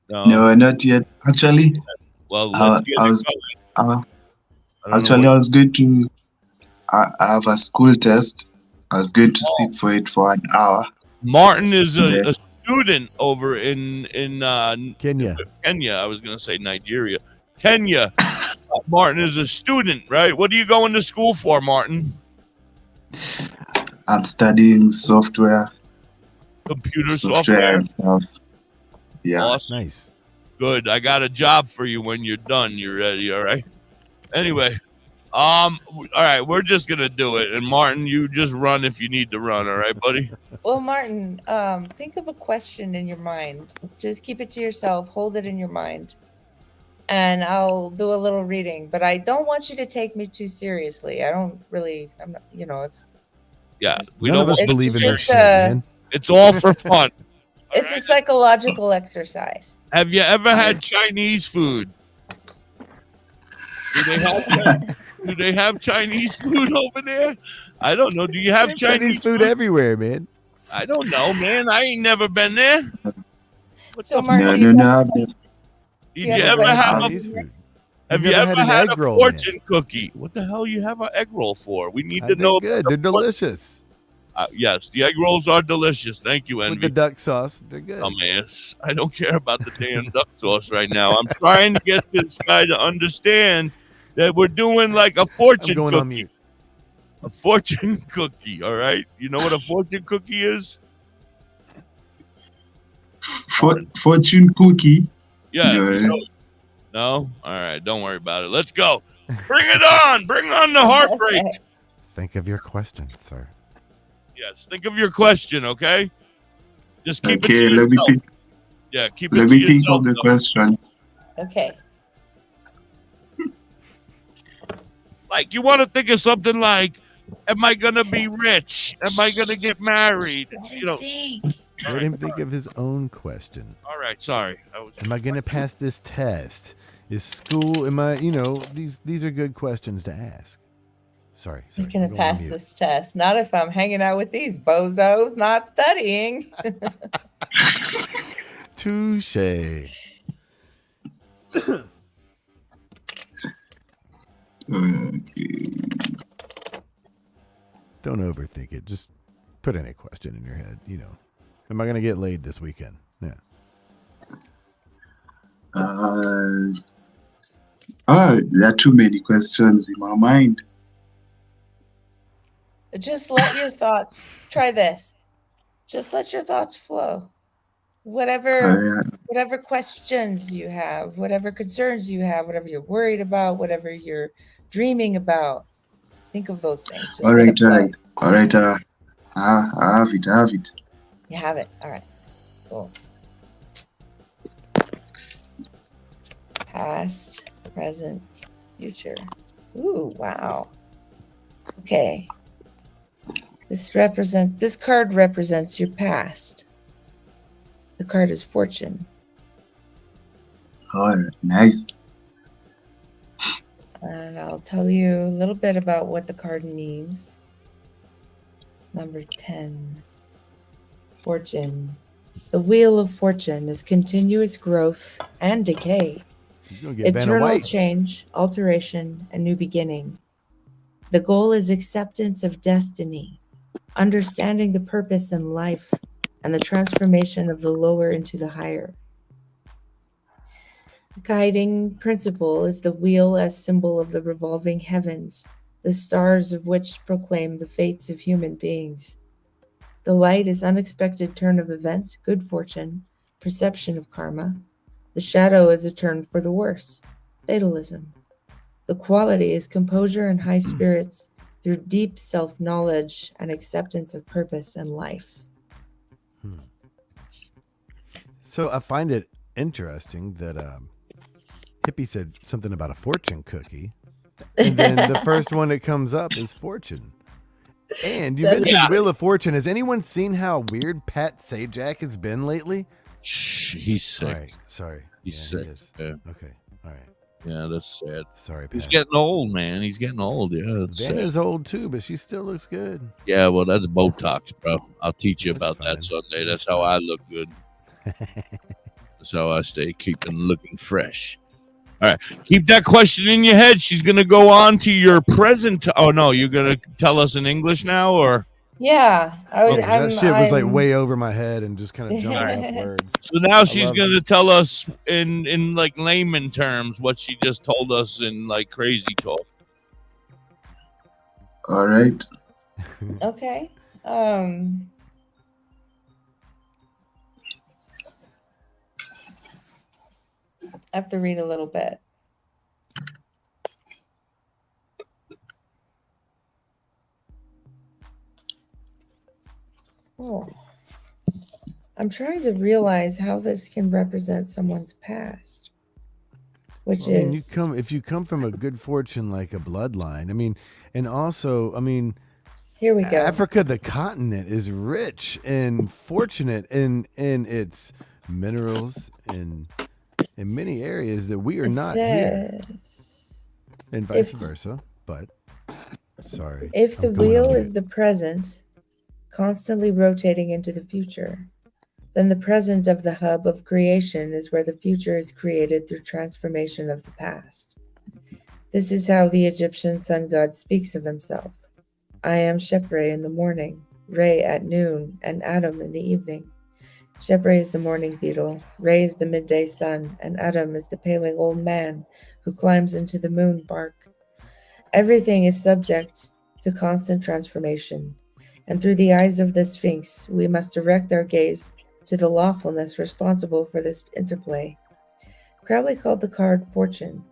No, not yet. Actually, well, let's get I was going to. I have a school test. I was going to sit for it for an hour. Martin is a student over in Kenya. I was going to say Nigeria. Kenya. Martin is a student, right? What are you going to school for, Martin? I'm studying software. Computer software and stuff. Yeah. Awesome. Nice. Good. I got a job for you when you're done. You ready? All right. Anyway, All right, we're just gonna do it, and Martin, you just run if you need to run. All right, buddy. Well, Martin, think of a question in your mind. Just keep it to yourself. Hold it in your mind, and I'll do a little reading. But I don't want you to take me too seriously. I'm not. It's. Yeah, we None don't of us want believe in this just shit, man. It's all for fun. It's a psychological exercise. Have you ever had Chinese food? Do they have Chinese food over there? I don't know. Do you have Chinese food everywhere, man? I don't know, man. I ain't never been there. What So, the Martin, fuck? No. Did you ever have have you ever had a roll, fortune cookie? What the hell you have an egg roll for? We need to know. They're good. They're delicious. Yes, the egg rolls are delicious. Thank you, Envy. With the duck sauce, they're good. Dumbass. I don't care about the damn duck sauce right now. I'm trying to get this guy to understand that we're doing like a fortune going cookie. on mute. A fortune cookie, all right? You know what a fortune cookie is? Fortune cookie. Yeah. No. You know, no? All right, don't worry about it. Let's go. Bring it on. Bring on the heartbreak. Think of your question, sir. Yes, think of your question, okay? Just keep Okay, it to let me yourself. think. Yeah, keep it Let to me think yourself. of the question. Okay. Like, you want to think of something like, am I going to be rich? Am I going to get married? You know. Let him think of his own question. All right, sorry. Am I going to pass this test? Is school? Am I? These are good questions to ask. Sorry. I'm gonna Go on pass mute. this test. Not if I'm hanging out with these bozos, not studying. Touche. Don't overthink it. Just put any question in your head. Am I going to get laid this weekend? Yeah. There are too many questions in my mind. Just let your thoughts. Try this. Just let your thoughts flow. Whatever questions you have, whatever concerns you have, whatever you're worried about, whatever you're dreaming about, think of those things. Just All let right. it flow. I have it. You have it. All right. Cool. Past, present, future. Ooh, wow. Okay. This card represents your past. The card is fortune. Oh, nice. And I'll tell you a little bit about what the card means. It's number 10. Fortune. The wheel of fortune is continuous growth and decay. Eternal change, alteration, and new beginning. The goal is acceptance of destiny, understanding the purpose in life, and the transformation of the lower into the higher. The guiding principle is the wheel as symbol of the revolving heavens, the stars of which proclaim the fates of human beings. The light is unexpected turn of events, good fortune, perception of karma. The shadow is a turn for the worse, fatalism. The quality is composure and high spirits through deep self-knowledge and acceptance of purpose and life. So I find it interesting that Hippie said something about a fortune cookie, and then the first one that comes up is fortune. And you mentioned Wheel of Fortune. Has anyone seen how weird Pat Sajak has been lately? Shh, he's sick. All right, sorry. He's sick. He is. Yeah. Okay. All right. Yeah, that's sad. Sorry, Pat. He's getting old, man. He's getting old. Yeah, that's sad. Vanna's old too, but she still looks good. Yeah, well, that's Botox, bro. I'll teach you about that Sunday. That's how I look good. That's how I stay looking fresh. All right, keep that question in your head. She's gonna go on to your present. Oh no, you're gonna tell us in English now, or yeah, that shit was like way over my head and just kind of jumping up words. So now she's gonna tell us in like layman terms what she just told us in like crazy talk. All right. Okay. I have to read a little bit. Oh. I'm trying to realize how this can represent someone's past. Which I mean, is if you come from a good fortune like a bloodline, I mean, and also, I mean, here we go. Africa, the continent, is rich and fortunate in its minerals and in many areas that we are not here, and vice versa. But sorry, if the wheel is the present, constantly rotating into the future, then the present of the hub of creation is where the future is created through transformation of the past. This is how the Egyptian sun god speaks of himself. I am Shepre in the morning, Re at noon, and Adam in the evening. Shepre is the morning beetle, Re is the midday sun, and Adam is the paling old man who climbs into the moon bark. Everything is subject to constant transformation, and through the eyes of the Sphinx, we must direct our gaze to the lawfulness responsible for this interplay. Crowley called the card Fortune.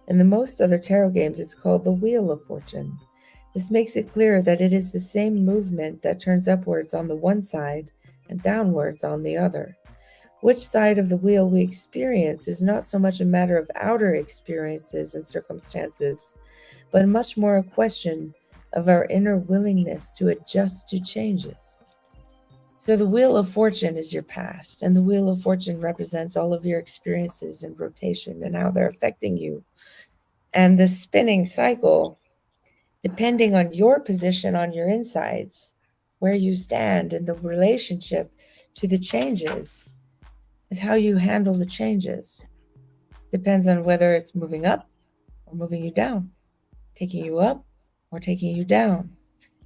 In the most other tarot games, it's called the Wheel of Fortune. This makes it clear that it is the same movement that turns upwards on the one side and downwards on the other. Which side of the wheel we experience is not so much a matter of outer experiences and circumstances, but much more a question of our inner willingness to adjust to changes. So the Wheel of Fortune is your past, and the Wheel of Fortune represents all of your experiences in rotation and how they're affecting you. And the spinning cycle, depending on your position on your insides, where you stand in the relationship to the changes, is how you handle the changes. Depends on whether it's moving up or moving you down, taking you up or taking you down.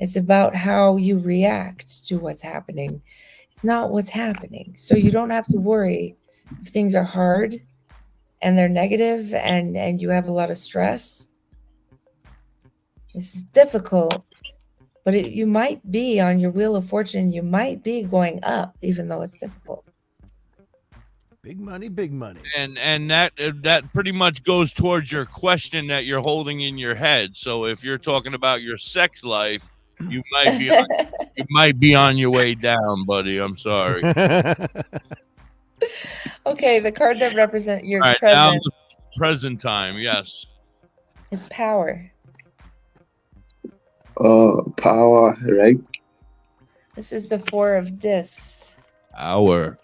It's about how you react to what's happening. It's not what's happening. So you don't have to worry if things are hard and they're negative and you have a lot of stress. This is difficult, but you might be on your Wheel of Fortune. You might be going up, even though it's difficult. Big money, big money. And that pretty much goes towards your question that you're holding in your head. So if you're talking about your sex life, you might be on your way down, buddy. I'm sorry. Okay, the card that represents your All right, present. now the present time, yes. Is power. Power, right? This is the Four of Discs. Hour.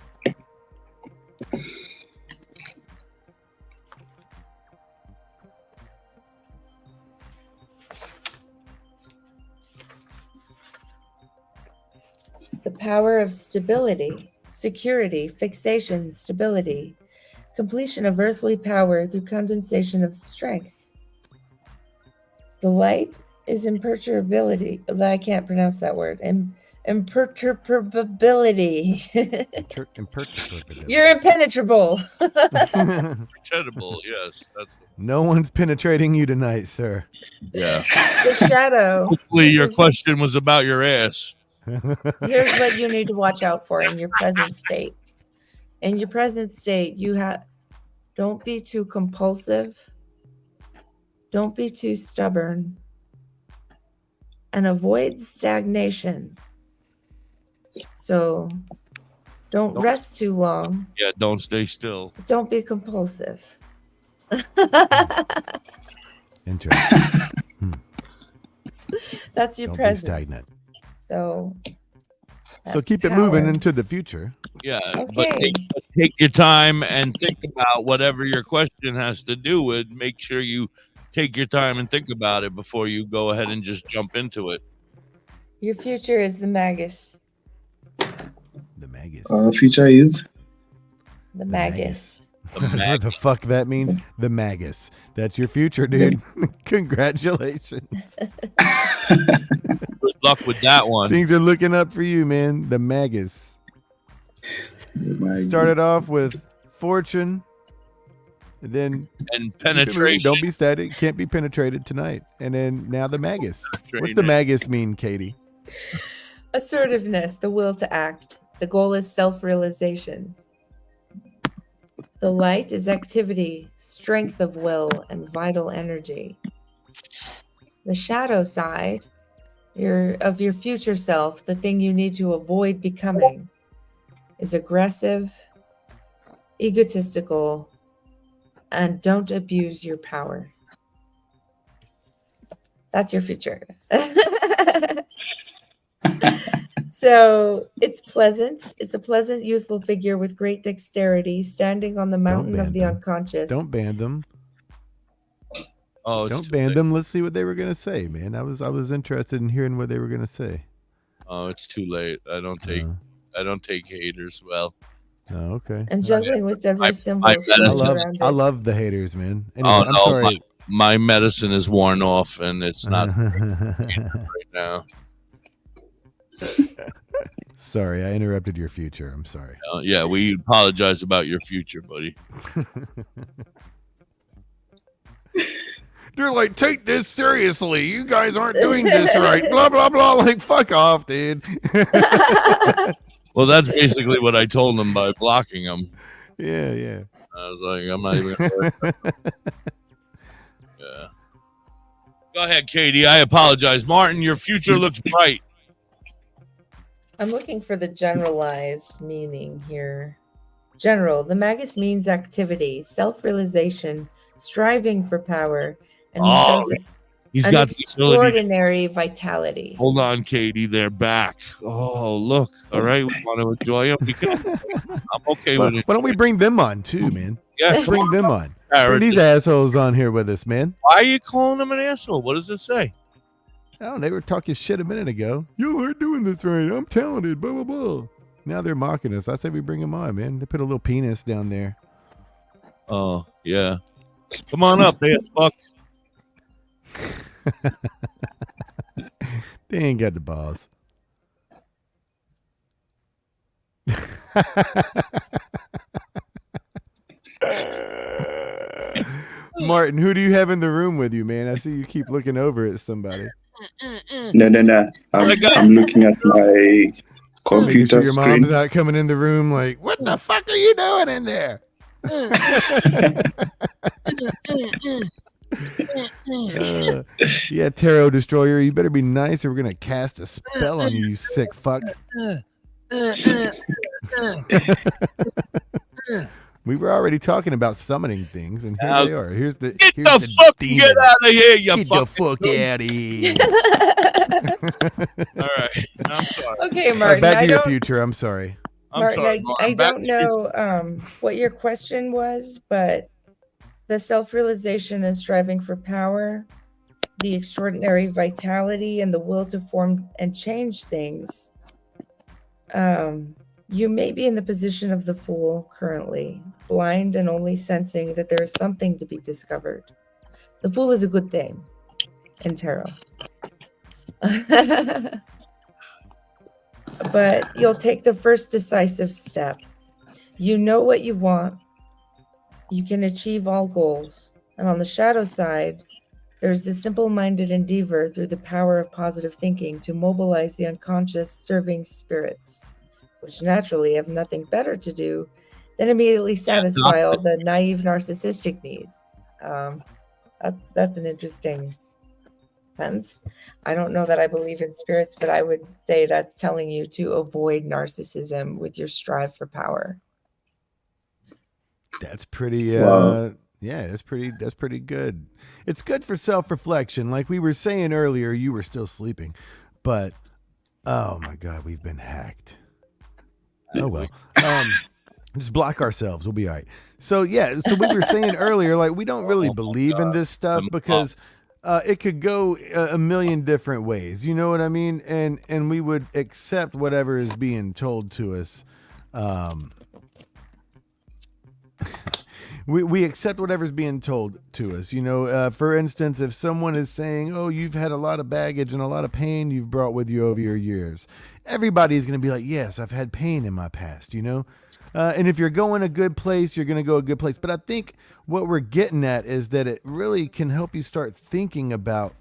The power of stability, security, fixation, stability, completion of earthly power through condensation of strength. The light is imperturbability. I can't pronounce that word. Imperturbability. You're impenetrable. Impenetrable, yes. No one's penetrating you tonight, sir. Yeah. The shadow. Hopefully your question was about your ass. Here's what you need to watch out for in your present state. In your present state, don't be too compulsive. Don't be too stubborn. And avoid stagnation. So don't rest too long. Yeah, don't stay still. Don't be compulsive. Interesting. That's your Don't present. be stagnant. So keep it moving into the future. Yeah, Okay. but take your time and think about whatever your question has to do with. Make sure you take your time and think about it before you go ahead and just jump into it. Your future is the Magus. The Magus. Future is The Magus. Whatever the fuck that means. The Magus. That's your future, dude. Congratulations. Good luck with that one. Things are looking up for you, man. The Magus. Started off with fortune, and penetration. Don't be static. Can't be penetrated tonight. And then now the Magus. What's the Magus mean, Katie? Assertiveness, the will to act. The goal is self-realization. The light is activity, strength of will, and vital energy. The shadow side your future self, the thing you need to avoid becoming is aggressive, egotistical, and don't abuse your power. That's your future. So it's pleasant. It's a pleasant, youthful figure with great dexterity, standing on the mountain of the unconscious. Don't ban them. Oh, don't ban them. Let's see what they were gonna say, man. I was interested in hearing what they were gonna say. Oh, it's too late. I don't take haters well. Oh, okay. And juggling with diverse symbols. I love the haters, man. Anyway, Oh, I'm no, sorry. My medicine is worn off, and it's not right now. Sorry, I interrupted your future. I'm sorry. Yeah, we apologize about your future, buddy. They're like, take this seriously. You guys aren't doing this right. Blah, blah, blah. Like, fuck off, dude. Well, that's basically what I told them by blocking them. Yeah, yeah. I was like, I'm not even going to Yeah. Go ahead, Katie. I apologize. Martin, your future looks bright. I'm looking for the generalized meaning here. General, the magus means activity, self-realization, striving for power, and he's got the ability. Extraordinary vitality. Hold on, Katie. They're back. Oh, look. All right. We want to enjoy them. I'm okay with it. Why don't we bring them on, too, man? Yeah, bring them on. Bring these assholes on here with us, man. Why are you calling them an asshole? What does it say? Oh, they were talking shit a minute ago. You aren't doing this right. I'm talented. Blah, blah, blah. Now they're mocking us. I say we bring them on, man. They put a little penis down there. Oh, yeah. Come on up, ass fuck. They ain't got the balls. Martin, who do you have in the room with you, man? I see you keep looking over at somebody. No. I'm looking at my computer your screen. mom's not coming in the room like, what the fuck are you doing in there? Yeah, Tarot Destroyer, you better be nice or we're gonna cast a spell on you, you sick fuck. We were already talking about summoning things, and here they are. Here's the get out of here, you get the fuck out of here. All right, I'm sorry. Okay, Martin. Back to your future. I'm sorry. Martin, I don't know what your question was, but the self-realization and striving for power, the extraordinary vitality, and the will to form and change things. You may be in the position of the fool currently, blind and only sensing that there is something to be discovered. The fool is a good thing in tarot. But you'll take the first decisive step. You know what you want. You can achieve all goals. And on the shadow side, there's the simple-minded endeavor through the power of positive thinking to mobilize the unconscious serving spirits, which naturally have nothing better to do than immediately satisfy all the naive narcissistic needs. That's an interesting sense. I don't know that I believe in spirits, but I would say that's telling you to avoid narcissism with your strive for power. That's pretty Wow. yeah, that's pretty good. It's good for self-reflection. Like we were saying earlier, you were still sleeping. But oh my god, we've been hacked. Oh well. Just block ourselves. We'll be all right. So yeah, so we were saying earlier, like we don't really believe in this stuff because it could go a million different ways. You know what I mean? And we would accept whatever is being told to us. We accept whatever's being told to us. You know, for instance, if someone is saying, oh, you've had a lot of baggage and a lot of pain you've brought with you over your years, everybody's going to be like, yes, I've had pain in my past, you know? And if you're going a good place, you're going to go a good place. But I think what we're getting at is that it really can help you start thinking about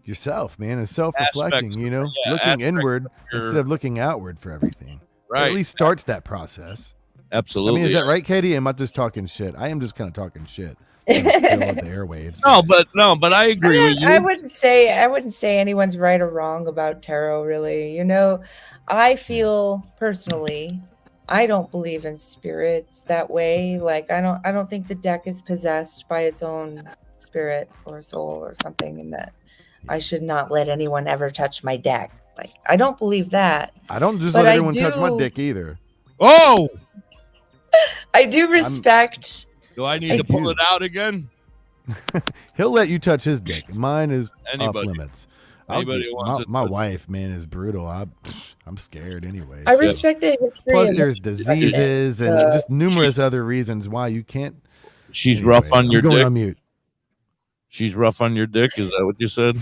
yourself, man, and self-reflecting, you know, looking inward instead of looking outward for everything. Right. Or at least starts that process. Absolutely. I mean, is that right, Katie? Am I just talking shit? I am just kind of talking shit. fill the airwaves. But I agree with you. I wouldn't say anyone's right or wrong about tarot, really. I feel personally, I don't believe in spirits that way. Like I don't think the deck is possessed by its own spirit or soul or something, and that I should not let anyone ever touch my deck. Like I don't believe that. I don't just let everyone touch my dick either. Oh, I do respect. Do I need to pull it out again? He'll let you touch his dick. Mine is Anybody. off limits. Anybody wants it. My wife, man, is brutal. I'm scared anyway. I respect the history. Plus, of there's diseases and just numerous other reasons why you can't. She's rough on your I'm going dick. on mute. She's rough on your dick. Is that what you said?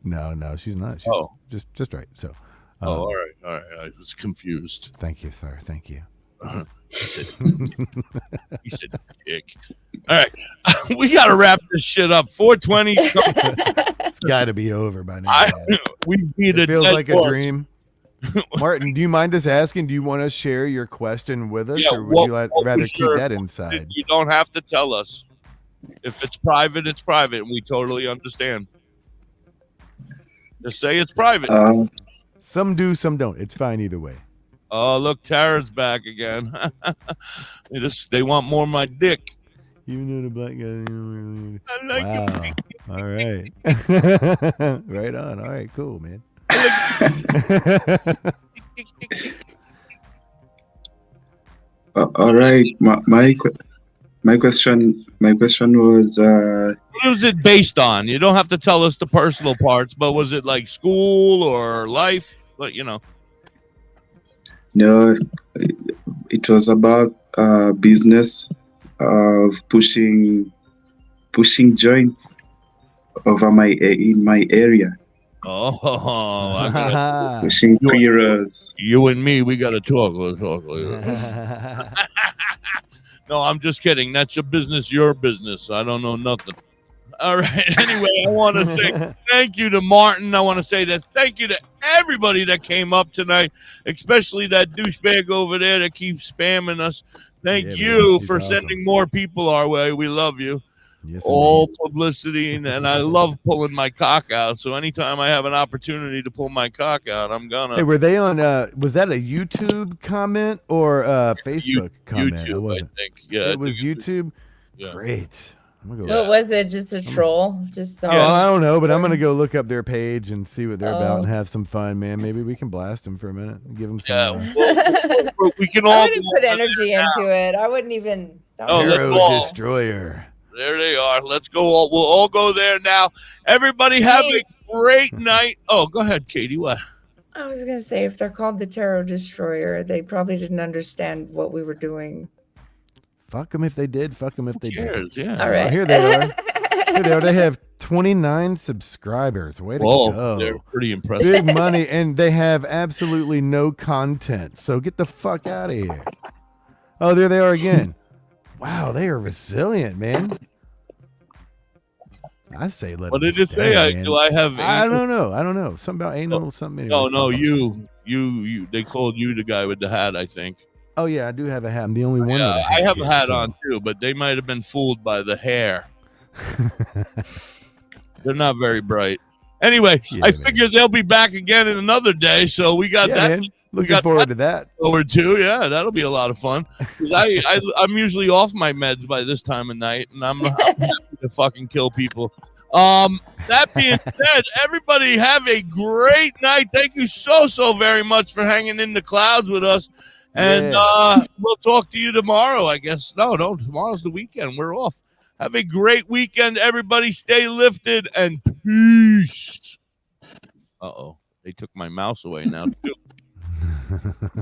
No, she's not. She's just right. So. All right. I was confused. Thank you, sir. Thank you. He said, dick. All right, we got to wrap this shit up. 4:20. It's got to be over by now. We beat it. a Feels dead like horse. a dream. Martin, do you mind us asking? Do you want to share your question with us, or would you rather keep that inside? You don't have to tell us. If it's private, it's private, and we totally understand. Just say it's private. Some do, some don't. It's fine either way. Oh, look, Tara's back again. They want more of my dick. Even though the black guy. I like it. All right. Right on. All right, cool, man. All right. My question was. What was it based on? You don't have to tell us the personal parts, but was it like school or life? But No, it was about business of pushing joints over in my area. Oh, pushing mirrors. You and me, we got to talk. Let's talk later. No, I'm just kidding. That's your business. I don't know nothing. All right. Anyway, I want to say thank you to Martin. I want to say that thank you to everybody that came up tonight, especially that douchebag over there that keeps spamming us. Thank you for sending more people our way. We love you. Yes, all publicity, and I love pulling my cock out. So anytime I have an opportunity to pull my cock out, I'm gonna. Hey, were they on? Was that a YouTube comment or a Facebook comment? YouTube, I think. Yeah, it was YouTube. Yeah. Great. What was it? Just a troll? Just I don't know, but I'm gonna go look up their page and see what they're about and have some fun, man. Maybe we can blast them for a minute and give them some. We can all. I wouldn't put energy into it. I wouldn't even. Hero Destroyer. There they are. Let's go. We'll all go there now. Everybody have a great night. Oh, go ahead, Katie. What? I was gonna say, if they're called the Tarot Destroyer, they probably didn't understand what we were doing. Fuck them if they did. Fuck them if they did. Yeah. All right. Here they are. Here they are. They have 29 subscribers. Way to go. They're pretty impressive. Big money, and they have absolutely no content. So get the fuck out of here. Oh, there they are again. Wow, they are resilient, man. I say let. What did it say? Do I have? I don't know. Something about anal. Something. No. You. They called you the guy with the hat, I think. Oh yeah, I do have a hat. I'm the only one. Yeah, with a hat I have here, a hat so. on too, but they might have been fooled by the hair. They're not very bright. Anyway, I figure they'll be back again in another day, so we got that. Man. Looking forward to that. Forward to, yeah, that'll be a lot of fun. I'm usually off my meds by this time of night, and I'm happy to fucking kill people. That being said, everybody have a great night. Thank you so very much for hanging in the clouds with us. And we'll talk to you tomorrow, I guess. No, tomorrow's the weekend. We're off. Have a great weekend, everybody. Stay lifted and peace. Uh-oh. They took my mouse away now, too.